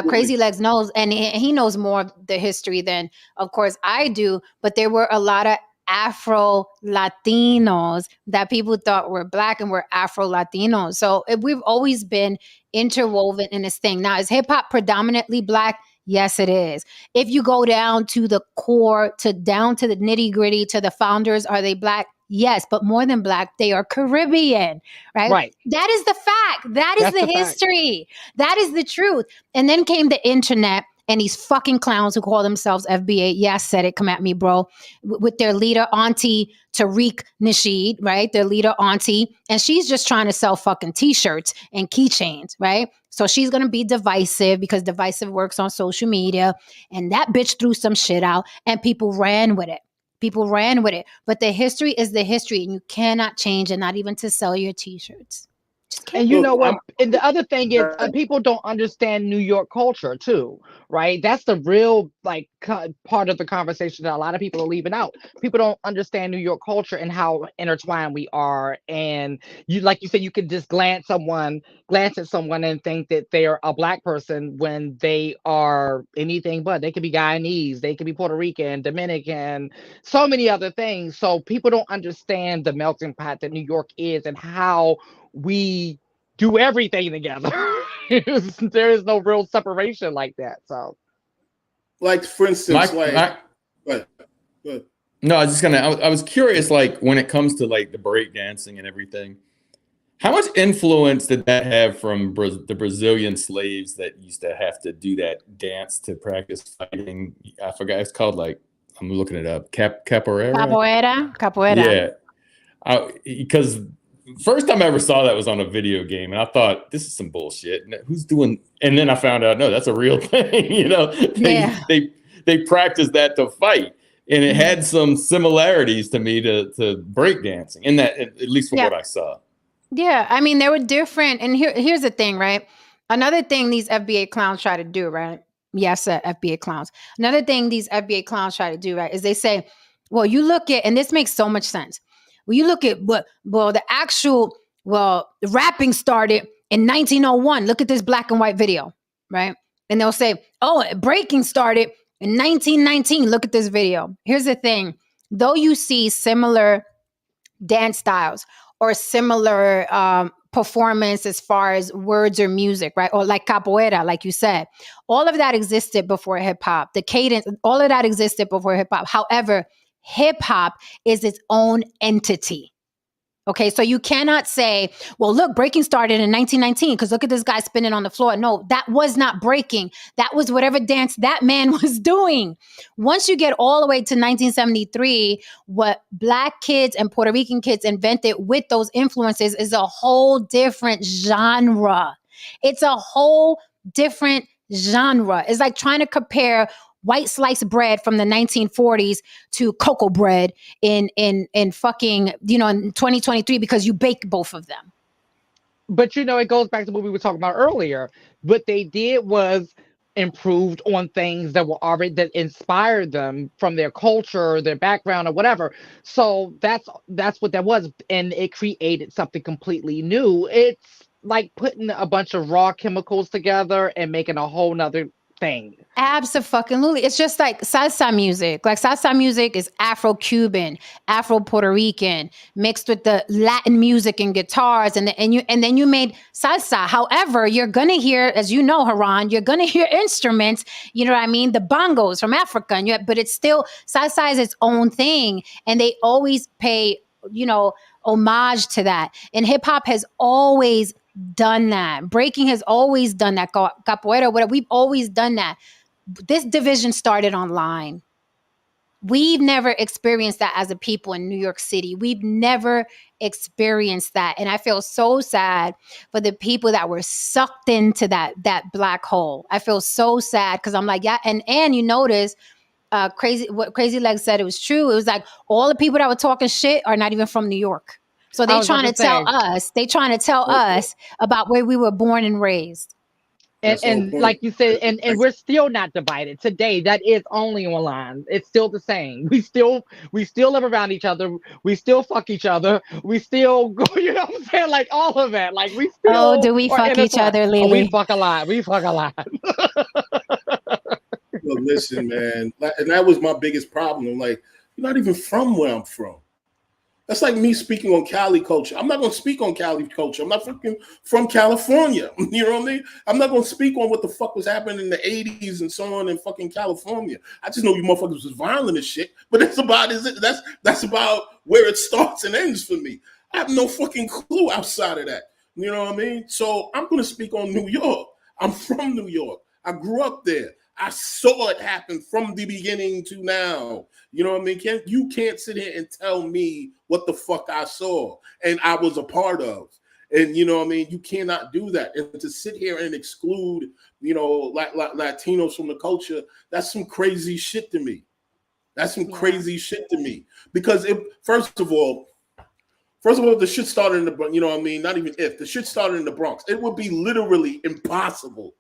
[SPEAKER 1] Crazy Legs knows, and he knows more of the history than, of course, I do. But there were a lot of Afro Latinos that people thought were black and were Afro Latinos. So we've always been interwoven in this thing. Now, is hip hop predominantly black? Yes, it is. If you go down to the core, down to the nitty gritty, to the founders, are they black? Yes, but more than black, they are Caribbean, right?
[SPEAKER 3] Right.
[SPEAKER 1] That is the fact. That is the history. That is the truth. And then came the internet and these fucking clowns who call themselves FBA. Yeah, I said it. Come at me, bro. With their leader, Auntie Tariq Nasheed, right? Their leader, Auntie. And she's just trying to sell fucking t-shirts and keychains, right? So she's going to be divisive because divisive works on social media. And that bitch threw some shit out and people ran with it. People ran with it. But the history is the history, and you cannot change it, not even to sell your t-shirts.
[SPEAKER 3] And you know what? And the other thing is, people don't understand New York culture too, right? That's the real like part of the conversation that a lot of people are leaving out. People don't understand New York culture and how intertwined we are. And you, like you said, you could just glance at someone and think that they're a black person when they are anything but. They could be Guyanese, they could be Puerto Rican, Dominican, so many other things. So people don't understand the melting pot that New York is and how we do everything together. There is no real separation like that. So,
[SPEAKER 2] like for instance,
[SPEAKER 4] No, I was just I was curious, like when it comes to like the break dancing and everything, how much influence did that have from the Brazilian slaves that used to have to do that dance to practice fighting? I forgot, it's called like, I'm looking it up, capoeira. Yeah, because first time I ever saw that was on a video game, and I thought, this is some bullshit. Who's doing? And then I found out, no, that's a real thing. You know, they practice that to fight, and it had some similarities to me to breakdancing, in that, at least from what I saw.
[SPEAKER 1] Yeah, I mean, they were different. And here's the thing, right? Another thing these FBA clowns try to do, right? Yes, FBA clowns. Another thing these FBA clowns try to do, right, is they say, well, you look at, and this makes so much sense. Well, you look at the rapping started in 1901. Look at this black and white video, right? And they'll say, oh, breaking started in 1919. Look at this video. Here's the thing. Though you see similar dance styles or similar performance as far as words or music, right? Or like capoeira, like you said, all of that existed before hip hop. The cadence, all of that existed before hip hop. However, hip hop is its own entity. Okay, so you cannot say, well, look, breaking started in 1919 because look at this guy spinning on the floor. No, that was not breaking. That was whatever dance that man was doing. Once you get all the way to 1973, what Black kids and Puerto Rican kids invented with those influences is a whole different genre. It's a whole different genre. It's like trying to compare white sliced bread from the 1940s to cocoa bread in fucking, in 2023 because you bake both of them.
[SPEAKER 3] But it goes back to what we were talking about earlier. What they did was improved on things that were already, that inspired them from their culture, their background, or whatever. So that's what that was, and it created something completely new. It's like putting a bunch of raw chemicals together and making a whole nother thing.
[SPEAKER 1] Absolutely. It's just like salsa music. Like salsa music is Afro-Cuban, Afro-Puerto Rican, mixed with the Latin music and guitars, and then you made salsa. However, you're gonna hear, as you know, Haran, you're gonna hear instruments. You know what I mean? The bongos from Africa, but it's still, salsa is its own thing, and they always pay homage to that. And hip hop has always done that. Breaking has always done that. Capoeira, whatever. We've always done that. This division started online. We've never experienced that as a people in New York City. We've never experienced that. And I feel so sad for the people that were sucked into that black hole. I feel so sad because I'm like, yeah. And you notice what Crazy Legs said, it was true. It was like all the people that were talking shit are not even from New York. So they trying to tell us about where we were born and raised.
[SPEAKER 3] And like you said, and we're still not divided today. That is only online. It's still the same. We still live around each other. We still fuck each other. We still go. You know what I'm saying? Like all of that. Like we still.
[SPEAKER 1] Oh, do we fuck each other, Lily?
[SPEAKER 3] Oh, we fuck a lot. We fuck a lot.
[SPEAKER 2] Well, listen, man, and that was my biggest problem. I'm like, you're not even from where I'm from. That's like me speaking on Cali culture. I'm not going to speak on Cali culture. I'm not fucking from California. You know what I mean? I'm not going to speak on what the fuck was happening in the 80s and so on in fucking California. I just know you motherfuckers was violent as shit, but that's about that's about where it starts and ends for me. I have no fucking clue outside of that. You know what I mean? So I'm going to speak on New York. I'm from New York. I grew up there. I saw it happen from the beginning to now. You know what I mean? You can't sit here and tell me what the fuck I saw and I was a part of. And you know what I mean? You cannot do that. And to sit here and exclude, you know, Latinos from the culture, that's some crazy shit to me. That's some crazy shit to me. Because first of all, if the shit started in the, you know what I mean? Not even if the shit started in the Bronx, it would be literally impossible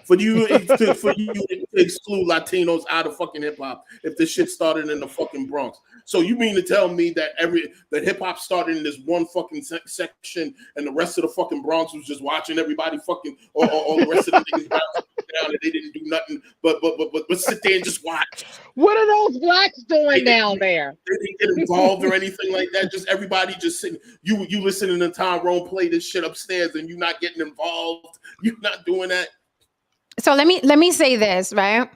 [SPEAKER 2] for you to exclude Latinos out of fucking hip hop if this shit started in the fucking Bronx. So you mean to tell me that hip hop started in this one fucking section and the rest of the fucking Bronx was just watching everybody fucking or the rest of the niggas down and they didn't do nothing but sit there and just watch.
[SPEAKER 3] What are those blacks doing down there?
[SPEAKER 2] They didn't get involved or anything like that. Just everybody just sitting. You listening to Tyrone play this shit upstairs and you not getting involved. You're not doing that.
[SPEAKER 1] So let me say this, right?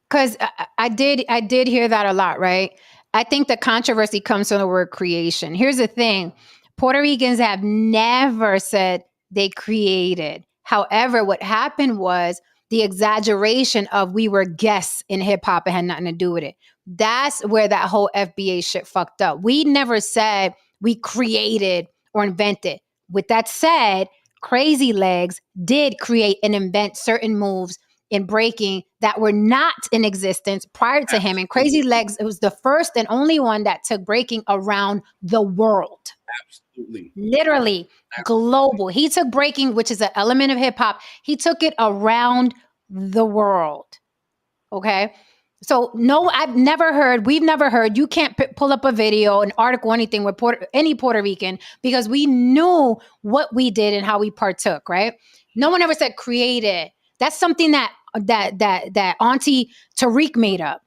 [SPEAKER 1] Because I did hear that a lot, right? I think the controversy comes from the word creation. Here's the thing. Puerto Ricans have never said they created. However, what happened was the exaggeration of we were guests in hip hop and had nothing to do with it. That's where that whole FBA shit fucked up. We never said we created or invented. With that said, Crazy Legs did create and invent certain moves in breaking that were not in existence prior to him. And Crazy Legs, it was the first and only one that took breaking around the world.
[SPEAKER 2] Absolutely.
[SPEAKER 1] Literally global. He took breaking, which is an element of hip hop. He took it around the world. Okay. So no, we've never heard, you can't pull up a video, an article, anything with any Puerto Rican, because we knew what we did and how we partook, right? No one ever said created. That's something that Auntie Tariq made up,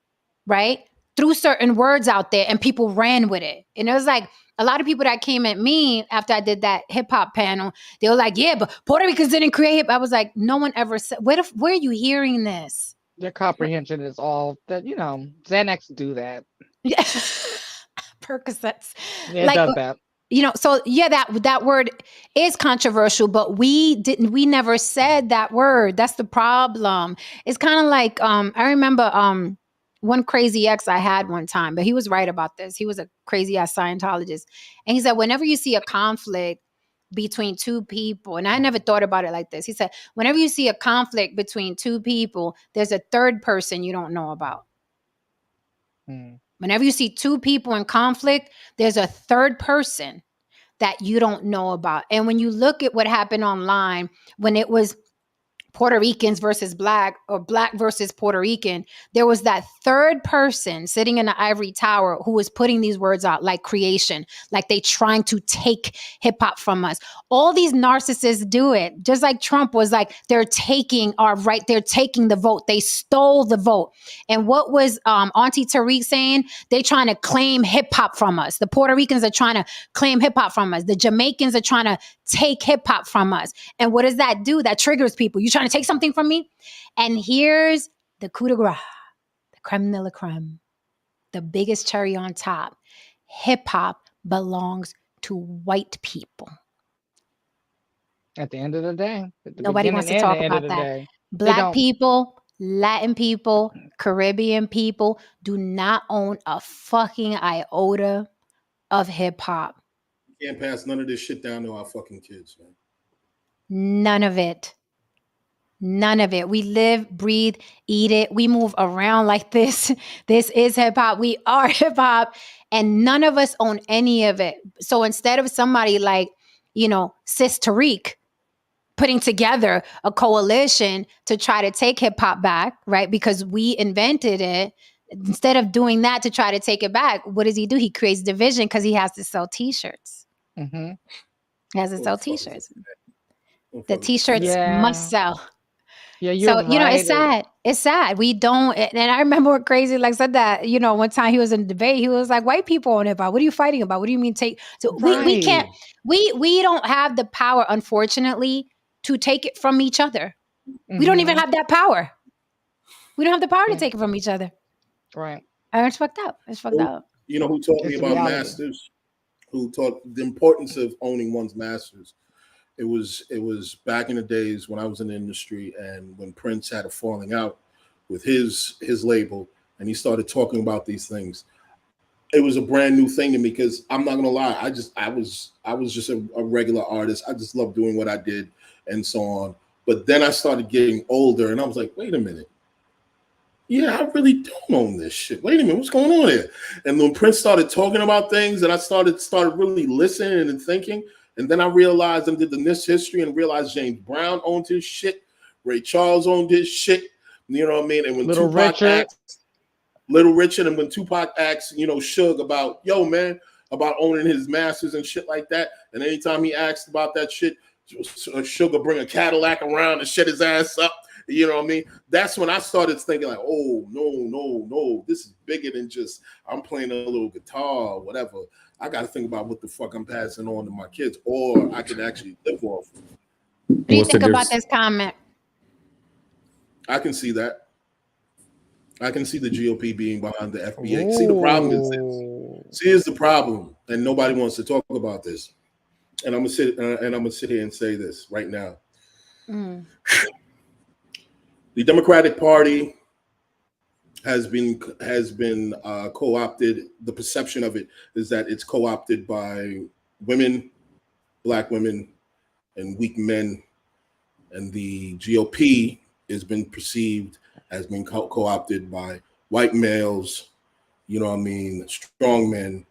[SPEAKER 1] right? Threw certain words out there and people ran with it. And it was like a lot of people that came at me after I did that hip hop panel, they were like, yeah, but Puerto Ricans didn't create hip. I was like, no one ever said, where are you hearing this?
[SPEAKER 3] Their comprehension is all that, you know, Xanax do that.
[SPEAKER 1] Yeah. Percocets.
[SPEAKER 3] Yeah, it does that.
[SPEAKER 1] You know, so yeah, that word is controversial, but we never said that word. That's the problem. It's kind of like, I remember one crazy ex I had one time, but he was right about this. He was a crazy ass Scientologist. And he said, whenever you see a conflict between two people, and I never thought about it like this. He said, whenever you see a conflict between two people, there's a third person you don't know about. Whenever you see two people in conflict, there's a third person that you don't know about. And when you look at what happened online, when it was Puerto Ricans versus Black or Black versus Puerto Rican, there was that third person sitting in the ivory tower who was putting these words out like creation, like they trying to take hip hop from us. All these narcissists do it. Just like Trump was like, they're taking our right. They're taking the vote. They stole the vote. And what was Auntie Tariq saying? They trying to claim hip hop from us. The Puerto Ricans are trying to claim hip hop from us. The Jamaicans are trying to take hip hop from us. And what does that do? That triggers people. You trying to take something from me? And here's the coup de grace, the creme de la creme, the biggest cherry on top. Hip hop belongs to white people.
[SPEAKER 3] At the end of the day, at the
[SPEAKER 1] Nobody
[SPEAKER 3] beginning
[SPEAKER 1] wants to
[SPEAKER 3] and the
[SPEAKER 1] talk
[SPEAKER 3] end of
[SPEAKER 1] about
[SPEAKER 3] the
[SPEAKER 1] that.
[SPEAKER 3] day, they
[SPEAKER 1] Black
[SPEAKER 3] don't.
[SPEAKER 1] people, Latin people, Caribbean people do not own a fucking iota of hip hop.
[SPEAKER 2] You can't pass none of this shit down to our fucking kids, man.
[SPEAKER 1] None of it. None of it. We live, breathe, eat it. We move around like this. This is hip hop. We are hip hop. And none of us own any of it. So instead of somebody like, Sis Tariq putting together a coalition to try to take hip hop back, right? Because we invented it. Instead of doing that to try to take it back, what does he do? He creates division because he has to sell t-shirts.
[SPEAKER 3] Mm-hmm.
[SPEAKER 1] He has to
[SPEAKER 2] What
[SPEAKER 1] sell
[SPEAKER 2] the fuck is
[SPEAKER 1] t-shirts.
[SPEAKER 2] What
[SPEAKER 1] The
[SPEAKER 2] the fuck is that?
[SPEAKER 1] t-shirts must
[SPEAKER 3] Yeah.
[SPEAKER 1] sell.
[SPEAKER 3] Yeah, you're
[SPEAKER 1] So,
[SPEAKER 3] right.
[SPEAKER 1] it's sad. It's sad. We don't. And I remember what Crazy like said that, one time he was in a debate. He was like, white people on hip hop. What are you fighting about? What do you mean take? So we can't,
[SPEAKER 3] Right.
[SPEAKER 1] we don't have the power, unfortunately, to take it from each other. We don't even
[SPEAKER 3] Mm-hmm.
[SPEAKER 1] have that power. We don't have the power to
[SPEAKER 3] Yeah.
[SPEAKER 1] take it from each other.
[SPEAKER 3] Right.
[SPEAKER 1] And it's fucked up. It's fucked up.
[SPEAKER 2] You know who taught me
[SPEAKER 3] It's a
[SPEAKER 2] about
[SPEAKER 3] reality.
[SPEAKER 2] masters? Who taught the importance of owning one's masters? It was back in the days when I was in the industry and when Prince had a falling out with his label and he started talking about these things. It was a brand new thing to me because I'm not gonna lie, I was just a regular artist. I just loved doing what I did and so on. But then I started getting older and I was like, wait a minute. Yeah, I really don't own this shit. Wait a minute, what's going on here? And when Prince started talking about things, and I started really listening and thinking, and then I realized and did the NIST history and realized James Brown owned his shit, Ray Charles owned his shit. You know what I mean? And when
[SPEAKER 3] Little
[SPEAKER 2] Tupac
[SPEAKER 3] Richard.
[SPEAKER 2] asked Little Richard, and when Tupac asked, Suge about, yo, man, about owning his masters and shit like that, and anytime he asked about that shit, Suge would bring a Cadillac around and shut his ass up. You know what I mean? That's when I started thinking like, oh, no, this is bigger than just I'm playing a little guitar or whatever. I got to think about what the fuck I'm passing on to my kids, or I can actually live off.
[SPEAKER 1] What do you
[SPEAKER 4] What's the
[SPEAKER 1] think about
[SPEAKER 4] difference?
[SPEAKER 1] this comment?
[SPEAKER 2] I can see that. I can see the GOP being behind the FBA. See, the problem is this.
[SPEAKER 3] Ooh.
[SPEAKER 2] See, here's the problem, and nobody wants to talk about this. And I'm gonna sit here and say this right now.
[SPEAKER 1] Mm.
[SPEAKER 2] The Democratic Party has been co-opted. The perception of it is that it's co-opted by women, black women, and weak men, and the GOP has been perceived as being co-opted by white males, strong men,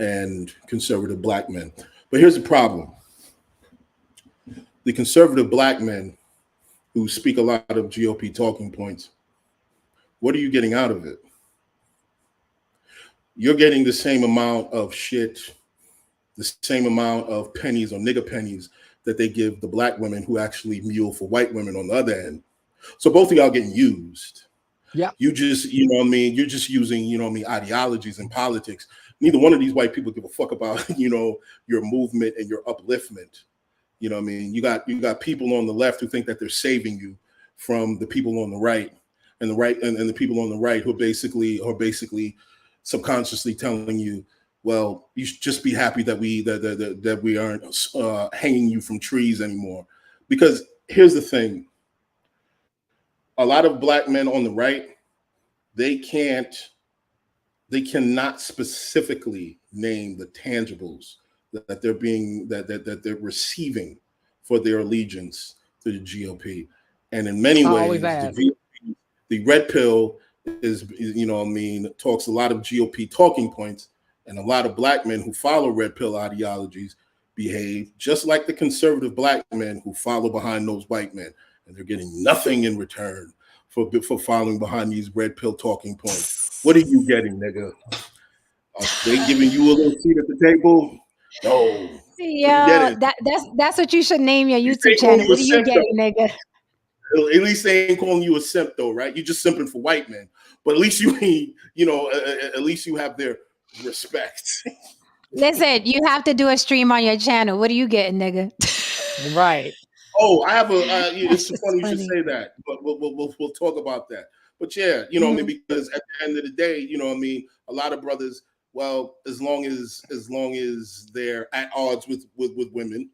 [SPEAKER 2] and conservative black men. But here's the problem. The conservative black men who speak a lot of GOP talking points, what are you getting out of it? You're getting the same amount of shit, the same amount of pennies or nigger pennies that they give the black women who actually mule for white women on the other end. So both of y'all getting used.
[SPEAKER 3] Yeah.
[SPEAKER 2] You just, you're just using, ideologies and politics. Neither one of these white people give a fuck about, your movement and your upliftment. You know what I mean? You got people on the left who think that they're saving you from the people on the right, and the people on the right who are basically subconsciously telling you, well, you should just be happy that we aren't hanging you from trees anymore. Because here's the thing. A lot of black men on the right, they cannot specifically name the tangibles that they're receiving for their allegiance to the GOP. And in many ways, the red pill is talks a lot of GOP talking points, and a lot of black men who follow red pill ideologies behave just like the conservative black men who follow behind those white men, and they're getting nothing in return for following behind these red pill talking points. What are you getting, nigga? Are they giving you a little seat at the table? No.
[SPEAKER 1] Yo, that's what you should name your YouTube channel. What are you getting, nigga?
[SPEAKER 2] At least they ain't calling you a simp, though, right? You're just simping for white men, but at least you ain't, at least you have their respect.
[SPEAKER 1] Listen, you have to do a stream on your channel. What are you getting, nigga?
[SPEAKER 3] Right.
[SPEAKER 2] Oh, I have it's funny you should say that, but we'll talk about that. But yeah, what I mean, because at the end of the day, a lot of brothers, well, as long as they're at odds with women,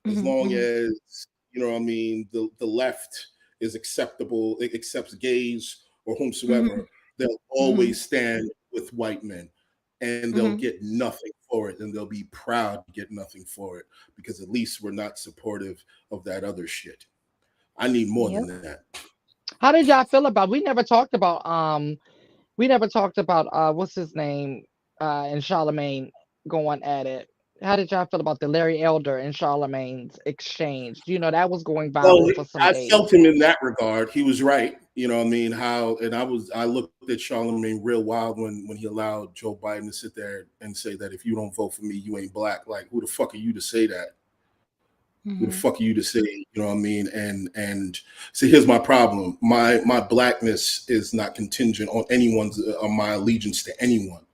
[SPEAKER 2] As long as, you know what I mean, the left is acceptable, it accepts gays or whomsoever, they'll always stand with white men, and they'll get nothing for it, and they'll be proud to get nothing for it, because at least we're not supportive of that other shit. I need more than that.
[SPEAKER 3] How did y'all feel about? We never talked about what's his name and Charlemagne going at it. How did y'all feel about the Larry Elder and Charlemagne's exchange? You know, that was going
[SPEAKER 2] Well,
[SPEAKER 3] viral for some
[SPEAKER 2] I
[SPEAKER 3] days.
[SPEAKER 2] felt him in that regard. He was right. You know what I mean? I looked at Charlemagne real wild when he allowed Joe Biden to sit there and say that if you don't vote for me, you ain't black. Like, who the fuck are you to say that? Who the fuck are you to say, you know what I mean? And see, here's my problem. My blackness is not contingent on on my allegiance to anyone.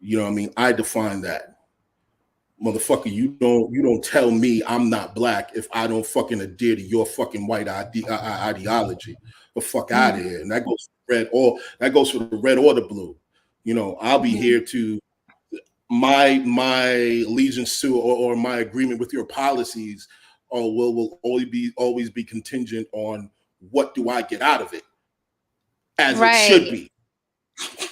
[SPEAKER 2] You know what I mean? I define that. Motherfucker, you don't tell me I'm not black if I don't fucking adhere to your fucking white ideology. The fuck out of here. And that goes for the red or the blue. You know, I'll be here to my allegiance to or my agreement with your policies will always be contingent on what do I get out of it, as it should be.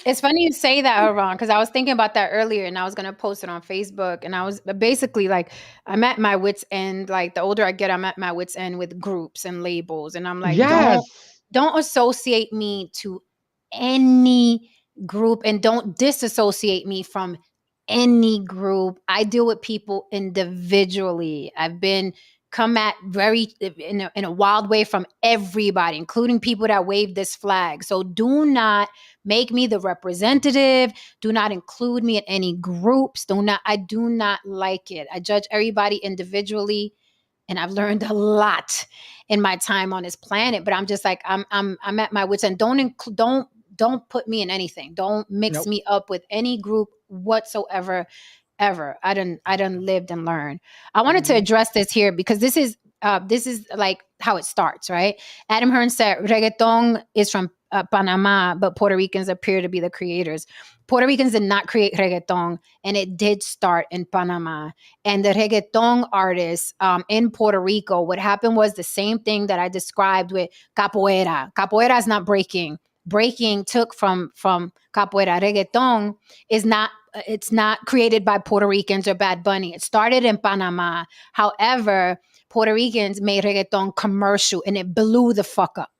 [SPEAKER 1] It's funny you say that, Ron, because I was thinking about that earlier, and I was gonna post it on Facebook, and I was basically like, I'm at my wit's end. Like, the older I get, I'm at my wit's end with groups and labels, and I'm like, don't associate me to any group, and don't disassociate me from any group. I deal with people individually. I've been come at very in a wild way from everybody, including people that wave this flag. So do not make me the representative. Do not include me in any groups. I do not like it. I judge everybody individually, and I've learned a lot in my time on this planet. But I'm just like, I'm at my wits' end. Don't put me in anything. Don't mix me up with any group whatsoever. Ever. I done lived and learned. I wanted to address this here because this is like how it starts, right? Adam Hearn said reggaeton is from Panama, but Puerto Ricans appear to be the creators. Puerto Ricans did not create reggaeton, and it did start in Panama. And the reggaeton artists in Puerto Rico, what happened was the same thing that I described with capoeira. Capoeira is not breaking. Breaking took from capoeira. Reggaeton it's not created by Puerto Ricans or Bad Bunny. It started in Panama. However, Puerto Ricans made reggaeton commercial, and it blew the fuck up.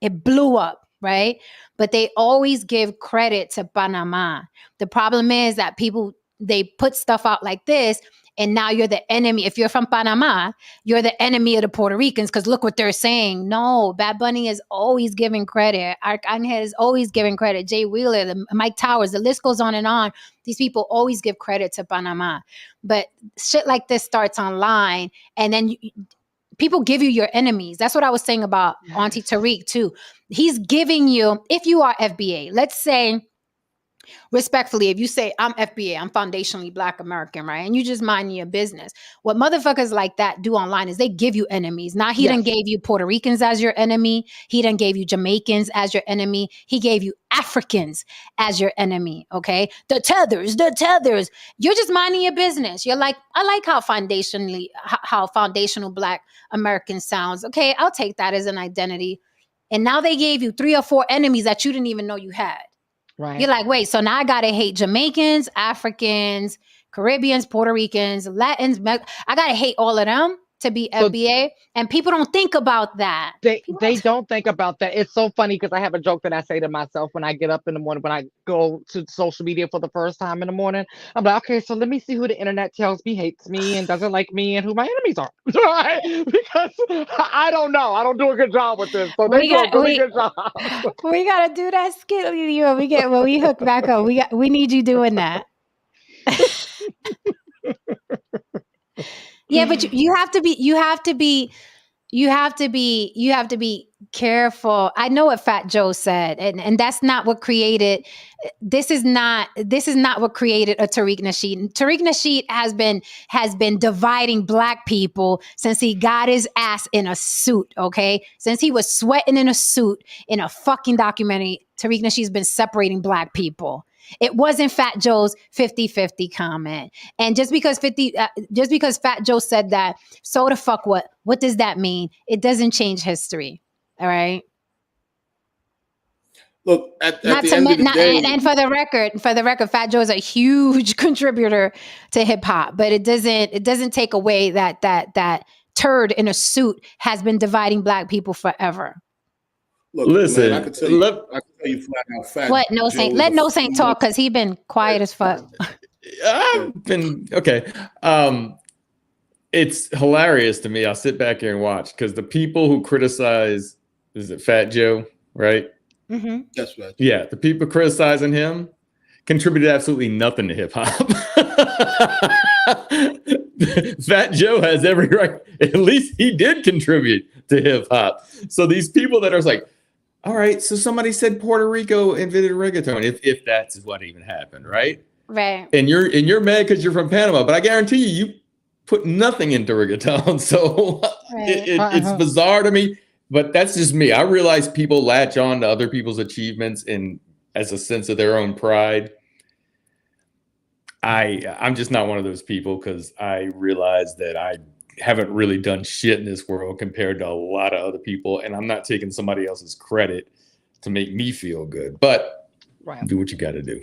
[SPEAKER 1] It blew up, right? But they always give credit to Panama. The problem is that they put stuff out like this, and now you're the enemy. If you're from Panama, you're the enemy of the Puerto Ricans because look what they're saying. No, Bad Bunny is always giving credit. Arcángel is always giving credit. Jay Wheeler, Mike Towers, the list goes on and on. These people always give credit to Panama. But shit like this starts online, and then people give you your enemies. That's what I was saying about Auntie Tariq too. He's giving you, if you are FBA, let's say, respectfully, if you say I'm FBA, I'm foundationally Black American, right? And you just mind your business. What motherfuckers like that do online is they give you enemies. Now he done gave you Puerto Ricans as your enemy. He done gave you Jamaicans as your enemy. He gave you Africans as your enemy, okay? The tethers. You're just minding your business. You're like, I like how foundational Black American sounds. Okay, I'll take that as an identity. And now they gave you 3 or 4 enemies that you didn't even know you had. Right. You're like, wait, so now I gotta hate Jamaicans, Africans, Caribbeans, Puerto Ricans, Latins. I gotta hate all of them to be FBA, and people don't think about that.
[SPEAKER 3] They don't think about that. It's so funny because I have a joke that I say to myself when I get up in the morning, when I go to social media for the first time in the morning. I'm like, okay, so let me see who the internet tells me hates me and doesn't like me and who my enemies are. Right? Because I don't know. I don't do a good job with this. So they do a really good job.
[SPEAKER 1] We gotta do that skit with you when we hook back up. We need you doing that. Yeah, but you have to be careful. I know what Fat Joe said, and that's not what created. This is not what created a Tariq Nasheed. Tariq Nasheed has been dividing Black people since he got his ass in a suit. Okay, since he was sweating in a suit in a fucking documentary, Tariq Nasheed's been separating Black people. It wasn't Fat Joe's 50-50 comment. And just because Fat Joe said that, so the fuck what? What does that mean? It doesn't change history. All right.
[SPEAKER 2] Look, at the
[SPEAKER 1] Not to
[SPEAKER 2] end of the day,
[SPEAKER 1] and for the record, Fat Joe is a huge contributor to hip hop, but it doesn't take away that turd in a suit has been dividing Black people forever.
[SPEAKER 2] look,
[SPEAKER 4] Listen,
[SPEAKER 2] man, I can tell you flat out, Fat
[SPEAKER 1] What No
[SPEAKER 2] Joe
[SPEAKER 1] Saint?
[SPEAKER 2] is
[SPEAKER 1] Let
[SPEAKER 2] a
[SPEAKER 1] No Saint talk because he been quiet as fuck.
[SPEAKER 4] I've been okay. It's hilarious to me. I'll sit back here and watch because the people who criticize, is it Fat Joe, right?
[SPEAKER 1] Mm-hmm.
[SPEAKER 2] That's right.
[SPEAKER 4] Yeah, the people criticizing him contributed absolutely nothing to hip hop. Fat Joe has every right. At least he did contribute to hip hop. So these people that are like, all right, so somebody said Puerto Rico invented reggaeton, if that's what even happened, right?
[SPEAKER 1] Right.
[SPEAKER 4] And you're mad because you're from Panama, but I guarantee you put nothing into reggaeton. So
[SPEAKER 1] Right.
[SPEAKER 4] it's bizarre to me. But that's just me. I realize people latch on to other people's achievements and as a sense of their own pride. I'm just not one of those people because I realize that I haven't really done shit in this world compared to a lot of other people. And I'm not taking somebody else's credit to make me feel good. But do what you got to do.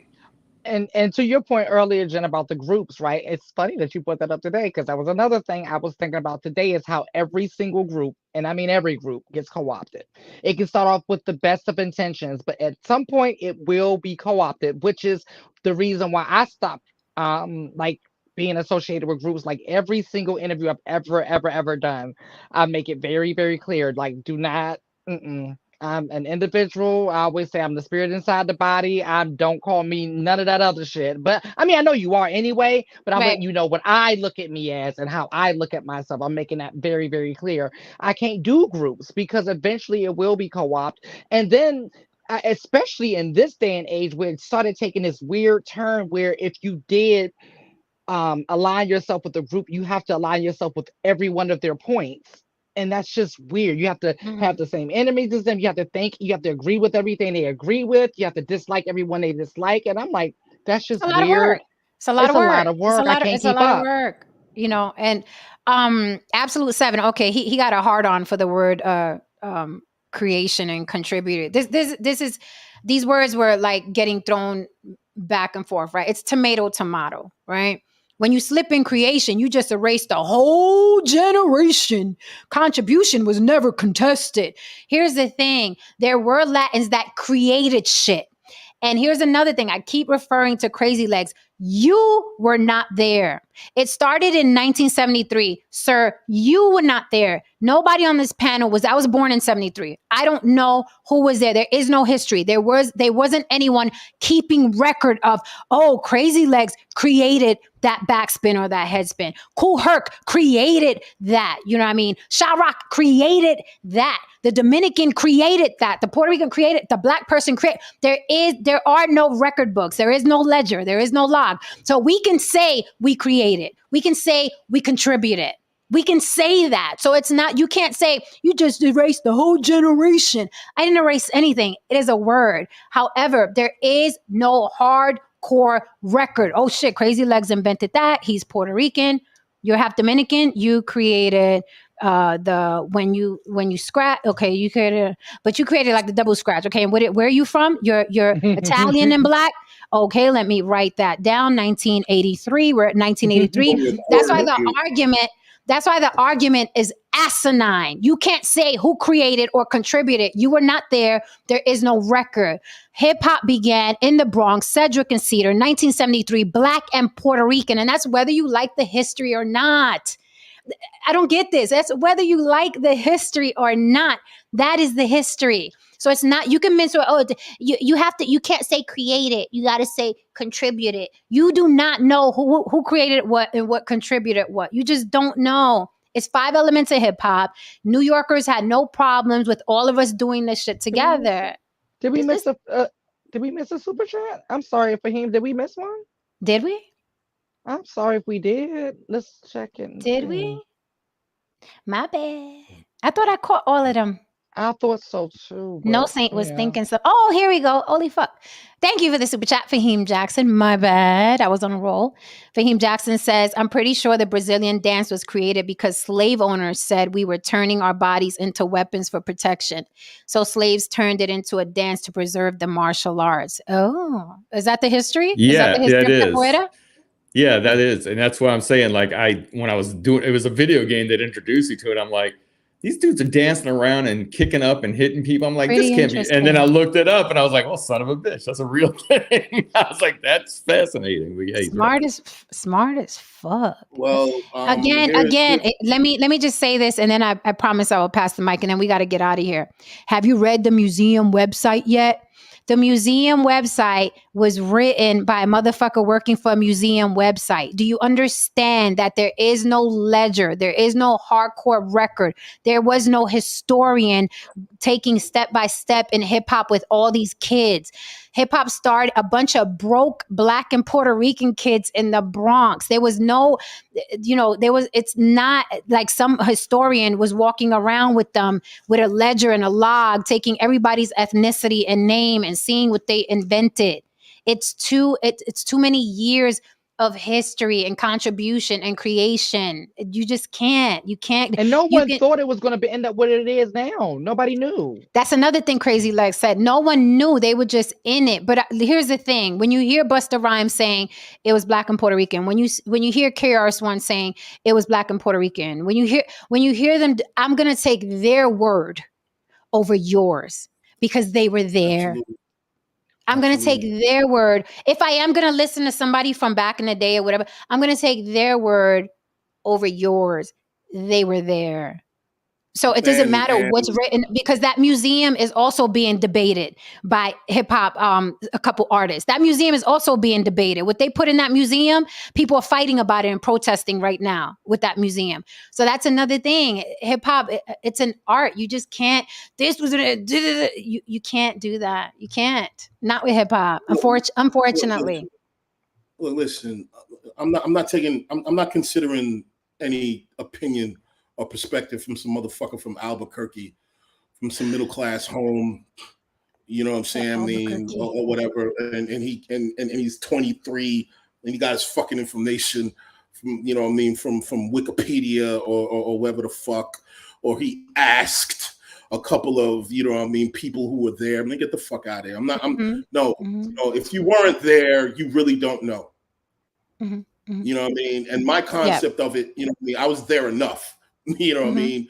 [SPEAKER 3] And to your point earlier, Jen, about the groups, right? It's funny that you put that up today because that was another thing I was thinking about today is how every single group, and I mean every group, gets co-opted. It can start off with the best of intentions, but at some point it will be co-opted, which is the reason why I stopped like being associated with groups. Like every single interview I've ever done, I make it very, very clear. Like, do not. I'm an individual. I always say I'm the spirit inside the body. Don't call me none of that other shit. But I mean, I know you are anyway, but I'm letting you know what I look at me as and how I look at myself. I'm making that very, very clear. I can't do groups because eventually it will be co-opted. And then especially in this day and age where it started taking this weird turn where if you did align yourself with the group, you have to align yourself with every one of their points. And that's just weird. You have to have the same enemies as them. You have to agree with everything they agree with. You have to dislike everyone they dislike. And I'm like, that's just weird.
[SPEAKER 1] It's a lot of work.
[SPEAKER 3] I can't keep up.
[SPEAKER 1] Work, you know. And Absolute 7. Okay, he got a hard on for the word creation and contributed. This is these words were like getting thrown back and forth, right? It's tomato, right? When you slip in creation, you just erased a whole generation. Contribution was never contested. Here's the thing. There were Latins that created shit. And here's another thing. I keep referring to Crazy Legs. You were not there. It started in 1973. Sir, you were not there. Nobody on this panel I was born in 73. I don't know who was there. There is no history. There wasn't anyone keeping record of, oh, Crazy Legs created that backspin or that headspin. Kool Herc created that. You know what I mean? Sha Rock created that. The Dominican created that. The Puerto Rican created, the Black person created. There are no record books. There is no ledger. There is no log. So we can say we created. We can say we contributed. We can say that. So it's not, you can't say you just erased the whole generation. I didn't erase anything. It is a word. However, there is no hardcore record. Oh shit, Crazy Legs invented that. He's Puerto Rican. You're half Dominican. You created when you scratch. Okay, you created like the double scratch. Okay, and where are you from? You're Italian and Black. Okay, let me write that down. 1983. We're at 1983. That's why the argument is asinine. You can't say who created or contributed. You were not there. There is no record. Hip hop began in the Bronx, Cedric and Cedar, 1973, Black and Puerto Rican. And that's whether you like the history or not. I don't get this. That's whether you like the history or not. That is the history. So it's not, you can mince, you can't say created. You got to say contributed. You do not know who created what and what contributed what. You just don't know. It's 5 elements of hip hop. New Yorkers had no problems with all of us doing this shit together.
[SPEAKER 3] Did we miss a super chat? I'm sorry, Fahim. Did we miss one?
[SPEAKER 1] Did we?
[SPEAKER 3] I'm sorry if we did. Let's check it.
[SPEAKER 1] Did we? My bad. I thought I caught all of them.
[SPEAKER 3] I thought so too,
[SPEAKER 1] No
[SPEAKER 3] but
[SPEAKER 1] Saint was
[SPEAKER 3] yeah.
[SPEAKER 1] thinking so. Oh, here we go. Holy fuck. Thank you for the super chat, Fahim Jackson. My bad. I was on a roll. Fahim Jackson says, I'm pretty sure the Brazilian dance was created because slave owners said we were turning our bodies into weapons for protection. So slaves turned it into a dance to preserve the martial arts. Oh, is that the history? Is that the
[SPEAKER 4] Yeah,
[SPEAKER 1] history
[SPEAKER 4] it
[SPEAKER 1] of
[SPEAKER 4] is.
[SPEAKER 1] capoeira?
[SPEAKER 4] Yeah, that is. And that's what I'm saying. Like when I was doing, it was a video game that introduced me to it. I'm like, these dudes are dancing around and kicking up and hitting people. I'm like, this
[SPEAKER 1] Pretty
[SPEAKER 4] can't be. And then I
[SPEAKER 1] interesting.
[SPEAKER 4] looked it up and I was like, well, son of a bitch, that's a real thing. I was like, that's fascinating. But, hey,
[SPEAKER 1] Smart as fuck.
[SPEAKER 2] Well,
[SPEAKER 1] Again, let me just say this, and then I promise I will pass the mic, and then we got to get out of here. Have you read the museum website yet? The museum website was written by a motherfucker working for a museum website. Do you understand that there is no ledger? There is no hardcore record. There was no historian taking step by step in hip hop with all these kids. Hip hop started a bunch of broke Black and Puerto Rican kids in the Bronx. There was no, it's not like some historian was walking around with them with a ledger and a log, taking everybody's ethnicity and name and seeing what they invented. It's too many years of history and contribution and creation. You just can't. You can't.
[SPEAKER 3] And no one thought it was going to end up what it is now. Nobody knew.
[SPEAKER 1] That's another thing Crazy Legs said. No one knew. They were just in it. But here's the thing. When you hear Busta Rhymes saying it was Black and Puerto Rican, when you hear KRS-One saying it was Black and Puerto Rican, when you hear them, I'm going to take their word over yours because they were there.
[SPEAKER 2] Absolutely.
[SPEAKER 1] I'm going to take their word. If I am going to listen to somebody from back in the day or whatever, I'm going to take their word over yours. They were there. So it doesn't matter what's written, because that museum is also being debated by hip hop, a couple artists. That museum is also being debated. What they put in that museum, people are fighting about it and protesting right now with that museum. So that's another thing. Hip hop, it's an art. You just can't. You can't do that. You can't. Not with hip hop. Unfortunately.
[SPEAKER 2] Look, listen. I'm not considering any opinion or perspective from some motherfucker from Albuquerque, from some middle class home, you know what I'm saying? I mean, or whatever. And he's 23 and he got his fucking information from, you know what I mean, from Wikipedia or wherever the fuck, or he asked a couple of, you know what I mean, people who were there. I mean, get the fuck out of here. No, if you weren't there, you really don't know.
[SPEAKER 1] Mm-hmm.
[SPEAKER 2] You know what I mean? And my concept of it, you know what I mean, I was there enough. You know what I mean?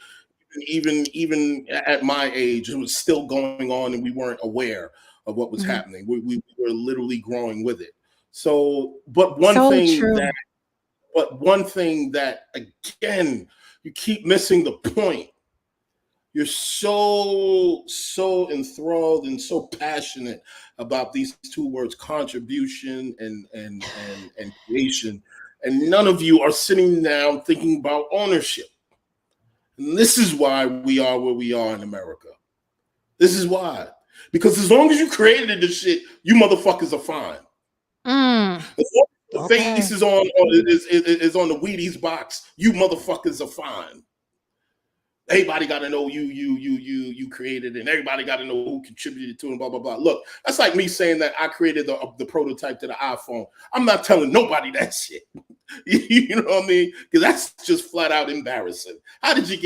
[SPEAKER 2] Even at my age, it was still going on and we weren't aware of what was happening. We were literally growing with it. So, but one thing that, again, you keep missing the point. You're so enthralled and so passionate about these two words, contribution and creation. And none of you are sitting down thinking about ownership. And this is why we are where we are in America. This is why. Because as long as you created this shit, you motherfuckers are fine. As long as the face is on the Wheaties box, you motherfuckers are fine. Everybody got to know you created it, and everybody got to know who contributed to it, and blah, blah, blah. Look, that's like me saying that I created the prototype to the iPhone. I'm not telling nobody that shit. You know what I mean? Because that's just flat out embarrassing. How did you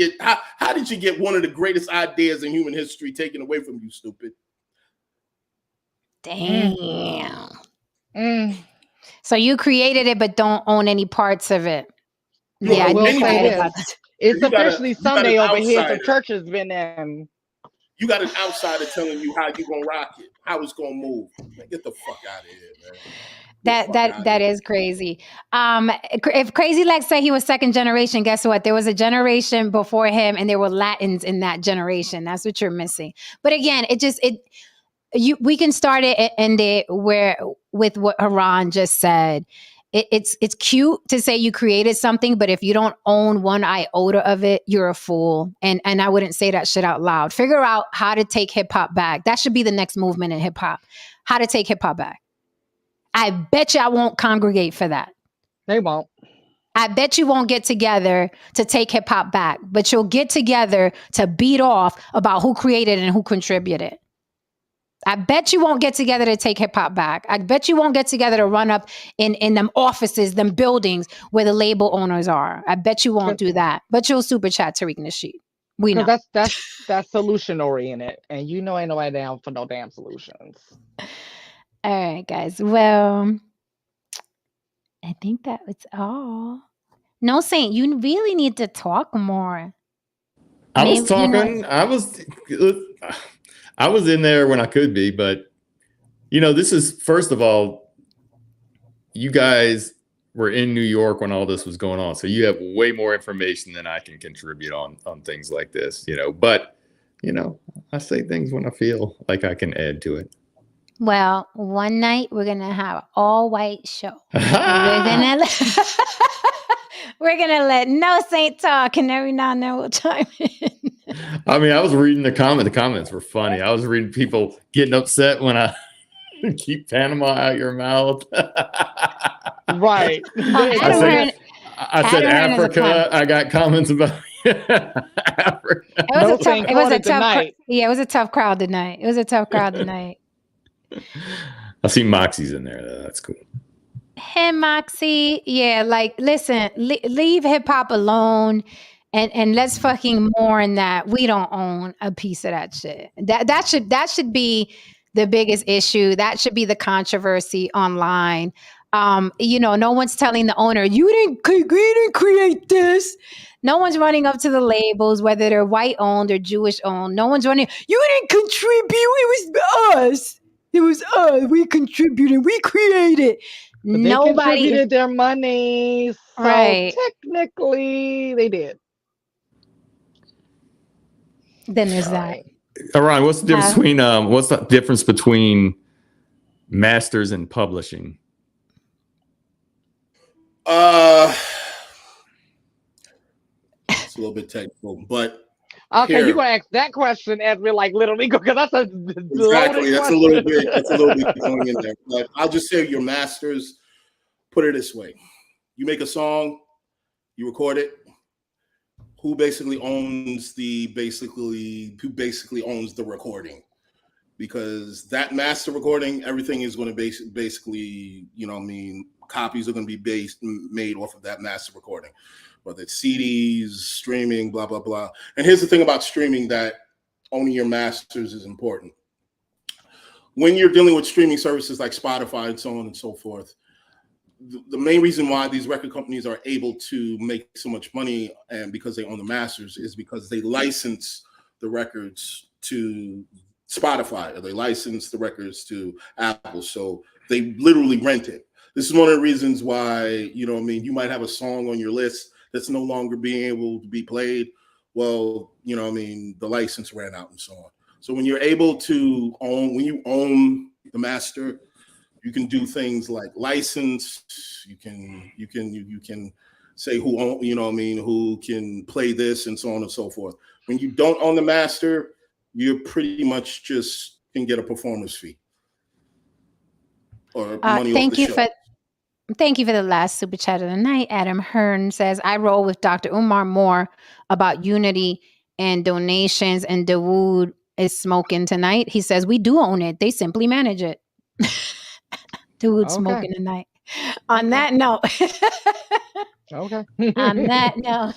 [SPEAKER 2] get one of the greatest ideas in human history taken away from you, stupid?
[SPEAKER 1] Damn. So you created it, but don't own any parts of it.
[SPEAKER 3] Yeah, I will say this. It's officially Sunday over here, so church has been in.
[SPEAKER 2] You got an outsider telling you how you gonna rock it, how it's gonna move. Man, get the fuck out of here, man.
[SPEAKER 1] That is crazy. If Crazy Legs say he was second generation, guess what? There was a generation before him, and there were Latins in that generation. That's what you're missing. But again, we can start it and end it with what Haran just said. It's cute to say you created something, but if you don't own one iota of it, you're a fool. And I wouldn't say that shit out loud. Figure out how to take hip hop back. That should be the next movement in hip hop. How to take hip hop back. I bet you I won't congregate for that.
[SPEAKER 3] They won't.
[SPEAKER 1] I bet you won't get together to take hip hop back, but you'll get together to beat off about who created and who contributed. I bet you won't get together to take hip hop back. I bet you won't get together to run up in them offices, them buildings where the label owners are. I bet you won't do that. But you'll super chat Tariq Nasheed. We know.
[SPEAKER 3] That's solution oriented, and you know ain't nobody down for no damn solutions.
[SPEAKER 1] All right, guys. Well, I think that was all. No, Saint, you really need to talk more.
[SPEAKER 4] I was talking. I was in there when I could be, but this is, first of all, you guys were in New York when all this was going on, so you have way more information than I can contribute on things like this. But I say things when I feel like I can add to it.
[SPEAKER 1] Well, one night we're gonna have an all-white show. And we're gonna let No Saint talk, and every now and then we'll chime in.
[SPEAKER 4] I mean, I was reading the comments. The comments were funny. I was reading people getting upset when I keep Panama out your mouth.
[SPEAKER 3] Right.
[SPEAKER 4] I said Africa. I got comments about Africa.
[SPEAKER 1] It was a tough crowd tonight.
[SPEAKER 4] I see Moxie's in there. That's cool.
[SPEAKER 1] Hey, Moxie. Yeah, listen, leave hip hop alone. And let's fucking mourn that we don't own a piece of that shit. That should be the biggest issue. That should be the controversy online. No one's telling the owner, we didn't create this. No one's running up to the labels, whether they're white owned or Jewish owned. No one's running, you didn't contribute. It was us. It was us. We contributed. We created.
[SPEAKER 3] But nobody contributed their money. So right. Technically, they did.
[SPEAKER 1] Then there's that.
[SPEAKER 4] Ron, what's the difference between masters and publishing?
[SPEAKER 2] It's a little bit technical, but
[SPEAKER 3] okay, you're gonna ask that question as we're literally because that's
[SPEAKER 2] exactly that's a little bit going in there. But I'll just say your masters. Put it this way: you make a song, you record it. Who basically owns the recording? Because that master recording, everything is going to basically, copies are going to be made off of that master recording, whether it's CDs, streaming, blah, blah, blah. And here's the thing about streaming that owning your masters is important. When you're dealing with streaming services like Spotify and so on and so forth, the main reason why these record companies are able to make so much money and because they own the masters is because they license the records to Spotify or they license the records to Apple. So they literally rent it. This is one of the reasons why, you might have a song on your list that's no longer being able to be played. Well, the license ran out and so on. So when you're able to when you own the master, you can do things like license. You can say who own, who can play this and so on and so forth. When you don't own the master, you pretty much just can get a performance fee or money off the show.
[SPEAKER 1] Thank you for the last super chat of the night. Adam Hearn says, I roll with Dr. Umar more about unity and donations, and Dawood is smoking tonight. He says, we do own it. They simply manage it. Dude smoking tonight. On that note.
[SPEAKER 3] Okay.
[SPEAKER 1] On that note.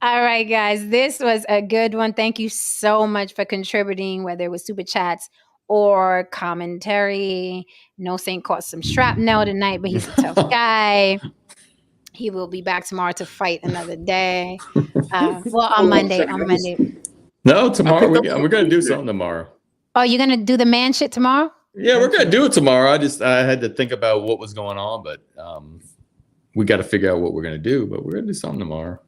[SPEAKER 1] All right, guys. This was a good one. Thank you so much for contributing, whether it was super chats or commentary. No Saint caught some shrapnel tonight, but he's a tough guy. He will be back tomorrow to fight another day. On Monday.
[SPEAKER 4] No, tomorrow. We're going to do something tomorrow.
[SPEAKER 1] Oh, you're going to do the man shit tomorrow?
[SPEAKER 4] Yeah, we're going to do it tomorrow. I had to think about what was going on, but we got to figure out what we're going to do, but we're going to do something tomorrow.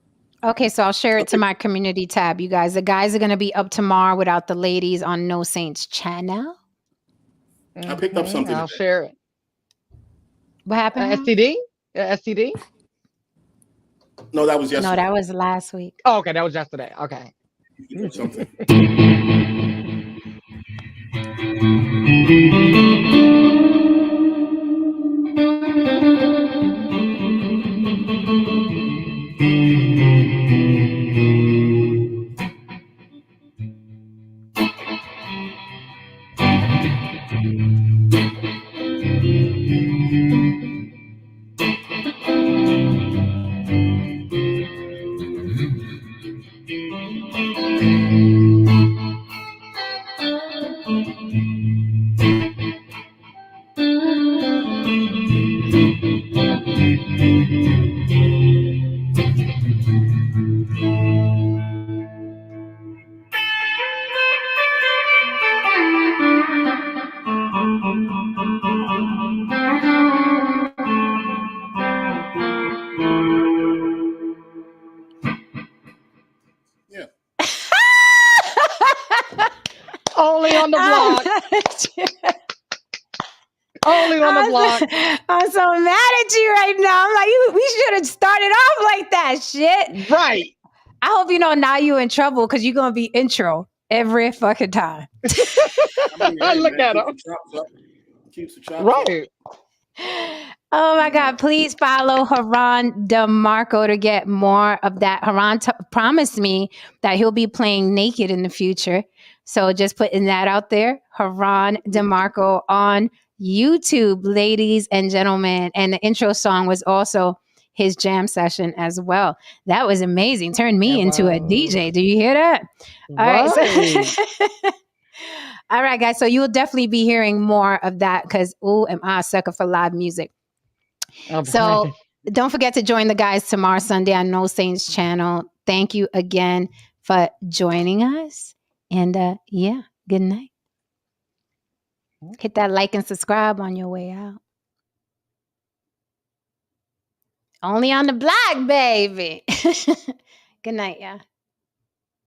[SPEAKER 1] Okay, so I'll share it to my community tab, you guys. The guys are going to be up tomorrow without the ladies on No Saints channel.
[SPEAKER 2] I picked up something.
[SPEAKER 3] I'll share it.
[SPEAKER 1] What happened?
[SPEAKER 3] STD? STD?
[SPEAKER 2] No, that was yesterday.
[SPEAKER 1] No, that was last week.
[SPEAKER 3] Oh, okay, that was yesterday. Okay.
[SPEAKER 2] Something. Yeah.
[SPEAKER 3] Only on the block. Only on the block.
[SPEAKER 1] I'm so mad at you right now. I'm like, we should have started off like that shit.
[SPEAKER 3] Right.
[SPEAKER 1] I hope you know now you in trouble because you're gonna be intro every fucking time.
[SPEAKER 2] I mean, hey,
[SPEAKER 3] Look
[SPEAKER 2] man,
[SPEAKER 3] at him.
[SPEAKER 2] Keeps the chops up.
[SPEAKER 3] Right.
[SPEAKER 1] Oh my God, please follow Haran DeMarco to get more of that. Haran promised me that he'll be playing naked in the future. So just putting that out there. Haran DeMarco on YouTube, ladies and gentlemen. And the intro song was also his jam session as well. That was amazing. Turned me into a DJ. Do you hear that? All right. So all right, guys. So you'll definitely be hearing more of that because, ooh, am I a sucker for live music. So don't forget to join the guys tomorrow, Sunday on No Saints channel. Thank you again for joining us. And yeah, good night. Hit that like and subscribe on your way out. Only on the block, baby. Good night, y'all.